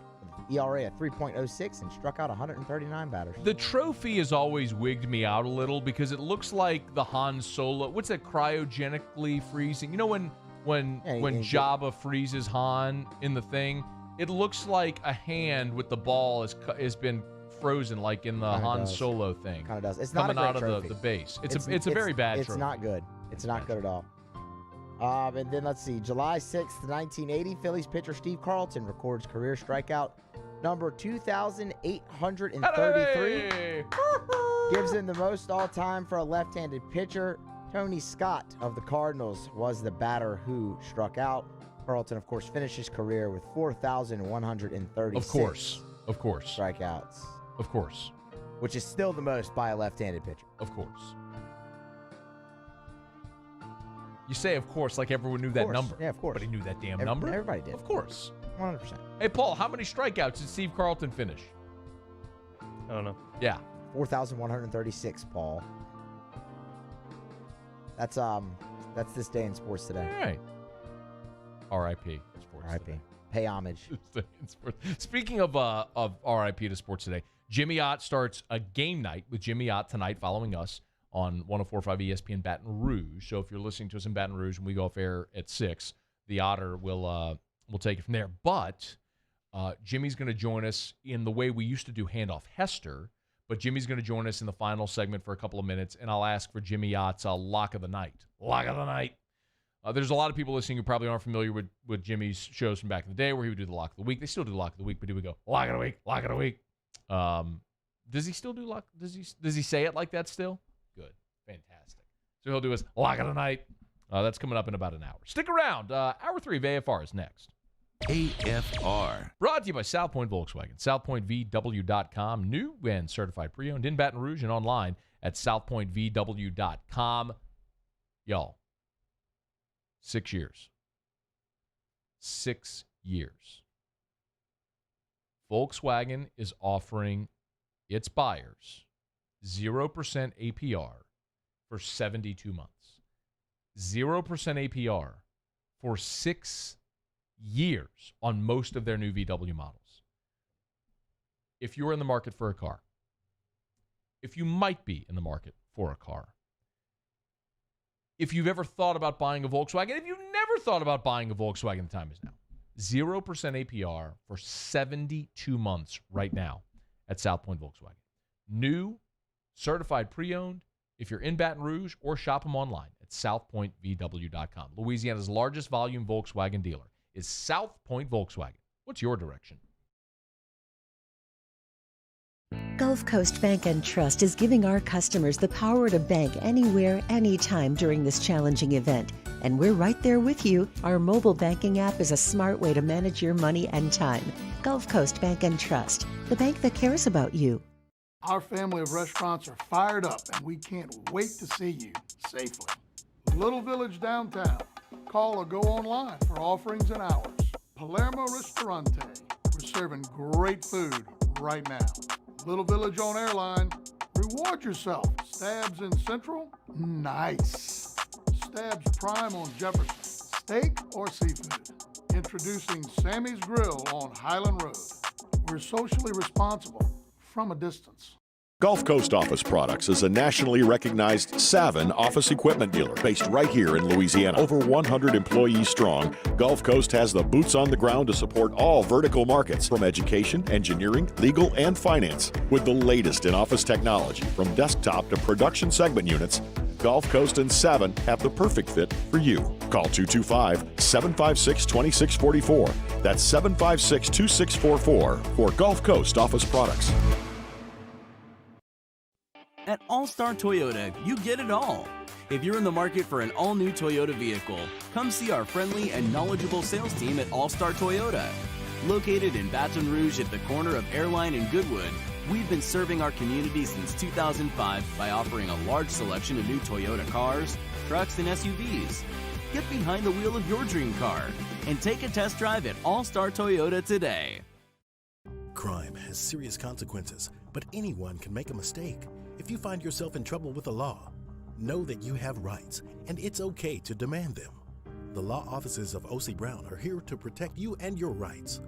S2: ERA of 3.06 and struck out 139 batters.
S1: The trophy has always wigged me out a little because it looks like the Han Solo. What's that cryogenically freezing? You know when Jabba freezes Han in the thing, it looks like a hand with the ball has been frozen, like in the Han Solo thing.
S2: Kind of does. It's
S1: coming
S2: not a great
S1: out of the base. It's a very bad trophy.
S2: It's not good. It's not good at all. And then let's see. July 6th, 1980, Phillies pitcher Steve Carlton records career strikeout number 2,833. Gives him the most all-time for a left-handed pitcher. Tony Scott of the Cardinals was the batter who struck out. Carlton, of course, finished his career with 4,136.
S1: Of course.
S2: Strikeouts.
S1: Of course.
S2: Which is still the most by a left-handed pitcher.
S1: Of course. You say, of course, like everyone knew that number.
S2: Yeah, of course.
S1: But he knew that damn number.
S2: Everybody did.
S1: Of course.
S2: 100%.
S1: Hey, Paul, how many strikeouts did Steve Carlton finish?
S4: I don't know.
S1: Yeah.
S2: 4,136, Paul. That's this day in sports today.
S1: All right. R.I.P. Sports
S2: R.I.P.
S1: Today.
S2: Pay homage.
S1: Speaking of R.I.P. to sports today, Jimmy Ott starts a game night with Jimmy Ott tonight following us on 104.5 ESPN Baton Rouge. So if you're listening to us in Baton Rouge and we go off air at 6, the Otter will take it from there. But Jimmy's going to join us in the way we used to do Handoff Hester, but Jimmy's going to join us in the final segment for a couple of minutes, and I'll ask for Jimmy Ott's Lock of the Night. Lock of the Night. There's a lot of people listening who probably aren't familiar with Jimmy's shows from back in the day where he would do the Lock of the Week. They still do Lock of the Week, but he would go, Lock of the Week, Lock of the Week. Does he still do Lock? Does he say it like that still? Good. Fantastic. So he'll do his Lock of the Night. That's coming up in about an hour. Stick around. Hour 3 of AFR is next.
S17: AFR.
S1: Brought to you by South Point Volkswagen. SouthPointVW.com. New and certified pre-owned in Baton Rouge and online at SouthPointVW.com. Y'all, 6 years. 6 years. Volkswagen is offering its buyers 0% APR for 72 months. 0% APR for 6 years on most of their new VW models. If you're in the market for a car, if you might be in the market for a car, if you've ever thought about buying a Volkswagen, if you've never thought about buying a Volkswagen, the time is now. 0% APR for 72 months right now at South Point Volkswagen. New, certified pre-owned, if you're in Baton Rouge, or shop them online at southpointvw.com. Louisiana's largest volume Volkswagen dealer is South Point Volkswagen. What's your direction?
S20: Gulf Coast Bank and Trust is giving our customers the power to bank anywhere, anytime during this challenging event. And we're right there with you. Our mobile banking app is a smart way to manage your money and time. Gulf Coast Bank and Trust, the bank that cares about you.
S21: Our family of restaurants are fired up, and we can't wait to see you safely. Little Village Downtown. Call or go online for offerings and hours. Palermo Ristorante. We're serving great food right now. Little Village on Airline. Reward yourself. Stabs in Central? Nice. Stabs Prime on Jefferson. Steak or seafood? Introducing Sammy's Grill on Highland Road. We're socially responsible from a distance.
S15: Gulf Coast Office Products is a nationally recognized Savin office equipment dealer based right here in Louisiana. Over 100 employees strong, Gulf Coast has the boots on the ground to support all vertical markets, from education, engineering, legal, and finance. With the latest in office technology, from desktop to production segment units, Gulf Coast and Savin have the perfect fit for you. Call 225-756-2644. That's 756-2644 for Gulf Coast Office Products.
S16: At All-Star Toyota, you get it all. If you're in the market for an all-new Toyota vehicle, come see our friendly and knowledgeable sales team at All-Star Toyota. Located in Baton Rouge at the corner of Airline and Goodwood, we've been serving our community since 2005 by offering a large selection of new Toyota cars, trucks, and SUVs. Get behind the wheel of your dream car and take a test drive at All-Star Toyota today.
S18: Crime has serious consequences, but anyone can make a mistake. If you find yourself in trouble with the law, know that you have rights, and it's okay to demand them. The law offices of O.C. Brown are here to protect you and your rights.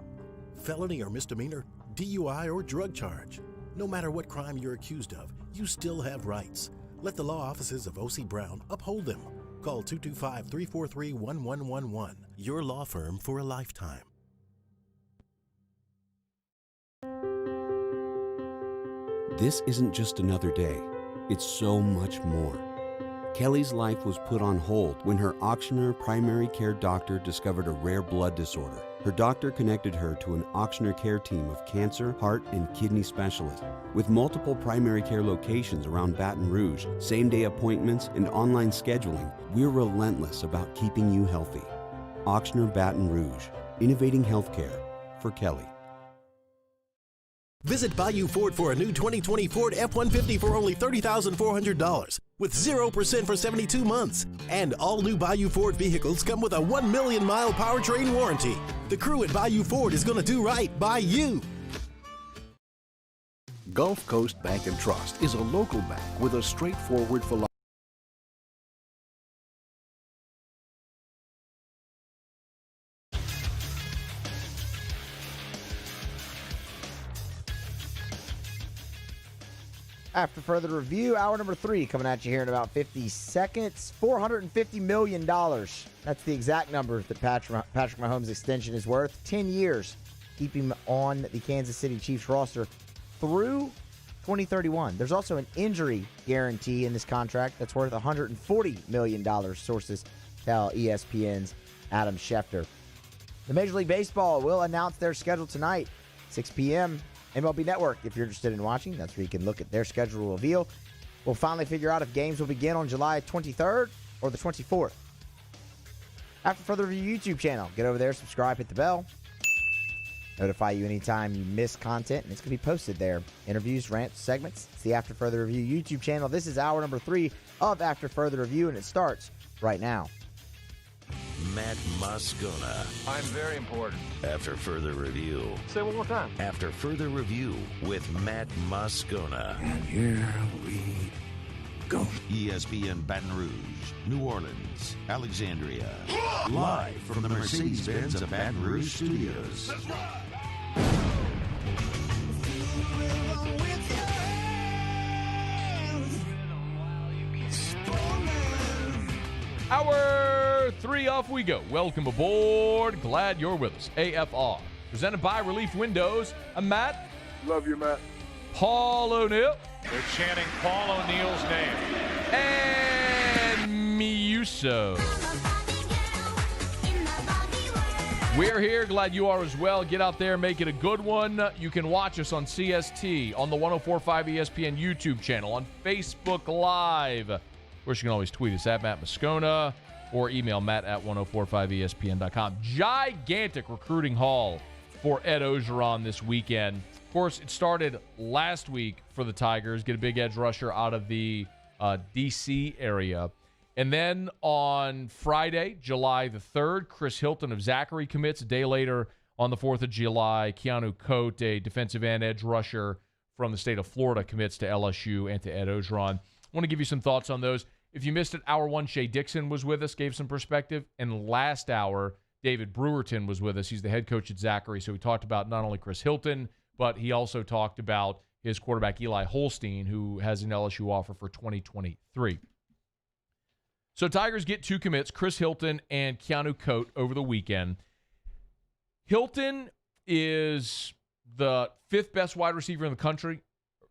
S18: Felony or misdemeanor, DUI or drug charge. No matter what crime you're accused of, you still have rights. Let the law offices of O.C. Brown uphold them. Call 225-343-1111. Your law firm for a lifetime.
S22: This isn't just another day. It's so much more. Kelly's life was put on hold when her auctioneer primary care doctor discovered a rare blood disorder. Her doctor connected her to an auctioneer care team of cancer, heart, and kidney specialists. With multiple primary care locations around Baton Rouge, same-day appointments, and online scheduling, we're relentless about keeping you healthy. Auctioneer Baton Rouge, innovating healthcare for Kelly.
S18: Visit Bayou Ford for a new 2020 Ford F-150 for only $30,400 with 0% for 72 months. And all new Bayou Ford vehicles come with a 1 million mile powertrain warranty. The crew at Bayou Ford is going to do right by you.
S5: Gulf Coast Bank and Trust is a local bank with a straightforward philosophy.
S2: After further review, hour number 3 coming at you here in about 50 seconds. $450 million. That's the exact number that Patrick Mahomes' extension is worth. 10 years. Keep him on the Kansas City Chiefs roster through 2031. There's also an injury guarantee in this contract that's worth $140 million, sources tell ESPN's Adam Schefter. The Major League Baseball will announce their schedule tonight, 6 p.m., MLB Network. If you're interested in watching, that's where you can look at their schedule reveal. We'll finally figure out if games will begin on July 23rd or the 24th. After further review YouTube channel, get over there, subscribe, hit the bell. Notify you anytime you miss content, and it's going to be posted there. Interviews, rants, segments. It's the After Further Review YouTube channel. This is hour number 3 of After Further Review, and it starts right now.
S17: Matt Moscona.
S9: I'm very important.
S17: After Further Review.
S9: Say it one more time.
S17: After Further Review with Matt Moscona.
S9: And here we go.
S17: ESPN Baton Rouge, New Orleans, Alexandria. Live from the Mercedes-Benz of Baton Rouge studios. That's right.
S1: Hour 3 off we go. Welcome aboard. Glad you're with us. AFR. Presented by Relief Windows. I'm Matt.
S7: Love you, Matt.
S1: Paul O'Neill.
S8: They're chanting Paul O'Neill's name.
S1: And Miuso. We're here. Glad you are as well. Get out there. Make it a good one. You can watch us on CST, on the 104.5 ESPN YouTube channel, on Facebook Live. Of course, you can always tweet us at Matt Moscona or email matt@1045espn.com. Gigantic recruiting haul for Ed Ogeron this weekend. Of course, it started last week for the Tigers. Get a big edge rusher out of the D.C. area. And then on Friday, July the 3rd, Chris Hilton of Zachary commits. A day later, on the 4th of July, Keanu Koht, a defensive end edge rusher from the state of Florida, commits to LSU and to Ed Ogeron. I want to give you some thoughts on those. If you missed it, hour 1, Shea Dixon was with us, gave some perspective. And last hour, David Brewerton was with us. He's the head coach at Zachary. So we talked about not only Chris Hilton, but he also talked about his quarterback, Eli Holstein, who has an LSU offer for 2023. So Tigers get 2 commits, Chris Hilton and Keanu Koht, over the weekend. Hilton is the 5th best wide receiver in the country,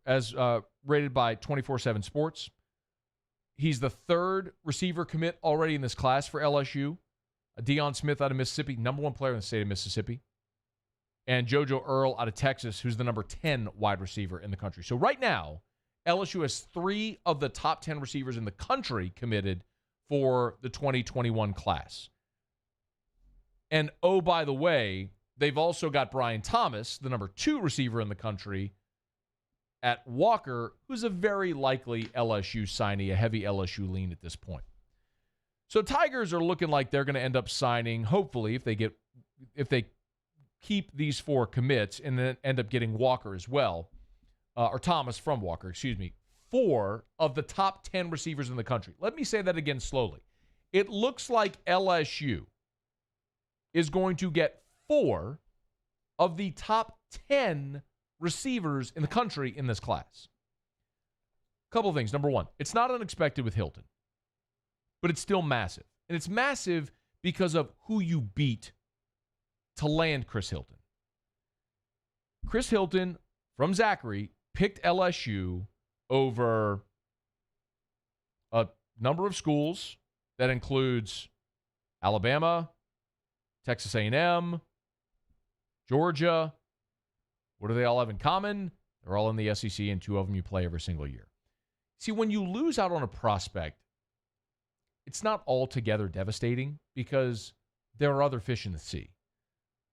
S1: as rated by 24/7 Sports. He's the 3rd receiver commit already in this class for LSU. Deion Smith out of Mississippi, number 1 player in the state of Mississippi. And JoJo Earl out of Texas, who's the number 10 wide receiver in the country. So right now, LSU has 3 of the top 10 receivers in the country committed for the 2021 class. And oh, by the way, they've also got Brian Thomas, the number 2 receiver in the country, at Walker, who's a very likely LSU signee, a heavy LSU lean at this point. So Tigers are looking like they're going to end up signing, hopefully, if they keep these 4 commits and then end up getting Walker as well, or Thomas from Walker, 4 of the top 10 receivers in the country. Let me say that again slowly. It looks like LSU is going to get 4 of the top 10 receivers in the country in this class. Couple of things. Number 1, it's not unexpected with Hilton, but it's still massive. And it's massive because of who you beat to land Chris Hilton. Chris Hilton from Zachary picked LSU over a number of schools that includes Alabama, Texas A&M, Georgia. What do they all have in common? They're all in the SEC, and 2 of them you play every single year. See, when you lose out on a prospect, it's not altogether devastating because there are other fish in the sea.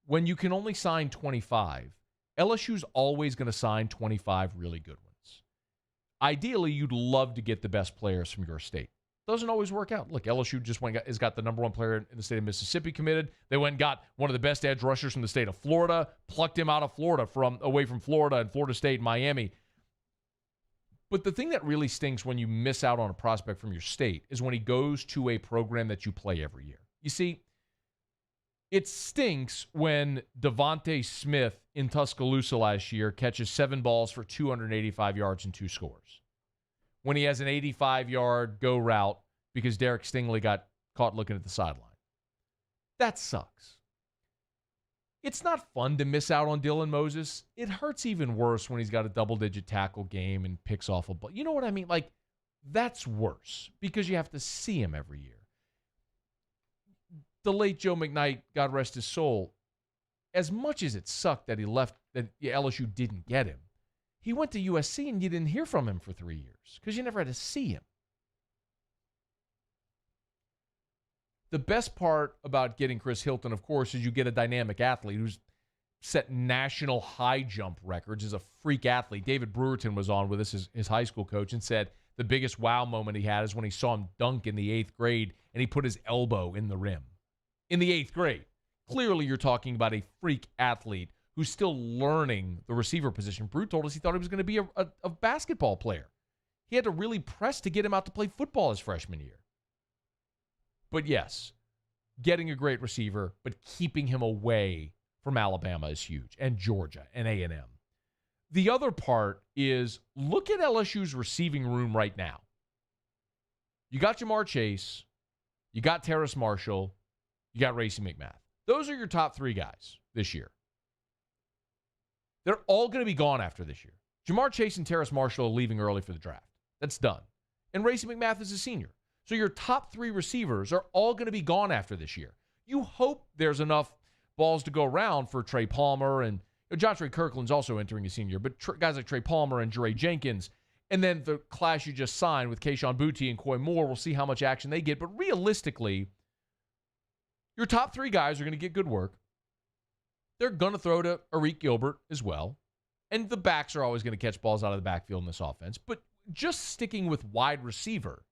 S1: When you can only sign 25 LSU's always going to sign 25 really good ones. Ideally, you'd love to get the best players from your state. Doesn't always work out. Look, LSU just has got the number one player in the state of Mississippi committed. They went and got one of the best edge rushers from the state of Florida, plucked him out of Florida away from Florida and Florida State and Miami. But the thing that really stinks when you miss out on a prospect from your state is when he goes to a program that you play every year. You see, it stinks when Devontae Smith in Tuscaloosa last year catches 7 balls for 285 yards and 2 scores. When he has an 85-yard go route because Derek Stingley got caught looking at the sideline. That sucks. It's not fun to miss out on Dylan Moses. It hurts even worse when he's got a double-digit tackle game and picks off a ball. You know what I mean? Like, that's worse because you have to see him every year. The late Joe McKnight, God rest his soul, as much as it sucked that he left, that LSU didn't get him, he went to USC and you didn't hear from him for 3 years because you never had to see him. The best part about getting Chris Hilton, of course, is you get a dynamic athlete who's set national high jump records, is a freak athlete. David Brewerton was on with us, his high school coach, and said the biggest wow moment he had is when he saw him dunk in the 8th grade and he put his elbow in the rim. In the 8th grade. Clearly, you're talking about a freak athlete who's still learning the receiver position. Brew told us he thought he was going to be a basketball player. He had to really press to get him out to play football his freshman year. But yes, getting a great receiver, but keeping him away from Alabama is huge, and Georgia, and A&M. The other part is, look at LSU's receiving room right now. You got Jamar Chase, you got Terrace Marshall, you got Racey McMath. Those are your top 3 guys this year. They're all going to be gone after this year. Jamar Chase and Terrace Marshall are leaving early for the draft. That's done. And Racey McMath is a senior. So your top 3 receivers are all going to be gone after this year. You hope there's enough balls to go around for Trey Palmer, and Jontre Kirkland's also entering a senior, but guys like Trey Palmer and Jere Jenkins, and then the class you just signed with Keyshawn Boutte and Coy Moore, we'll see how much action they get. But realistically, your top 3 guys are going to get good work. They're going to throw to Arik Gilbert as well. And the backs are always going to catch balls out of the backfield in this offense. But just sticking with wide receiver,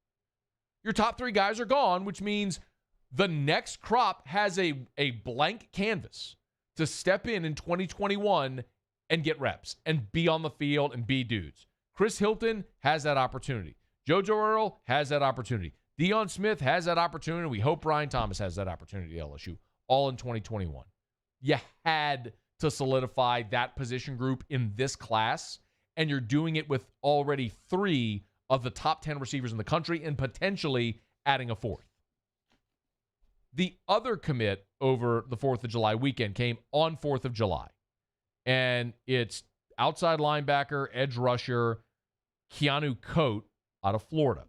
S1: your top 3 guys are gone, which means the next crop has a blank canvas to step in 2021 and get reps and be on the field and be dudes. Chris Hilton has that opportunity. JoJo Earl has that opportunity. Deion Smith has that opportunity. We hope Brian Thomas has that opportunity at LSU, all in 2021. You had to solidify that position group in this class, and you're doing it with already 3 of the top 10 receivers in the country and potentially adding a 4th. The other commit over the 4th of July weekend came on 4th of July, and it's outside linebacker, edge rusher, Keanu Koht out of Florida.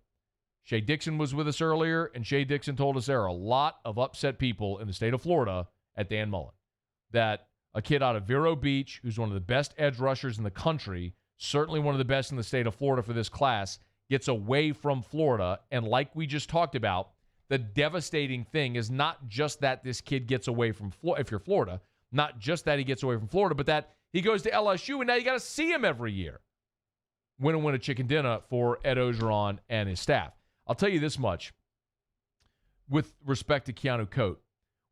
S1: Shea Dixon was with us earlier, and Shea Dixon told us there are a lot of upset people in the state of Florida at Dan Mullen. That a kid out of Vero Beach, who's one of the best edge rushers in the country, certainly one of the best in the state of Florida for this class, gets away from Florida. And like we just talked about, the devastating thing is not just that this kid gets away from Florida, if you're Florida, not just that he gets away from Florida, but that he goes to LSU and now you got to see him every year. Win a chicken dinner for Ed Ogeron and his staff. I'll tell you this much with respect to Keanu Koht.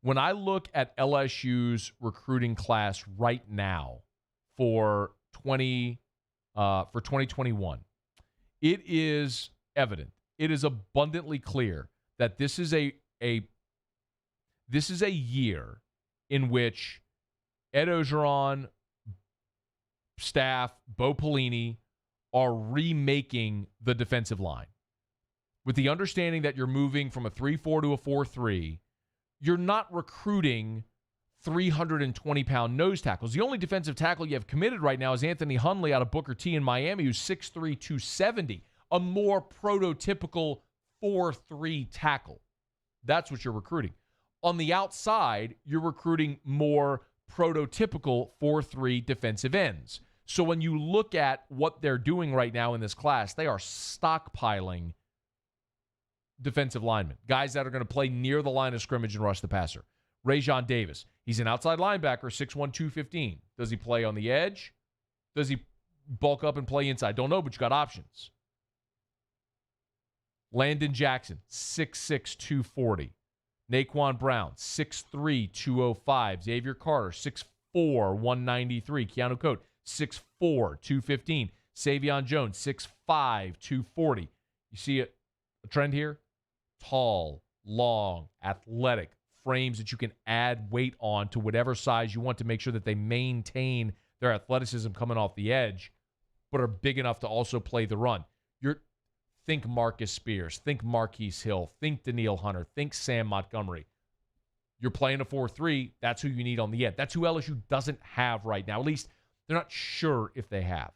S1: When I look at LSU's recruiting class right now for 2021, it is evident, it is abundantly clear that this is a year in which Ed Ogeron, staff, Bo Pelini are remaking the defensive line. With the understanding that you're moving from a 3-4 to a 4-3, you're not recruiting 320-pound nose tackles. The only defensive tackle you have committed right now is Anthony Hundley out of Booker T in Miami, who's 6'3", 270, a more prototypical 4-3 tackle. That's what you're recruiting. On the outside, you're recruiting more prototypical 4-3 defensive ends. So when you look at what they're doing right now in this class, they are stockpiling defensive linemen, guys that are going to play near the line of scrimmage and rush the passer. Rajon Davis. He's an outside linebacker, 6'1", 215. Does he play on the edge? Does he bulk up and play inside? Don't know, but you got options. Landon Jackson, 6'6", 240. Naquan Brown, 6'3", 205. Xavier Carter, 6'4", 193. Keanu Koht, 6'4", 215. Savion Jones, 6'5", 240. You see a trend here? Tall, long, athletic frames that you can add weight on to whatever size you want to make sure that they maintain their athleticism coming off the edge, but are big enough to also play the run. Think Marcus Spears, think Marquise Hill, think Daniil Hunter, think Sam Montgomery. You're playing a 4-3, that's who you need on the end. That's who LSU doesn't have right now. At least they're not sure if they have.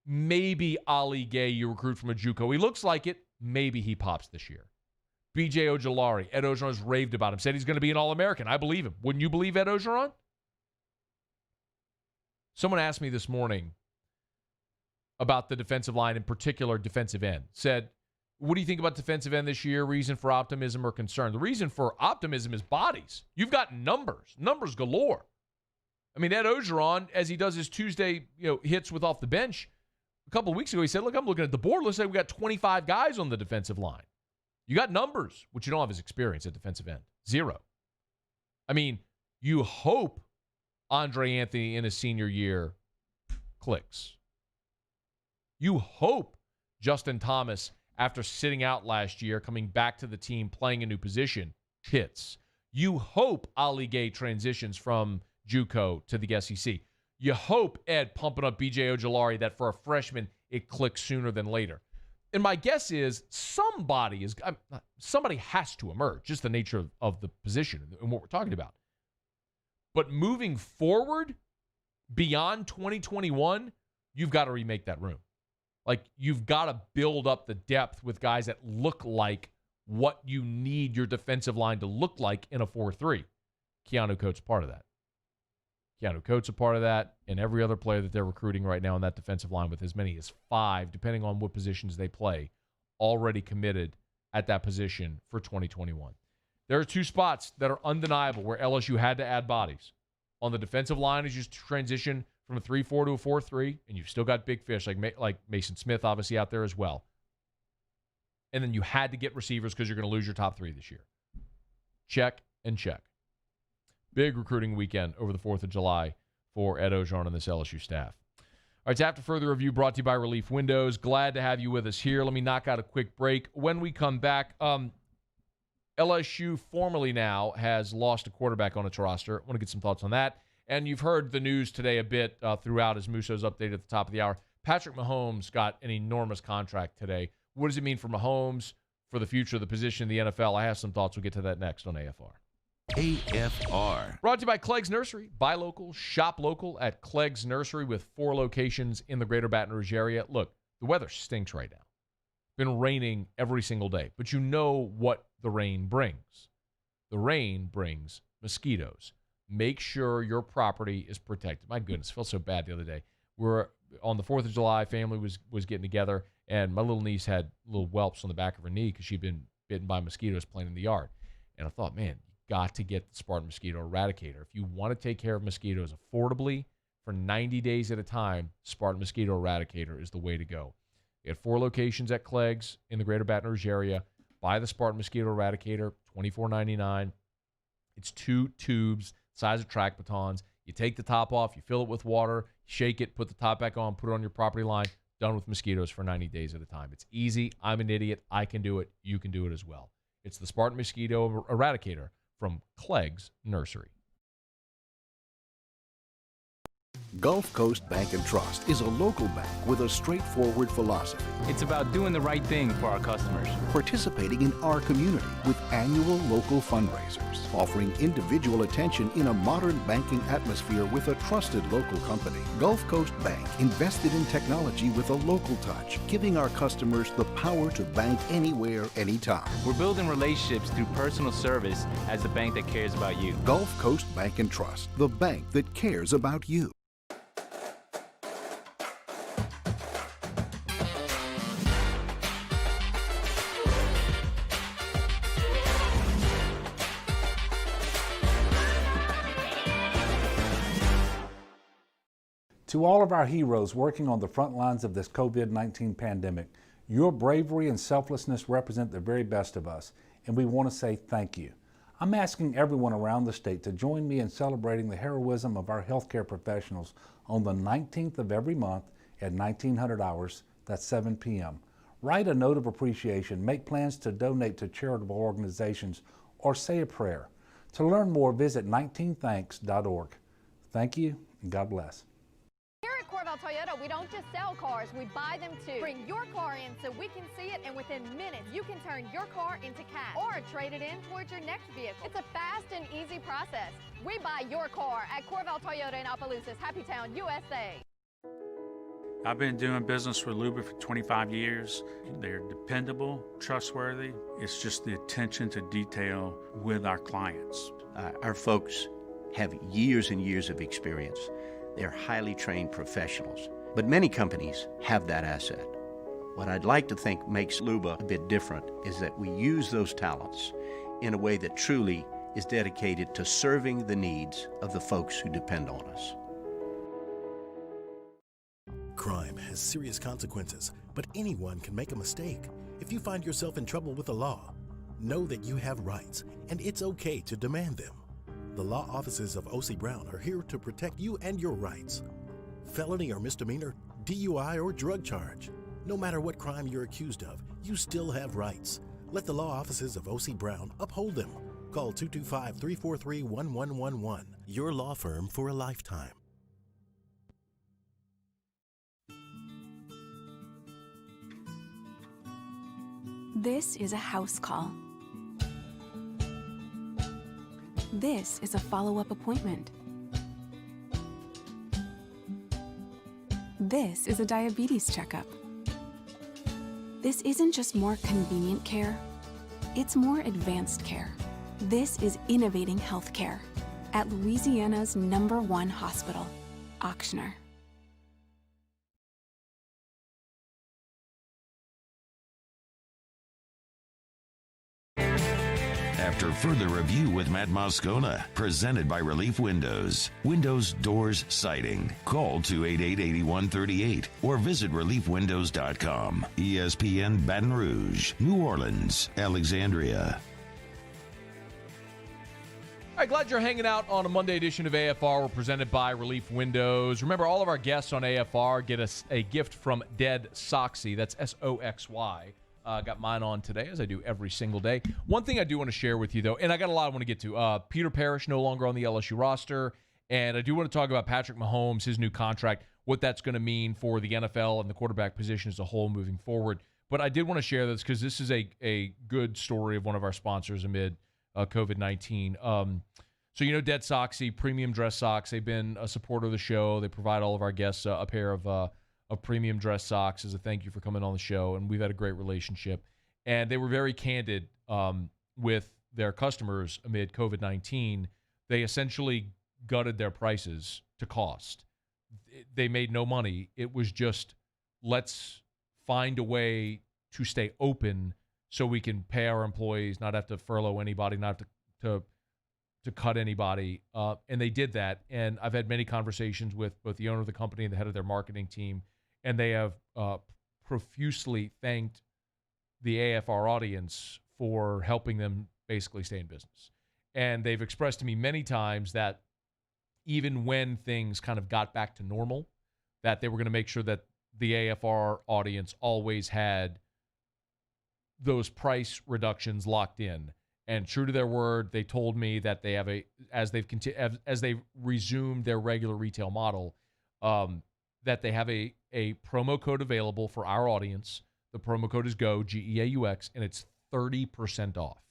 S1: Maybe Ali Gay, you recruit from a JUCO. He looks like it. Maybe he pops this year. B.J. Ojulari, Ed Ogeron has raved about him, said he's going to be an All-American. I believe him. Wouldn't you believe Ed Ogeron? Someone asked me this morning about the defensive line, in particular defensive end. Said, what do you think about defensive end this year? Reason for optimism or concern? The reason for optimism is bodies. You've got numbers galore. I mean, Ed Ogeron, as he does his Tuesday hits with off the bench, a couple of weeks ago, he said, look, I'm looking at the board. Let's say we got 25 guys on the defensive line. You got numbers, which you don't have his experience at defensive end. 0. I mean, you hope Andre Anthony in his senior year clicks. You hope Justin Thomas, after sitting out last year, coming back to the team, playing a new position, hits. You hope Ali Gay transitions from JUCO to the SEC. You hope Ed pumping up B.J. Ojulari that for a freshman, it clicks sooner than later. And my guess is somebody has to emerge, just the nature of the position and what we're talking about. But moving forward, beyond 2021, you've got to remake that room. Like, you've got to build up the depth with guys that look like what you need your defensive line to look like in a 4-3. Keanu Koht's part of that. Keanu Koht's a part of that, and every other player that they're recruiting right now on that defensive line, with as many as 5, depending on what positions they play, already committed at that position for 2021. There are 2 spots that are undeniable where LSU had to add bodies. On the defensive line, as you transition from a 3-4 to a 4-3, and you've still got big fish like Mason Smith, obviously, out there as well. And then you had to get receivers because you're going to lose your top 3 this year. Check and check. Big recruiting weekend over the 4th of July for Ed Ogeron and this LSU staff. All right, it's After Further Review, brought to you by Relief Windows. Glad to have you with us here. Let me knock out a quick break. When we come back, LSU formally now has lost a quarterback on its roster. I want to get some thoughts on that. And you've heard the news today a bit throughout as Musso's update at the top of the hour. Patrick Mahomes got an enormous contract today. What does it mean for Mahomes, for the future of the position in the NFL? I have some thoughts. We'll get to that next on AFR.
S17: AFR.
S1: Brought to you by Clegg's Nursery. Buy local, shop local at Clegg's Nursery with 4 locations in the greater Baton Rouge area. Look, the weather stinks right now. Been raining every single day, but you know what the rain brings. The rain brings mosquitoes. Make sure your property is protected. My goodness, I felt so bad the other day. We're on the 4th of July, family was getting together, and my little niece had little whelps on the back of her knee because she'd been bitten by mosquitoes playing in the yard. And I thought, man, got to get the Spartan Mosquito Eradicator. If you want to take care of mosquitoes affordably for 90 days at a time, Spartan Mosquito Eradicator is the way to go. We have 4 locations at Clegg's in the greater Baton Rouge area. Buy the Spartan Mosquito Eradicator, $24.99. It's 2 tubes, size of track batons. You take the top off, you fill it with water, shake it, put the top back on, put it on your property line, done with mosquitoes for 90 days at a time. It's easy. I'm an idiot. I can do it. You can do it as well. It's the Spartan Mosquito Eradicator from Clegg's Nursery.
S5: Gulf Coast Bank & Trust is a local bank with a straightforward philosophy.
S6: It's about doing the right thing for our customers.
S5: Participating in our community with annual local fundraisers. Offering individual attention in a modern banking atmosphere with a trusted local company. Gulf Coast Bank invested in technology with a local touch, giving our customers the power to bank anywhere, anytime.
S6: We're building relationships through personal service as the bank that cares about you.
S5: Gulf Coast Bank & Trust, the bank that cares about you.
S7: To all of our heroes working on the front lines of this COVID-19 pandemic, your bravery and selflessness represent the very best of us, and we want to say thank you. I'm asking everyone around the state to join me in celebrating the heroism of our healthcare professionals on the 19th of every month at 1900 hours, that's 7 p.m. Write a note of appreciation, make plans to donate to charitable organizations, or say a prayer. To learn more, visit 19thanks.org. Thank you, and God bless.
S14: Here at Corval Toyota, we don't just sell cars, we buy them too. Bring your car in so we can see it, and within minutes, you can turn your car into cash or trade it in towards your next vehicle. It's a fast and easy process. We buy your car at Corval Toyota in Opelousas, Happy Town, USA.
S11: I've been doing business with Luba for 25 years. They're dependable, trustworthy. It's just the attention to detail with our clients.
S12: Our folks have years and years of experience. They're highly trained professionals, but many companies have that asset. What I'd like to think makes Luba a bit different is that we use those talents in a way that truly is dedicated to serving the needs of the folks who depend on us.
S18: Crime has serious consequences, but anyone can make a mistake. If you find yourself in trouble with the law, know that you have rights, and it's okay to demand them. The law offices of O.C. Brown are here to protect you and your rights. Felony or misdemeanor, DUI or drug charge. No matter what crime you're accused of, you still have rights. Let the law offices of O.C. Brown uphold them. Call 225-343-1111. Your law firm for a lifetime.
S10: This is a house call. This is a follow-up appointment. This is a diabetes checkup. This isn't just more convenient care, it's more advanced care. This is innovating healthcare at Louisiana's #1 hospital, Auctioner.
S17: After further review with Matt Moscona, presented by Relief Windows. Windows, doors, siding. Call 288-8138 or visit reliefwindows.com. ESPN Baton Rouge, New Orleans, Alexandria.
S1: All right, glad you're hanging out on a Monday edition of AFR. We're presented by Relief Windows. Remember, all of our guests on AFR get us a gift from Dead Soxy. That's SOXY. Got mine on today, as I do every single day. One thing I do want to share with you, though, and I got a lot I want to get to. Peter Parrish no longer on the LSU roster, and I do want to talk about Patrick Mahomes, his new contract, what that's going to mean for the NFL and the quarterback position as a whole moving forward. But I did want to share this because this is a good story of one of our sponsors amid COVID-19. So, Dead Soxy, premium dress socks. They've been a supporter of the show. They provide all of our guests a pair of premium dress socks as a thank you for coming on the show, and we've had a great relationship. And they were very candid with their customers amid COVID-19. They essentially gutted their prices to cost. They made no money. It was just, let's find a way to stay open so we can pay our employees, not have to furlough anybody, not have to cut anybody. And they did that. And I've had many conversations with both the owner of the company and the head of their marketing team, and they have profusely thanked the AFR audience for helping them basically stay in business. And they've expressed to me many times that even when things kind of got back to normal, that they were going to make sure that the AFR audience always had those price reductions locked in. And true to their word, they told me that they have as they've resumed their regular retail model, that they have a promo code available for our audience. The promo code is GEAUX, G-E-A-U-X, and it's 30% off.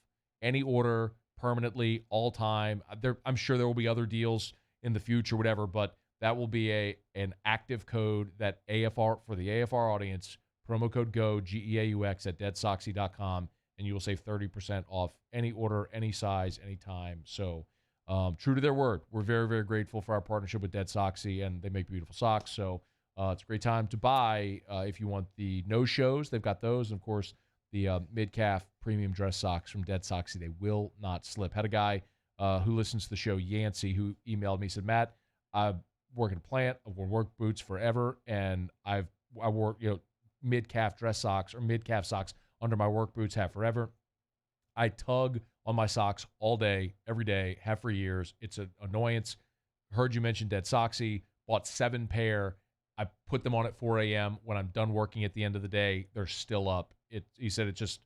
S1: Any order, permanently, all time. I'm sure there will be other deals in the future, whatever, but that will be an active code that AFR, for the AFR audience, promo code GEAUX, G-E-A-U-X, at deadsoxy.com, and you will save 30% off any order, any size, any time. So true to their word, we're very, very grateful for our partnership with Dead Soxy, and they make beautiful socks. So it's a great time to buy if you want the no-shows. They've got those. And, of course, the mid-calf premium dress socks from Dead Soxy. They will not slip. Had a guy who listens to the show, Yancey, who emailed me, said, Matt, work at a plant. I've worn work boots forever, and I wore mid-calf dress socks or mid-calf socks under my work boots, have forever. I tug on my socks all day, every day, have for years. It's an annoyance. Heard you mention Dead Soxy. Bought 7 pair. I put them on at 4 a.m. When I'm done working at the end of the day, they're still up. He said it just,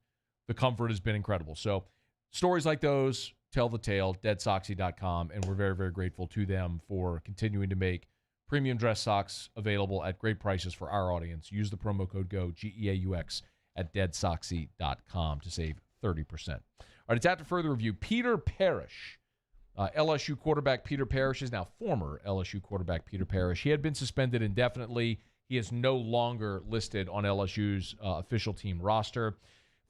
S1: the comfort has been incredible. So stories like those tell the tale, deadsoxy.com, and we're very, very grateful to them for continuing to make premium dress socks available at great prices for our audience. Use the promo code GEAUX, G-E-A-U-X, at deadsoxy.com to save 30%. All right, it's after further review. Peter Parrish, LSU quarterback Peter Parrish is now former LSU quarterback Peter Parrish. He had been suspended indefinitely. He is no longer listed on LSU's official team roster.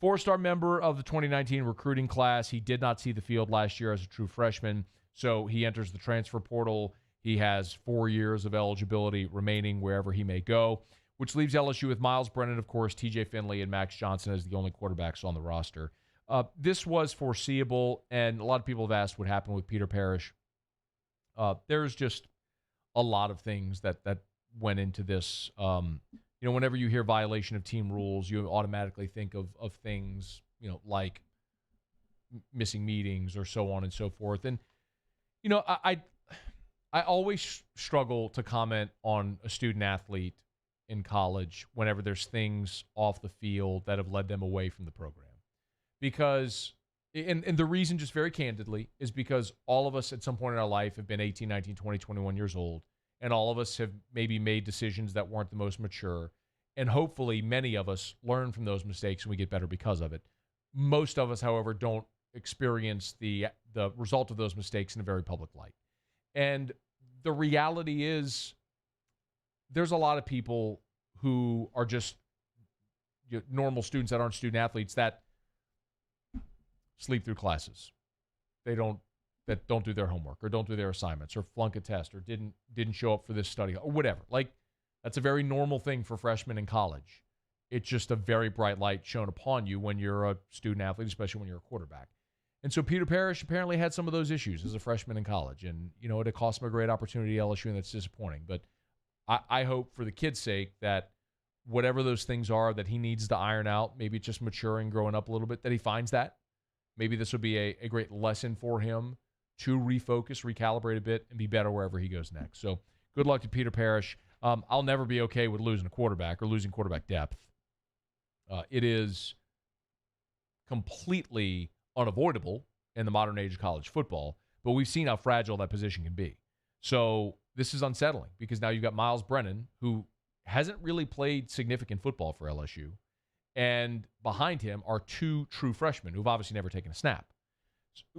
S1: 4-star member of the 2019 recruiting class. He did not see the field last year as a true freshman, so he enters the transfer portal. He has 4 years of eligibility remaining wherever he may go, which leaves LSU with Miles Brennan, of course, TJ Finley, and Max Johnson as the only quarterbacks on the roster. This was foreseeable, and a lot of people have asked what happened with Peter Parrish. There's just a lot of things that went into this. Whenever you hear violation of team rules, you automatically think of things, like missing meetings or so on and so forth. And, I always struggle to comment on a student athlete in college whenever there's things off the field that have led them away from the program. Because, and the reason, just very candidly, is because all of us at some point in our life have been 18, 19, 20, 21 years old, and all of us have maybe made decisions that weren't the most mature, and hopefully many of us learn from those mistakes and we get better because of it. Most of us, however, don't experience the result of those mistakes in a very public light. And the reality is there's a lot of people who are just normal students that aren't student athletes that sleep through classes. That don't do their homework or don't do their assignments or flunk a test or didn't show up for this study or whatever. Like, that's a very normal thing for freshmen in college. It's just a very bright light shown upon you when you're a student athlete, especially when you're a quarterback. And so Peter Parrish apparently had some of those issues as a freshman in college. And, it cost him a great opportunity at LSU, and that's disappointing. But I hope for the kid's sake that whatever those things are that he needs to iron out, maybe it's just maturing, growing up a little bit, that he finds that. Maybe this will be a great lesson for him to refocus, recalibrate a bit, and be better wherever he goes next. So good luck to Peter Parrish. I'll never be okay with losing a quarterback or losing quarterback depth. It is completely unavoidable in the modern age of college football, but we've seen how fragile that position can be. So this is unsettling because now you've got Miles Brennan, who hasn't really played significant football for LSU, and behind him are 2 true freshmen who've obviously never taken a snap.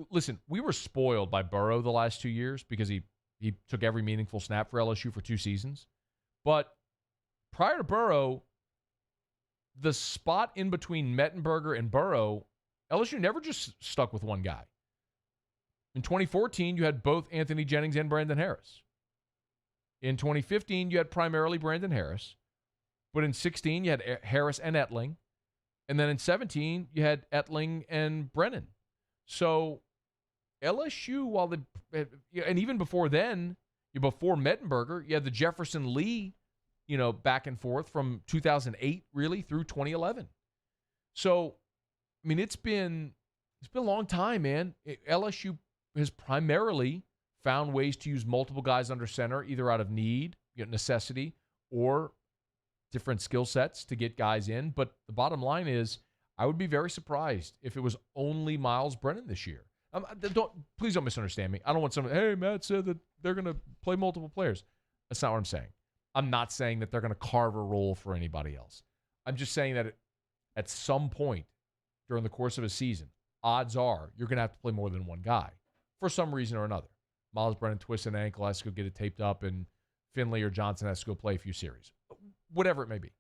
S1: Listen, we were spoiled by Burrow the last 2 years because he took every meaningful snap for LSU for 2 seasons. But prior to Burrow, the spot in between Mettenberger and Burrow, LSU never just stuck with one guy. In 2014, you had both Anthony Jennings and Brandon Harris. In 2015, you had primarily Brandon Harris. But in 16, you had Harris and Etling. And then in 17, you had Etling and Brennan. So LSU, and even before then, before Mettenberger, you had the Jefferson Lee, back and forth from 2008 really through 2011. So, it's been a long time, man. LSU has primarily found ways to use multiple guys under center, either out of need, necessity, or different skill sets to get guys in. But the bottom line is, I would be very surprised if it was only Miles Brennan this year. Please don't misunderstand me. I don't want someone, hey, Matt said that they're going to play multiple players. That's not what I'm saying. I'm not saying that they're going to carve a role for anybody else. I'm just saying that at some point during the course of a season, odds are you're going to have to play more than one guy for some reason or another. Miles Brennan twists an ankle, has to go get it taped up, and Finley or Johnson has to go play a few series. Whatever it may be.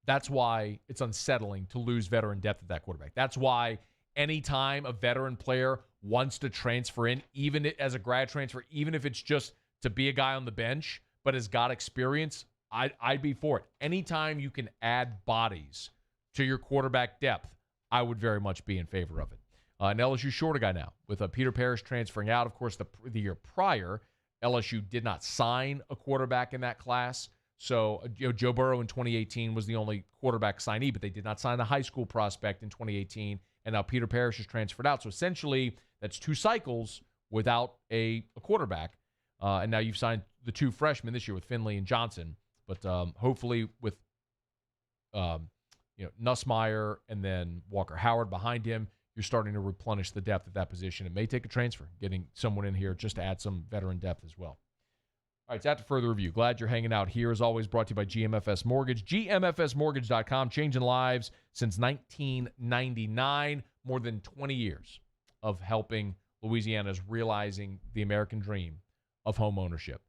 S1: That's why it's unsettling to lose veteran depth at that quarterback. That's why anytime a veteran player wants to transfer in, even as a grad transfer, even if it's just to be a guy on the bench, but has got experience, I'd be for it. Anytime you can add bodies to your quarterback depth, I would very much be in favor of it. And LSU short a guy now with Peter Parrish transferring out. Of course, the year prior, LSU did not sign a quarterback in that class. So, Joe Burrow in 2018 was the only quarterback signee, but they did not sign a high school prospect in 2018. And now Peter Parrish has transferred out. So essentially, that's 2 cycles without a quarterback. And now you've signed the 2 freshmen this year with Finley and Johnson. But hopefully with Nussmeier and then Walker Howard behind him, you're starting to replenish the depth at that position. It may take a transfer, getting someone in here just to add some veteran depth as well. All right, it's After Further Review. Glad you're hanging out here. As always, brought to you by GMFS Mortgage. GMFSmortgage.com, changing lives since 1999. More than 20 years of helping Louisiana's realizing the American dream of home ownership.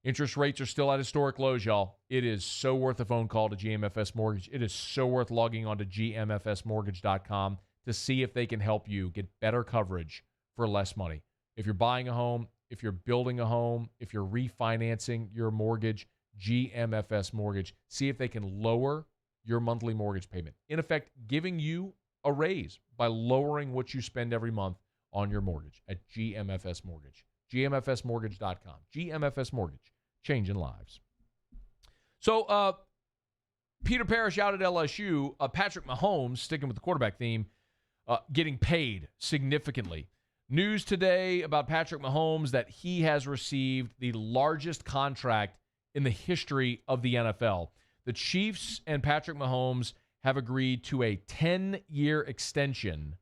S1: Interest rates are still at historic lows, y'all. It is so worth a phone call to GMFS Mortgage. It is so worth logging on to GMFSmortgage.com to see if they can help you get better coverage for less money. If you're buying a home, if you're building a home, if you're refinancing your mortgage, GMFS Mortgage, see if they can lower your monthly mortgage payment. In effect, giving you a raise by lowering what you spend every month on your mortgage at GMFS Mortgage. GMFSmortgage.com. GMFS Mortgage, changing lives. So, Peter Parrish out at LSU, Patrick Mahomes, sticking with the quarterback theme, getting paid significantly. News today about Patrick Mahomes that he has received the largest contract in the history of the NFL. The Chiefs and Patrick Mahomes have agreed to a 10-year extension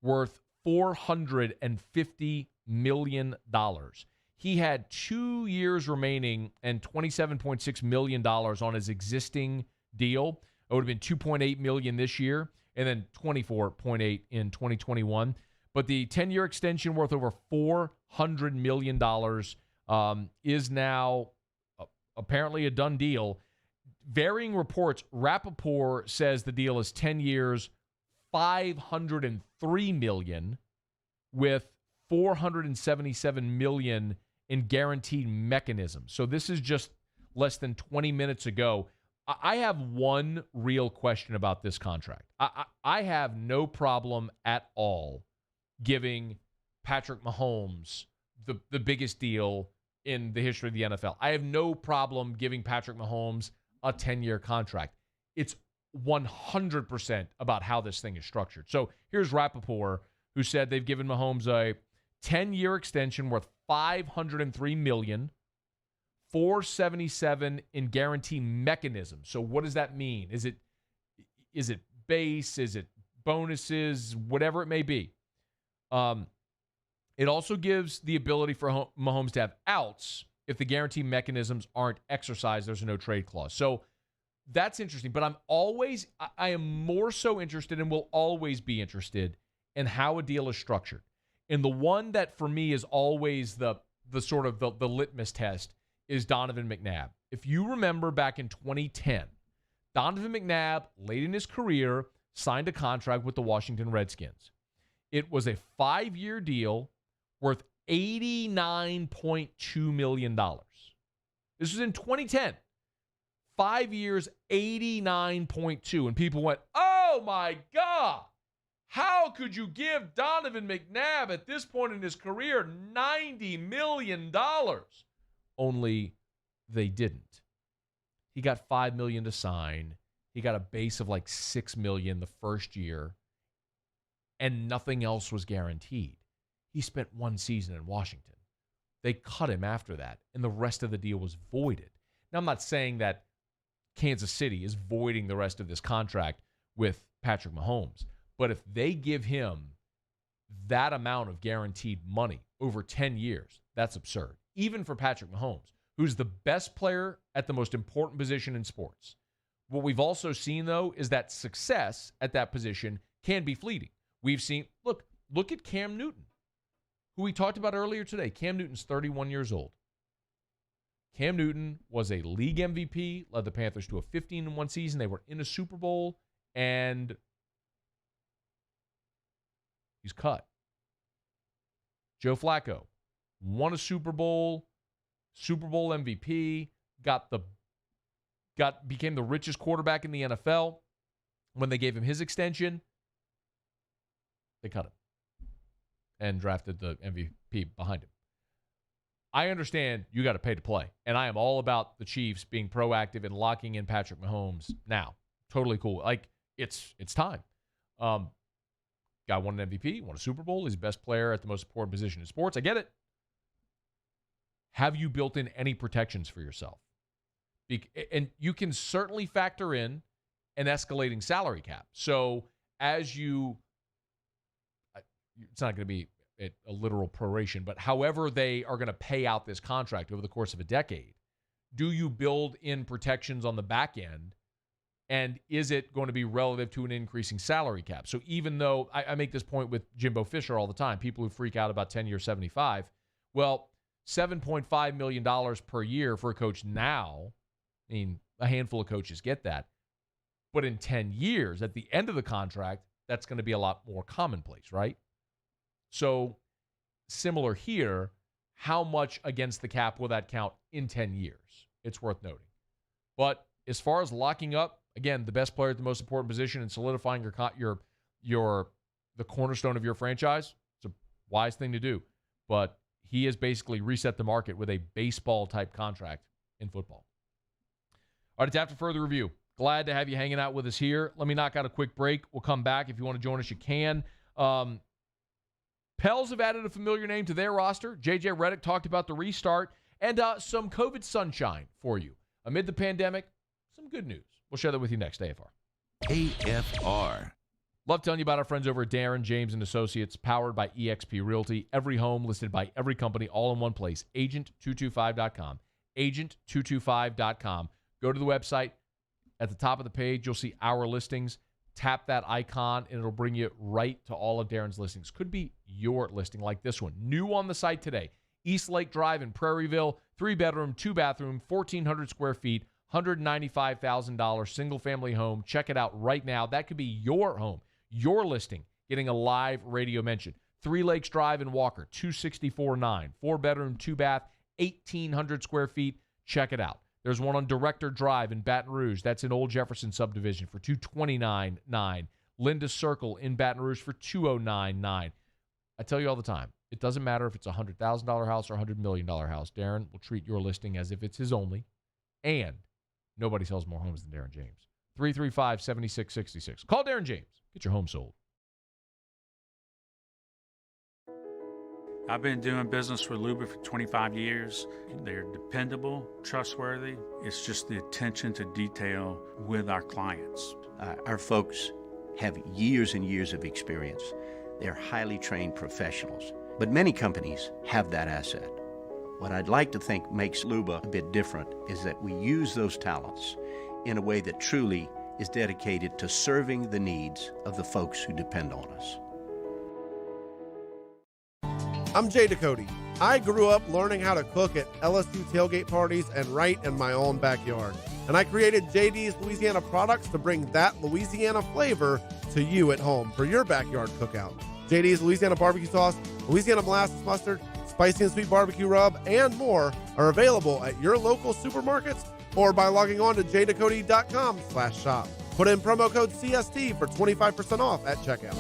S1: worth $450 million. He had 2 years remaining and $27.6 million on his existing deal. It would have been $2.8 million this year and then $24.8 in 2021. But the 10-year extension worth over $400 million is now apparently a done deal. Varying reports, Rappaport says the deal is 10 years, $503 million, with $477 million in guaranteed mechanisms. So this is just less than 20 minutes ago. I have one real question about this contract. I have no problem at all giving Patrick Mahomes the biggest deal in the history of the NFL. I have no problem giving Patrick Mahomes a 10-year contract. It's 100% about how this thing is structured. So here's Rappaport, who said they've given Mahomes a 10-year extension worth $503 million, $477 in guarantee mechanisms. So what does that mean? Is it base? Is it bonuses? Whatever it may be. It also gives the ability for Mahomes to have outs if the guarantee mechanisms aren't exercised. There's a no trade clause. So that's interesting. But I am more so interested and will always be interested in how a deal is structured. And the one that for me is always the sort of the litmus test is Donovan McNabb. If you remember back in 2010, Donovan McNabb, late in his career, signed a contract with the Washington Redskins. It was a 5-year deal worth $89.2 million. This was in 2010. 5 years, $89.2. And people went, oh my God, how could you give Donovan McNabb at this point in his career $90 million? Only they didn't. He got $5 million to sign. He got a base of like $6 million the first year, and nothing else was guaranteed. He spent 1 season in Washington. They cut him after that, and the rest of the deal was voided. Now, I'm not saying that Kansas City is voiding the rest of this contract with Patrick Mahomes, but if they give him that amount of guaranteed money over 10 years, that's absurd. Even for Patrick Mahomes, who's the best player at the most important position in sports. What we've also seen, though, is that success at that position can be fleeting. We've seen, look at Cam Newton, who we talked about earlier today. Cam Newton's 31 years old. Cam Newton was a league MVP, led the Panthers to a 15-1 season. They were in a Super Bowl, and he's cut. Joe Flacco won a Super Bowl MVP, became the richest quarterback in the NFL. When they gave him his extension, they cut him and drafted the MVP behind him. I understand you got to pay to play, and I am all about the Chiefs being proactive and locking in Patrick Mahomes now. Totally cool. Like, it's time. Guy won an MVP, won a Super Bowl. He's the best player at the most important position in sports. I get it. Have you built in any protections for yourself? And you can certainly factor in an escalating salary cap. So as you, it's not going to be a literal proration, but however they are going to pay out this contract over the course of a decade, do you build in protections on the back end? And is it going to be relative to an increasing salary cap? So even though I make this point with Jimbo Fisher all the time, people who freak out about 10-year 75, well, $7.5 million per year for a coach now, I mean, a handful of coaches get that. But in 10 years, at the end of the contract, that's going to be a lot more commonplace, right? So similar here, how much against the cap will that count in 10 years? It's worth noting. But as far as locking up, again, the best player at the most important position and solidifying the cornerstone of your franchise, it's a wise thing to do. But he has basically reset the market with a baseball-type contract in football. All right, it's after further review. Glad to have you hanging out with us here. Let me knock out a quick break. We'll come back. If you want to join us, you can. Pels have added a familiar name to their roster. J.J. Redick talked about the restart and some COVID sunshine for you. Amid the pandemic, some good news. We'll share that with you next. AFR.
S17: AFR.
S1: Love telling you about our friends over at Darren James & Associates, powered by eXp Realty. Every home listed by every company, all in one place. Agent225.com. Agent225.com. Go to the website. At the top of the page, you'll see our listings. Tap that icon, and it'll bring you right to all of Darren's listings. Could be your listing like this one. New on the site today. East Lake Drive in Prairieville. 3-bedroom, 2-bathroom, 1,400 square feet, $195,000 single-family home. Check it out right now. That could be your home, your listing, getting a live radio mention. 3 Lakes Drive in Walker, 264.9. 4-bedroom, 2-bath, 1,800 square feet. Check it out. There's one on Director Drive in Baton Rouge. That's in Old Jefferson subdivision for $229,900. Linda Circle in Baton Rouge for $209,900. I tell you all the time, it doesn't matter if it's a $100,000 house or a $100 million house. Darren will treat your listing as if it's his only. And nobody sells more homes than Darren James. 335-7666. Call Darren James. Get your home sold.
S11: I've been doing business with Luba for 25 years. They're dependable, trustworthy. It's just the attention to detail with our clients.
S12: Our folks have years and years of experience. They're highly trained professionals. But many companies have that asset. What I'd like to think makes Luba a bit different is that we use those talents in a way that truly is dedicated to serving the needs of the folks who depend on us.
S3: I'm Jay Ducote. I grew up learning how to cook at LSU tailgate parties and right in my own backyard. And I created JD's Louisiana products to bring that Louisiana flavor to you at home for your backyard cookout. JD's Louisiana barbecue sauce, Louisiana molasses mustard, spicy and sweet barbecue rub, and more are available at your local supermarkets or by logging on to jducote.com/shop. Put in promo code CST for 25% off at checkout.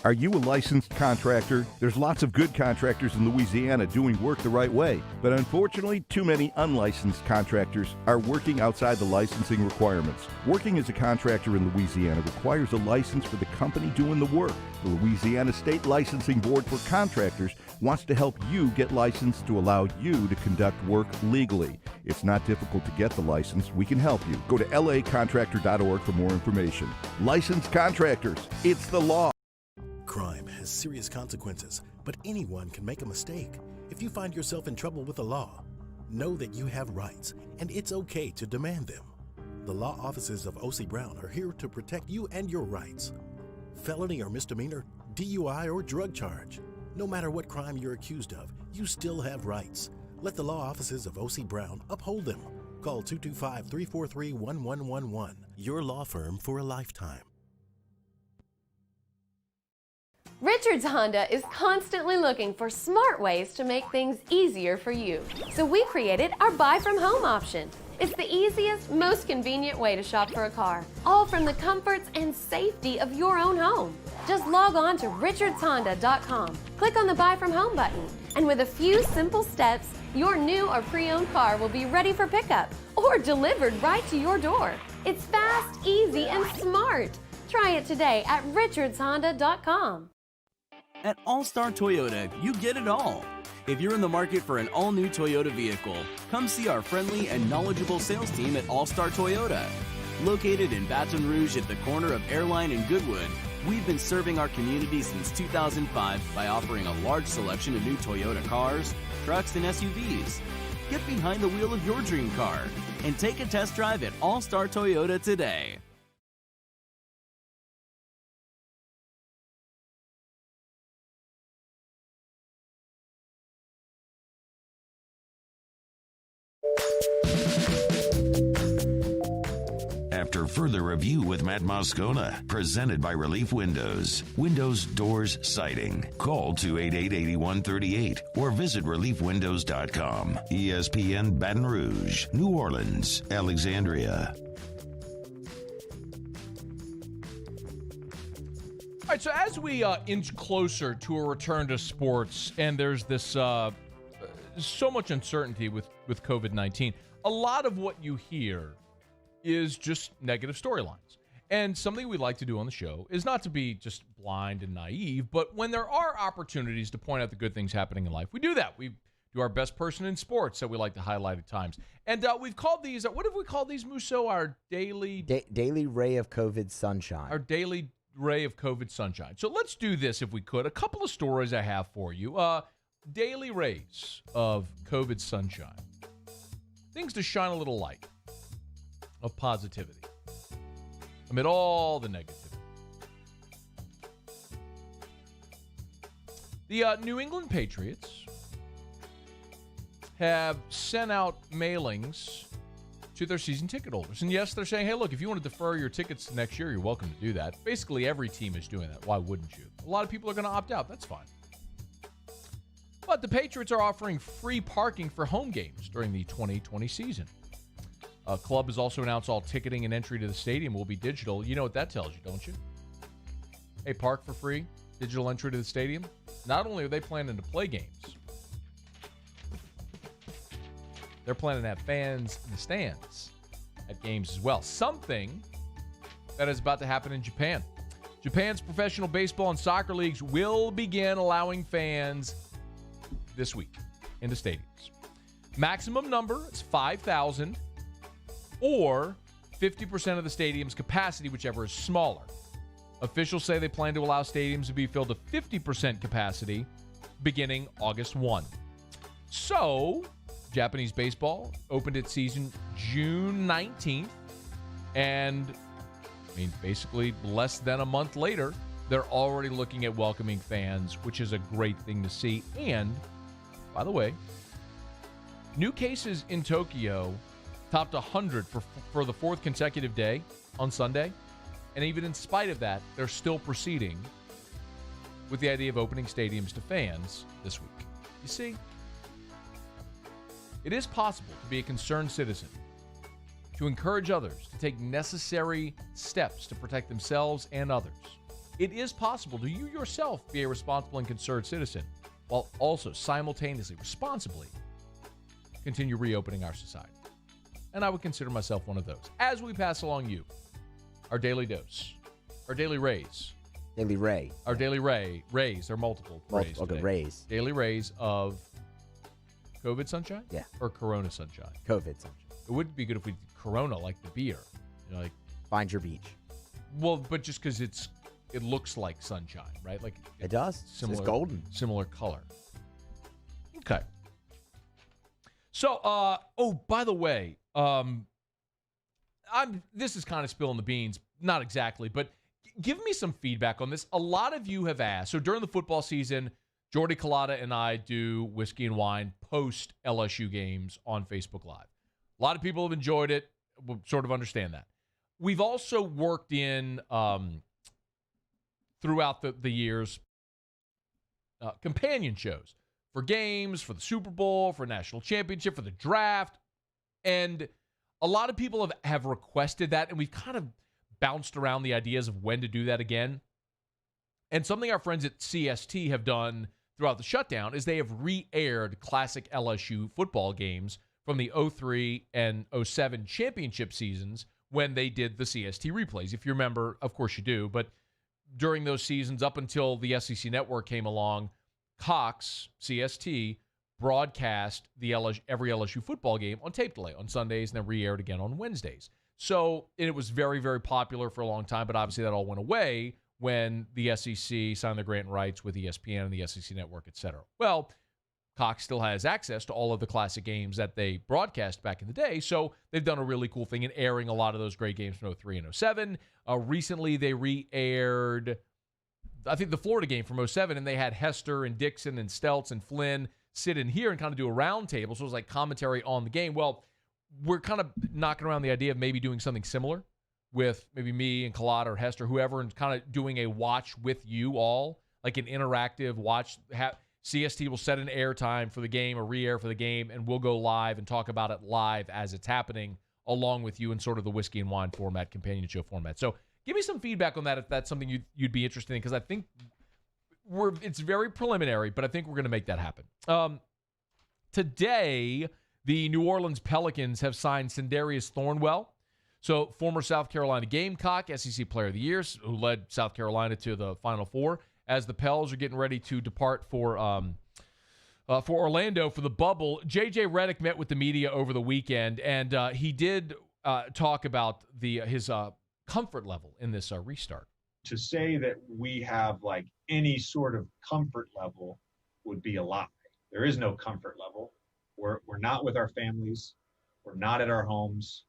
S13: Are you a licensed contractor? There's lots of good contractors in Louisiana doing work the right way, but unfortunately, too many unlicensed contractors are working outside the licensing requirements. Working as a contractor in Louisiana requires a license for the company doing the work. The Louisiana State Licensing Board for Contractors wants to help you get licensed to allow you to conduct work legally. It's not difficult to get the license. We can help you. Go to lacontractor.org for more information. Licensed contractors, it's the law.
S18: Crime has serious consequences, but anyone can make a mistake. If you find yourself in trouble with the law, know that you have rights, and it's okay to demand them. The law offices of O.C. Brown are here to protect you and your rights. Felony or misdemeanor, DUI or drug charge. No matter what crime you're accused of, you still have rights. Let the law offices of O.C. Brown uphold them. Call 225-343-1111. Your law firm for a lifetime.
S23: Richards Honda is constantly looking for smart ways to make things easier for you. So we created our buy from home option. It's the easiest, most convenient way to shop for a car, all from the comforts and safety of your own home. Just log on to richardshonda.com, click on the Buy From Home button, and with a few simple steps, your new or pre-owned car will be ready for pickup or delivered right to your door. It's fast, easy, and smart. Try it today at richardshonda.com.
S16: At All-Star Toyota, you get it all. If you're in the market for an all-new Toyota vehicle, come see our friendly and knowledgeable sales team at All-Star Toyota. Located in Baton Rouge at the corner of Airline and Goodwood, we've been serving our community since 2005 by offering a large selection of new Toyota cars, trucks, and SUVs. Get behind the wheel of your dream car and take a test drive at All-Star Toyota today.
S17: After further review with Matt Moscona, presented by Relief Windows. Windows, doors, siding. Call 288-8138 or visit reliefwindows.com. ESPN Baton Rouge, New Orleans, Alexandria.
S1: All right, so as we inch closer to a return to sports, and there's this so much uncertainty with COVID-19, a lot of what you hear is just negative storylines. And something we like to do on the show is not to be just blind and naive, but when there are opportunities to point out the good things happening in life, we do that. We do our best person in sports that we like to highlight at times. And we've called these, what have we called these, Musso? Our daily...
S2: daily ray of COVID sunshine.
S1: Our daily ray of COVID sunshine. So let's do this if we could. A couple of stories I have for you. Daily rays of COVID sunshine. Things to shine a little light of positivity amid all the negativity. The New England Patriots have sent out mailings to their season ticket holders. And yes, they're saying, hey, look, if you want to defer your tickets to next year, you're welcome to do that. Basically, every team is doing that. Why wouldn't you? A lot of people are going to opt out. That's fine. But the Patriots are offering free parking for home games during the 2020 season. Club has also announced all ticketing and entry to the stadium will be digital. You know what that tells you, don't you? Hey, park for free, digital entry to the stadium. Not only are they planning to play games, they're planning to have fans in the stands at games as well. Something that is about to happen in Japan. Japan's professional baseball and soccer leagues will begin allowing fans this week into stadiums. Maximum number, it's 5,000. Or 50% of the stadium's capacity, whichever is smaller. Officials say they plan to allow stadiums to be filled to 50% capacity beginning August 1. So, Japanese baseball opened its season June 19th. And, basically less than a month later, they're already looking at welcoming fans, which is a great thing to see. And, by the way, new cases in Tokyo topped 100 for the fourth consecutive day on Sunday. And even in spite of that, they're still proceeding with the idea of opening stadiums to fans this week. You see, it is possible to be a concerned citizen, to encourage others to take necessary steps to protect themselves and others. It is possible to you yourself be a responsible and concerned citizen while also simultaneously, responsibly continue reopening our society. And I would consider myself one of those. As we pass along you, our daily dose, our daily rays.
S2: Daily ray.
S1: Our daily rays. There are multiple rays.
S2: Okay, rays.
S1: Daily rays of COVID sunshine?
S2: Yeah.
S1: Or Corona sunshine?
S2: COVID sunshine.
S1: It would be good if we did Corona like the beer. Like
S2: Find your beach.
S1: Well, but just because it looks like sunshine, right? Like
S2: it does. It's golden.
S1: Similar color. Okay. So, by the way, this is kind of spilling the beans, not exactly, but give me some feedback on this. A lot of you have asked. So during the football season, Jordy Collada and I do Whiskey and Wine post LSU games on Facebook Live. A lot of people have enjoyed it. We'll sort of understand that. We've also worked in throughout the years companion shows for games, for the Super Bowl, for national championship, for the draft. And A lot of people have requested that, and we've kind of bounced around the ideas of when to do that again. And something our friends at CST have done throughout the shutdown is they have re-aired classic LSU football games from the 03 and 07 championship seasons when they did the CST replays. If you remember, of course you do, but during those seasons up until the SEC Network came along, Cox, CST, broadcast every LSU football game on tape delay on Sundays and then re-aired again on Wednesdays. So it was very, very popular for a long time, but obviously that all went away when the SEC signed the grant rights with ESPN and the SEC Network, et cetera. Well, Cox still has access to all of the classic games that they broadcast back in the day, so they've done a really cool thing in airing a lot of those great games from 03 and 07. Recently, they re-aired, I think, the Florida game from 07, and they had Hester and Dixon and Stelz and Flynn sit in here and kind of do a round table, so it was like commentary on the game. Well, we're kind of knocking around the idea of maybe doing something similar with maybe me and Kalata or Hester, whoever, and kind of doing a watch with you all, like an interactive watch. CST will set an air time for the game, a re-air for the game, and we'll go live and talk about it live as it's happening along with you in sort of the whiskey and wine format, companion show format. So give me some feedback on that if that's something you'd be interested in, because I think it's very preliminary, but I think we're going to make that happen. Today, the New Orleans Pelicans have signed Sindarius Thornwell. So former South Carolina Gamecock, SEC Player of the Year, who led South Carolina to the Final Four, as the Pels are getting ready to depart for Orlando for the bubble. J.J. Redick met with the media over the weekend, and he did talk about his comfort level in this restart.
S4: To say that we have like any sort of comfort level would be a lie. There is no comfort level. We're not with our families. We're not at our homes.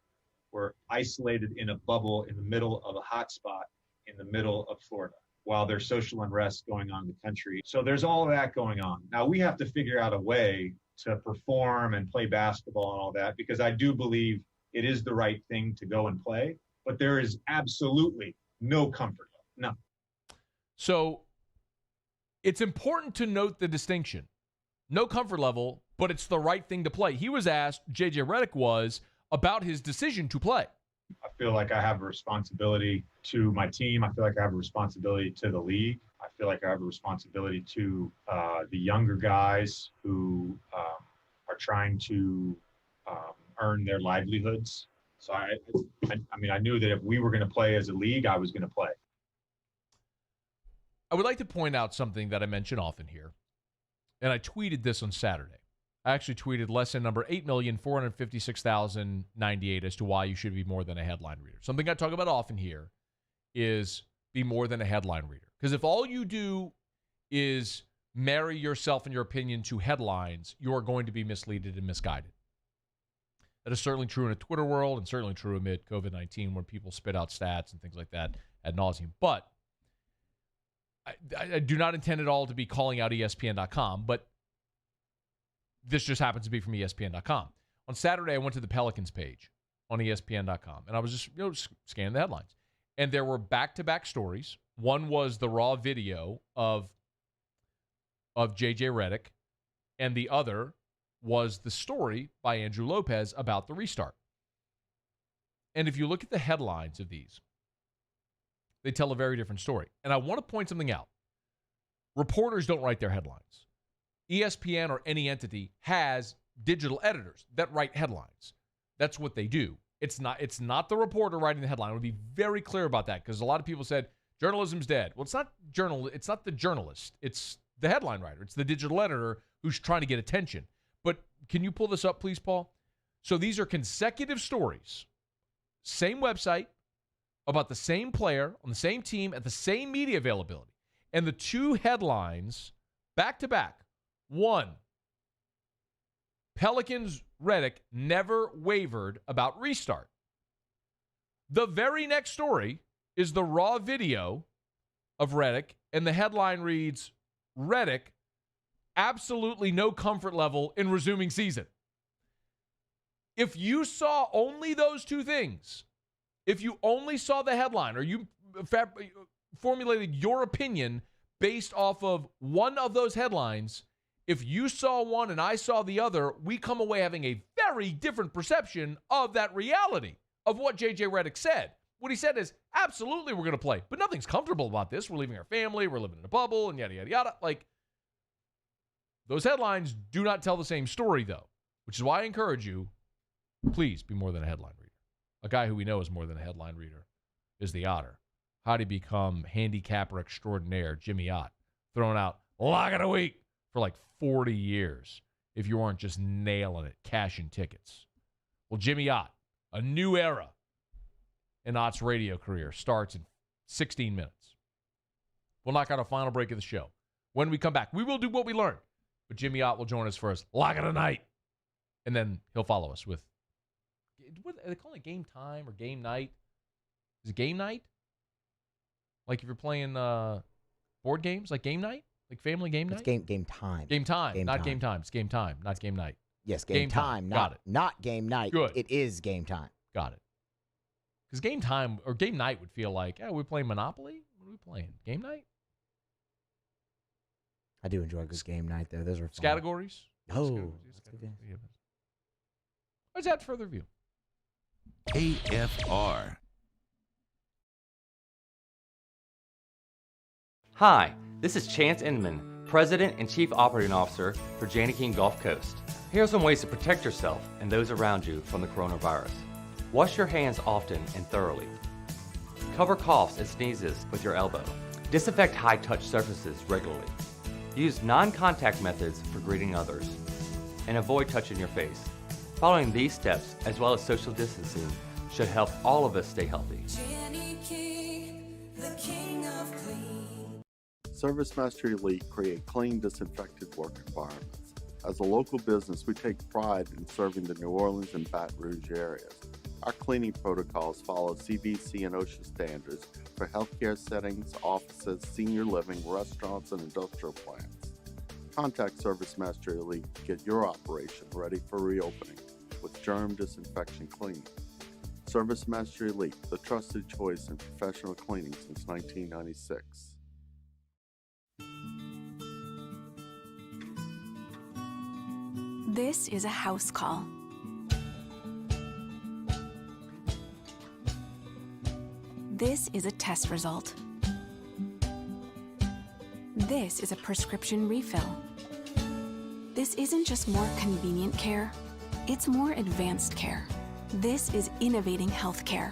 S4: We're isolated in a bubble in the middle of a hot spot in the middle of Florida while there's social unrest going on in the country. So there's all of that going on. Now we have to figure out a way to perform and play basketball and all that, because I do believe it is the right thing to go and play, but there is absolutely no comfort level. No.
S1: So it's important to note the distinction. No comfort level, but it's the right thing to play. He was asked, J.J. Redick was, about his decision to play.
S4: I feel like I have a responsibility to my team. I feel like I have a responsibility to the league. I feel like I have a responsibility to the younger guys who are trying to earn their livelihoods. So I mean, I knew that if we were going to play as a league, I was going to play.
S1: I would like to point out something that I mention often here, and I tweeted this on Saturday. I actually tweeted lesson number 8,456,098 as to why you should be more than a headline reader. Something I talk about often here is be more than a headline reader. Because if all you do is marry yourself and your opinion to headlines, you are going to be misleaded and misguided. That is certainly true in a Twitter world and certainly true amid COVID-19 when people spit out stats and things like that ad nauseum. But I do not intend at all to be calling out ESPN.com, but this just happens to be from ESPN.com. On Saturday, I went to the Pelicans page on ESPN.com, and I was just scanning the headlines. And there were back-to-back stories. One was the raw video of J.J. Redick, and the other was the story by Andrew Lopez about the restart. And if you look at the headlines of these, they tell a very different story. And I want to point something out. Reporters don't write their headlines. ESPN or any entity has digital editors that write headlines. That's what they do. It's not the reporter writing the headline. I would be very clear about that, because a lot of people said journalism's dead. Well, it's not the journalist. It's the headline writer. It's the digital editor who's trying to get attention. But can you pull this up, please, Paul? So these are consecutive stories. Same website, about the same player, on the same team, at the same media availability. And the two headlines, back to back. One, Pelicans Redick never wavered about restart. The very next story is the raw video of Redick, and the headline reads, Redick, absolutely no comfort level in resuming season. If you saw only those two things, if you only saw the headline, or you formulated your opinion based off of one of those headlines, if you saw one and I saw the other, we come away having a very very different perception of that reality of what J.J. Redick said. What he said is, absolutely we're going to play, but nothing's comfortable about this. We're leaving our family, we're living in a bubble, and yada, yada, yada. Like, those headlines do not tell the same story, though, which is why I encourage you, please be more than a headline reader. A guy who we know is more than a headline reader is the Otter. How to become handicapper extraordinaire, Jimmy Ott, throwing out lock of the week for like 40 years if you aren't just nailing it, cashing tickets. Well, Jimmy Ott, a new era in Ott's radio career, starts in 16 minutes. We'll knock out a final break of the show. When we come back, we will do what we learned, but Jimmy Ott will join us first. Lock of the night. And then he'll follow us with, what are they calling it, game time or game night? Is it game night? Like if you're playing board games, like game night? Like family game night?
S2: It's game time.
S1: Game time, not game time. It's game time, not game night.
S2: Yes, game time.
S1: Got it.
S2: Not game night.
S1: Good.
S2: It is game time.
S1: Got it. Because game time or game night would feel like, we're playing Monopoly? What are we playing? Game night?
S2: I do enjoy a good game night, though. Those are fun.
S1: Categories?
S2: Oh.
S1: Let's add further review.
S17: AFR.
S19: Hi, this is Chance Inman, President and Chief Operating Officer for Janney King Gulf Coast. Here are some ways to protect yourself and those around you from the coronavirus. Wash your hands often and thoroughly. Cover coughs and sneezes with your elbow. Disinfect high-touch surfaces regularly. Use non-contact methods for greeting others. And avoid touching your face. Following these steps, as well as social distancing, should help all of us stay healthy.
S20: Service Mastery Elite create clean, disinfected work environments. As a local business, we take pride in serving the New Orleans and Baton Rouge areas. Our cleaning protocols follow CDC and OSHA standards for healthcare settings, offices, senior living, restaurants, and industrial plants. Contact Service Mastery Elite to get your operation ready for reopening with germ disinfection cleaning. Service Mastery Elite, the trusted choice in professional cleaning since 1996.
S10: This is a house call. This is a test result. This is a prescription refill. This isn't just more convenient care, it's more advanced care. This is innovating healthcare.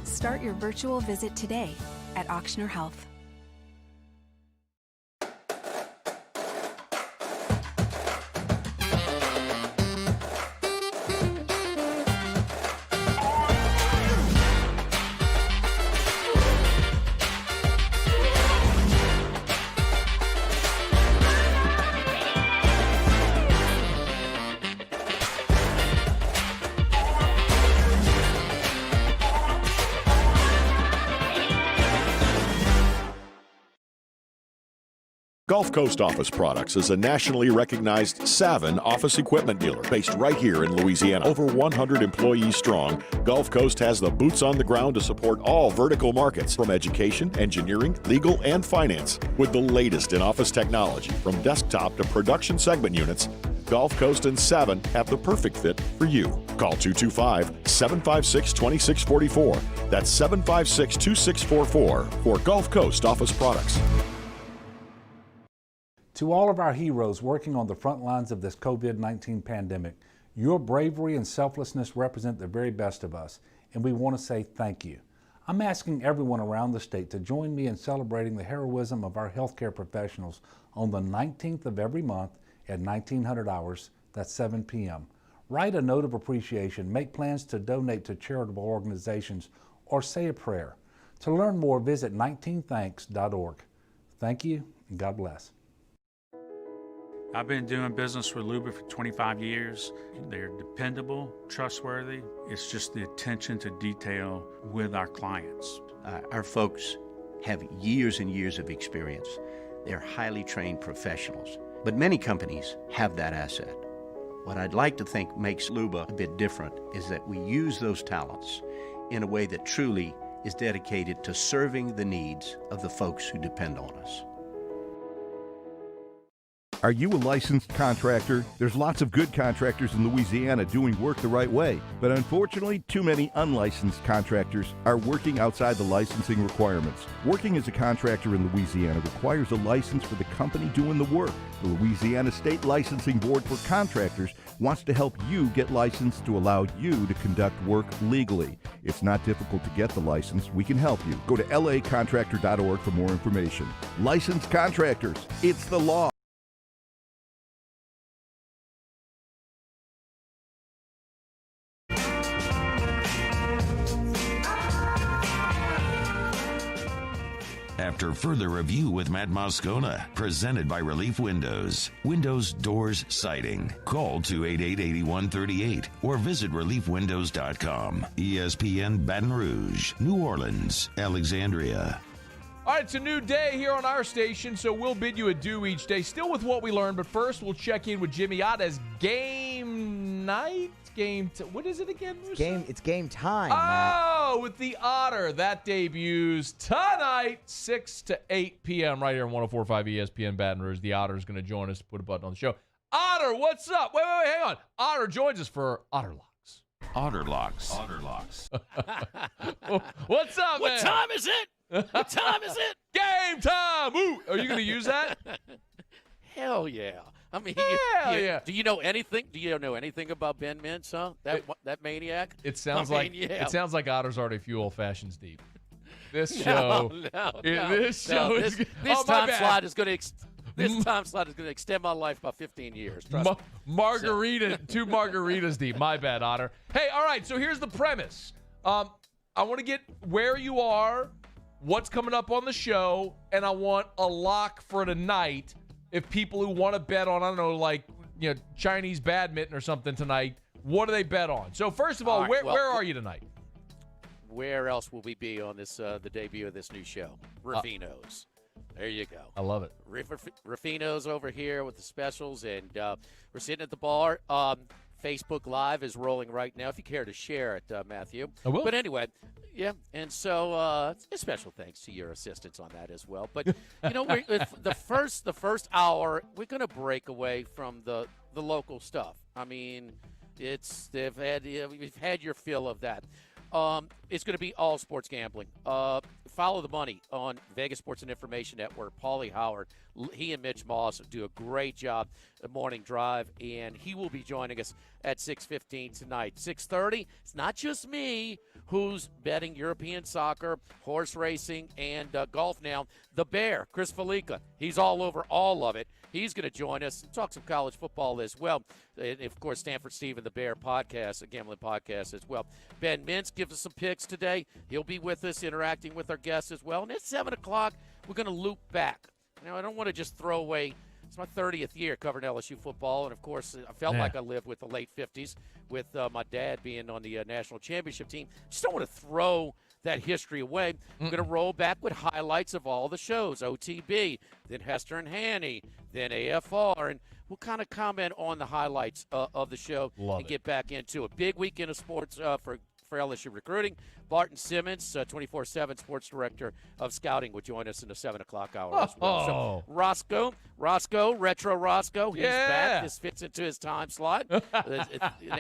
S10: Start your virtual visit today at Auctioner Health.
S15: Gulf Coast Office Products is a nationally recognized Savin office equipment dealer based right here in Louisiana. Over 100 employees strong, Gulf Coast has the boots on the ground to support all vertical markets, from education, engineering, legal, and finance. With the latest in office technology, from desktop to production segment units, Gulf Coast and Savin have the perfect fit for you. Call 225-756-2644. That's 756-2644 for Gulf Coast Office Products.
S7: To all of our heroes working on the front lines of this COVID-19 pandemic, your bravery and selflessness represent the very best of us, and we want to say thank you. I'm asking everyone around the state to join me in celebrating the heroism of our healthcare professionals on the 19th of every month at 1900 hours, that's 7 p.m. Write a note of appreciation, make plans to donate to charitable organizations, or say a prayer. To learn more, visit 19thanks.org. Thank you, and God bless.
S11: I've been doing business with Luba for 25 years. They're dependable, trustworthy. It's just the attention to detail with our clients.
S12: Our folks have years and years of experience. They're highly trained professionals, but many companies have that asset. What I'd like to think makes Luba a bit different is that we use those talents in a way that truly is dedicated to serving the needs of the folks who depend on us.
S13: Are you a licensed contractor? There's lots of good contractors in Louisiana doing work the right way, but unfortunately, too many unlicensed contractors are working outside the licensing requirements. Working as a contractor in Louisiana requires a license for the company doing the work. The Louisiana State Licensing Board for Contractors wants to help you get licensed to allow you to conduct work legally. It's not difficult to get the license. We can help you. Go to lacontractor.org for more information. Licensed contractors, it's the law.
S17: After further review with Matt Moscona, presented by Relief Windows. Windows, doors, siding. Call 288-8138 or visit reliefwindows.com. ESPN Baton Rouge, New Orleans, Alexandria.
S1: All right, it's a new day here on our station, so we'll bid you adieu each day. Still with what we learned, but first we'll check in with Jimmy Ott as game night. What is it again?
S2: It's game time,
S1: Matt. With the Otter. That debuts tonight, 6 to 8 p.m. right here on 104.5 ESPN Baton Rouge. The Otter is going to join us to put a button on the show. Otter, what's up? Wait, hang on. Otter joins us for Otter Locks.
S17: Otter Locks.
S1: What's up, man?
S9: What time is it? What time is it?
S1: Game time! Ooh, are you going to use that?
S9: Hell yeah. I mean,
S1: yeah.
S9: Do you know anything? Do you know anything about Ben Mintz, huh? That maniac?
S1: It sounds it sounds like Otter's already a few old fashions deep. This
S9: This
S1: time
S9: slot is going to extend my life by 15 years. Trust me.
S1: Two margaritas deep. My bad, Otter. Hey, all right. So here's the premise. I want to get where you are, what's coming up on the show, and I want a lock for tonight. If people who want to bet on, I don't know, like, Chinese badminton or something tonight, what do they bet on? So first of all, where are you tonight?
S9: Where else will we be on this the debut of this new show? Rufino's. There you go.
S1: I love it.
S9: Rufino's over here with the specials, and we're sitting at the bar. Facebook Live is rolling right now. If you care to share it, Matthew.
S1: I will.
S9: But anyway, yeah. And so a special thanks to your assistance on that as well. But the first hour, we're going to break away from the local stuff. I mean, we've had your fill of that. It's going to be all sports gambling. Follow the money on Vegas Sports and Information Network. Paulie Howard, he and Mitch Moss do a great job at Morning Drive, and he will be joining us at 6:15 tonight. 6:30, it's not just me who's betting European soccer, horse racing, and golf now. The Bear, Chris Felica, he's all over all of it. He's going to join us and talk some college football as well. And, of course, Stanford Steve and the Bear podcast, a gambling podcast as well. Ben Mintz gives us some picks today. He'll be with us interacting with our guests as well. And at 7 o'clock, we're going to loop back. Now, I don't want to just throw away. It's my 30th year covering LSU football. And, of course, I felt like I lived with the late 50s with my dad being on the national championship team. Just don't want to throw that history away. We're going to roll back with highlights of all the shows, OTB, then Hester and Hanny, then AFR, and we'll kind of comment on the highlights of the show get back into a big weekend of sports for LSU recruiting. Barton Simmons, 24/7 sports director of scouting, will join us in the 7 o'clock hour as well. So Roscoe, Retro Roscoe, he's back. This fits into his time slot. An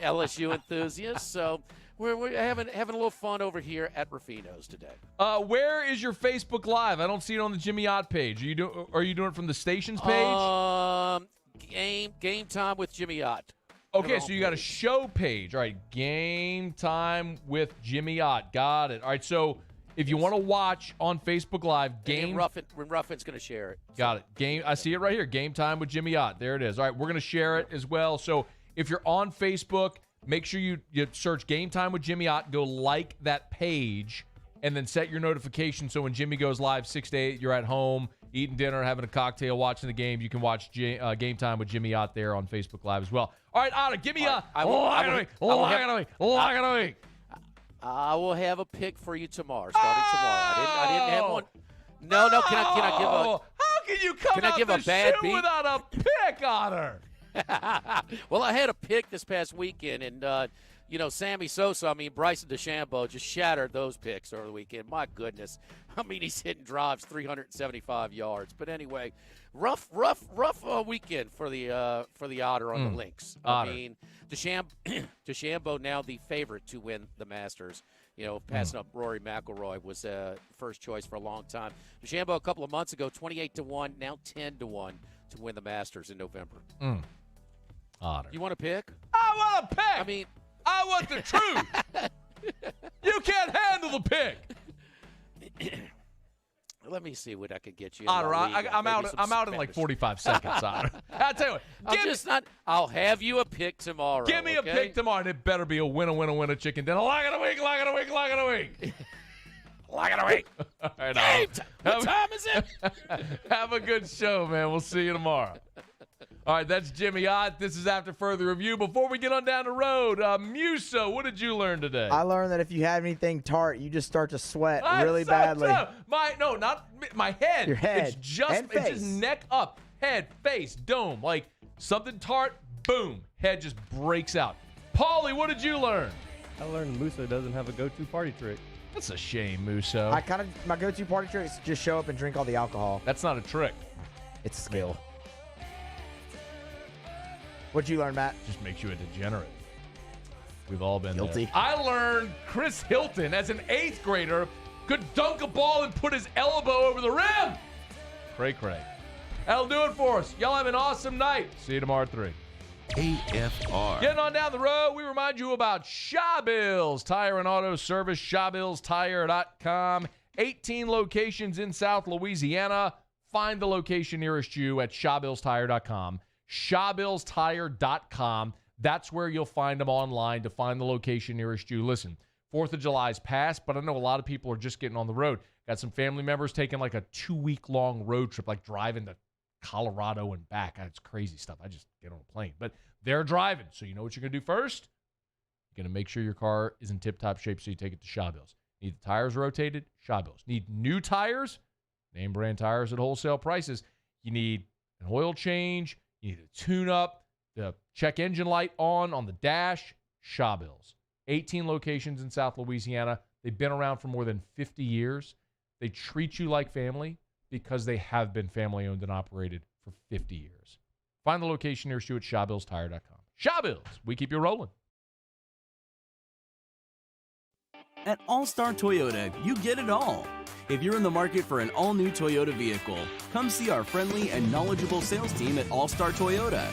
S9: LSU enthusiast. So we're having a little fun over here at Rufino's today.
S1: Where is your Facebook Live? I don't see it on the Jimmy Ott page. Are you doing it from the station's page?
S9: Game time with Jimmy Ott.
S1: Okay, so you got a show page. All right, Game Time with Jimmy Ott. Got it. All right, so if you want to watch on Facebook Live,
S9: when Ruffin's going to share it.
S1: Got it. I see it right here. Game Time with Jimmy Ott. There it is. All right, we're going to share it as well. So if you're on Facebook, make sure you search Game Time with Jimmy Ott. Go like that page, and then set your notification so when Jimmy goes live 6 to 8, you're at home, eating dinner, having a cocktail, watching the game. You can watch Game Time with Jimmy Ott there on Facebook Live as well. All right, Otter, give me lock of the week.
S9: I will have a pick for you tomorrow, starting tomorrow. I didn't have one. No. Can I give a?
S1: How can you come out the shoe without a pick, Otter?
S9: Well, I had a pick this past weekend, and Sammy Sosa, Bryson DeChambeau just shattered those picks over the weekend. My goodness. He's hitting drives 375 yards. But anyway, rough weekend for the Otter on the Lynx.
S1: Otter.
S9: DeChambeau now the favorite to win the Masters. Passing up Rory McIlroy was first choice for a long time. DeChambeau a couple of months ago, 28-1, now 10-1 to win the Masters in November.
S1: Otter.
S9: You want to pick?
S1: I want to pick. I want the truth. You can't handle the pick.
S9: Let me see what I could get you.
S1: Otter, I'm out in like 45 seconds, Otter. I'll tell you what.
S9: I'll have you a pick tomorrow.
S1: Give me a pick tomorrow, and it better be a winner chicken dinner. Lock of the week.
S9: Lock of the week.
S1: All right,
S9: Dave, what time is it?
S1: Have a good show, man. We'll see you tomorrow. All right, that's Jimmy Ott. This is After Further Review. Before we get on down the road, Muso, what did you learn today?
S2: I learned that if you have anything tart, you just start to sweat really badly.
S1: Not my head.
S2: Your head.
S1: It's just neck up, head, face, dome. Like something tart, boom, head just breaks out. Paulie, what did you learn?
S8: I learned Muso doesn't have a go-to party trick.
S1: That's a shame, Muso.
S2: My go-to party trick is just show up and drink all the alcohol.
S1: That's not a trick.
S2: It's a skill. What'd you learn, Matt?
S1: Just makes you a degenerate. We've all been
S2: guilty.
S1: There. I learned Chris Hilton, as an 8th grader, could dunk a ball and put his elbow over the rim. Cray. That'll do it for us. Y'all have an awesome night. See you tomorrow at 3.
S17: AFR.
S1: Getting on down the road, we remind you about Shawbills Tire and Auto Service, ShawbillsTire.com. 18 locations in South Louisiana. Find the location nearest you at ShawbillsTire.com. ShawbillsTire.com. That's where you'll find them online to find the location nearest you. Listen, 4th of July's passed, but I know a lot of people are just getting on the road. Got some family members taking like a 2-week-long road trip, like driving to Colorado and back. It's crazy stuff. I just get on a plane. But they're driving, so you know what you're going to do first? You're going to make sure your car is in tip-top shape, so you take it to Shawbills. Need the tires rotated? Shawbills. Need new tires? Name brand tires at wholesale prices. You need an oil change. You need a tune-up, the check engine light on the dash, Shawbills. 18 locations in South Louisiana. They've been around for more than 50 years. They treat you like family because they have been family-owned and operated for 50 years. Find the location nearest you at ShawbillsTire.com. Shawbills, we keep you rolling.
S16: At All-Star Toyota, you get it all. If you're in the market for an all-new Toyota vehicle, come see our friendly and knowledgeable sales team at All-Star Toyota.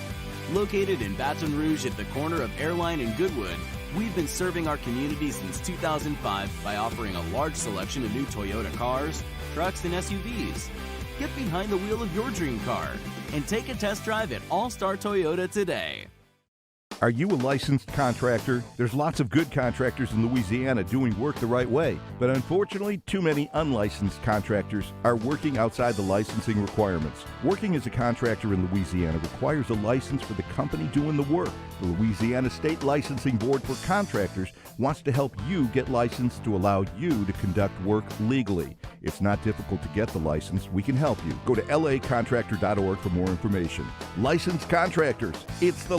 S16: Located in Baton Rouge at the corner of Airline and Goodwood, we've been serving our community since 2005 by offering a large selection of new Toyota cars, trucks, and SUVs. Get behind the wheel of your dream car and take a test drive at All-Star Toyota today.
S13: Are you a licensed contractor? There's lots of good contractors in Louisiana doing work the right way, but unfortunately, too many unlicensed contractors are working outside the licensing requirements. Working as a contractor in Louisiana requires a license for the company doing the work. The Louisiana State Licensing Board for Contractors wants to help you get licensed to allow you to conduct work legally. It's not difficult to get the license. We can help you. Go to lacontractor.org for more information. Licensed contractors, it's the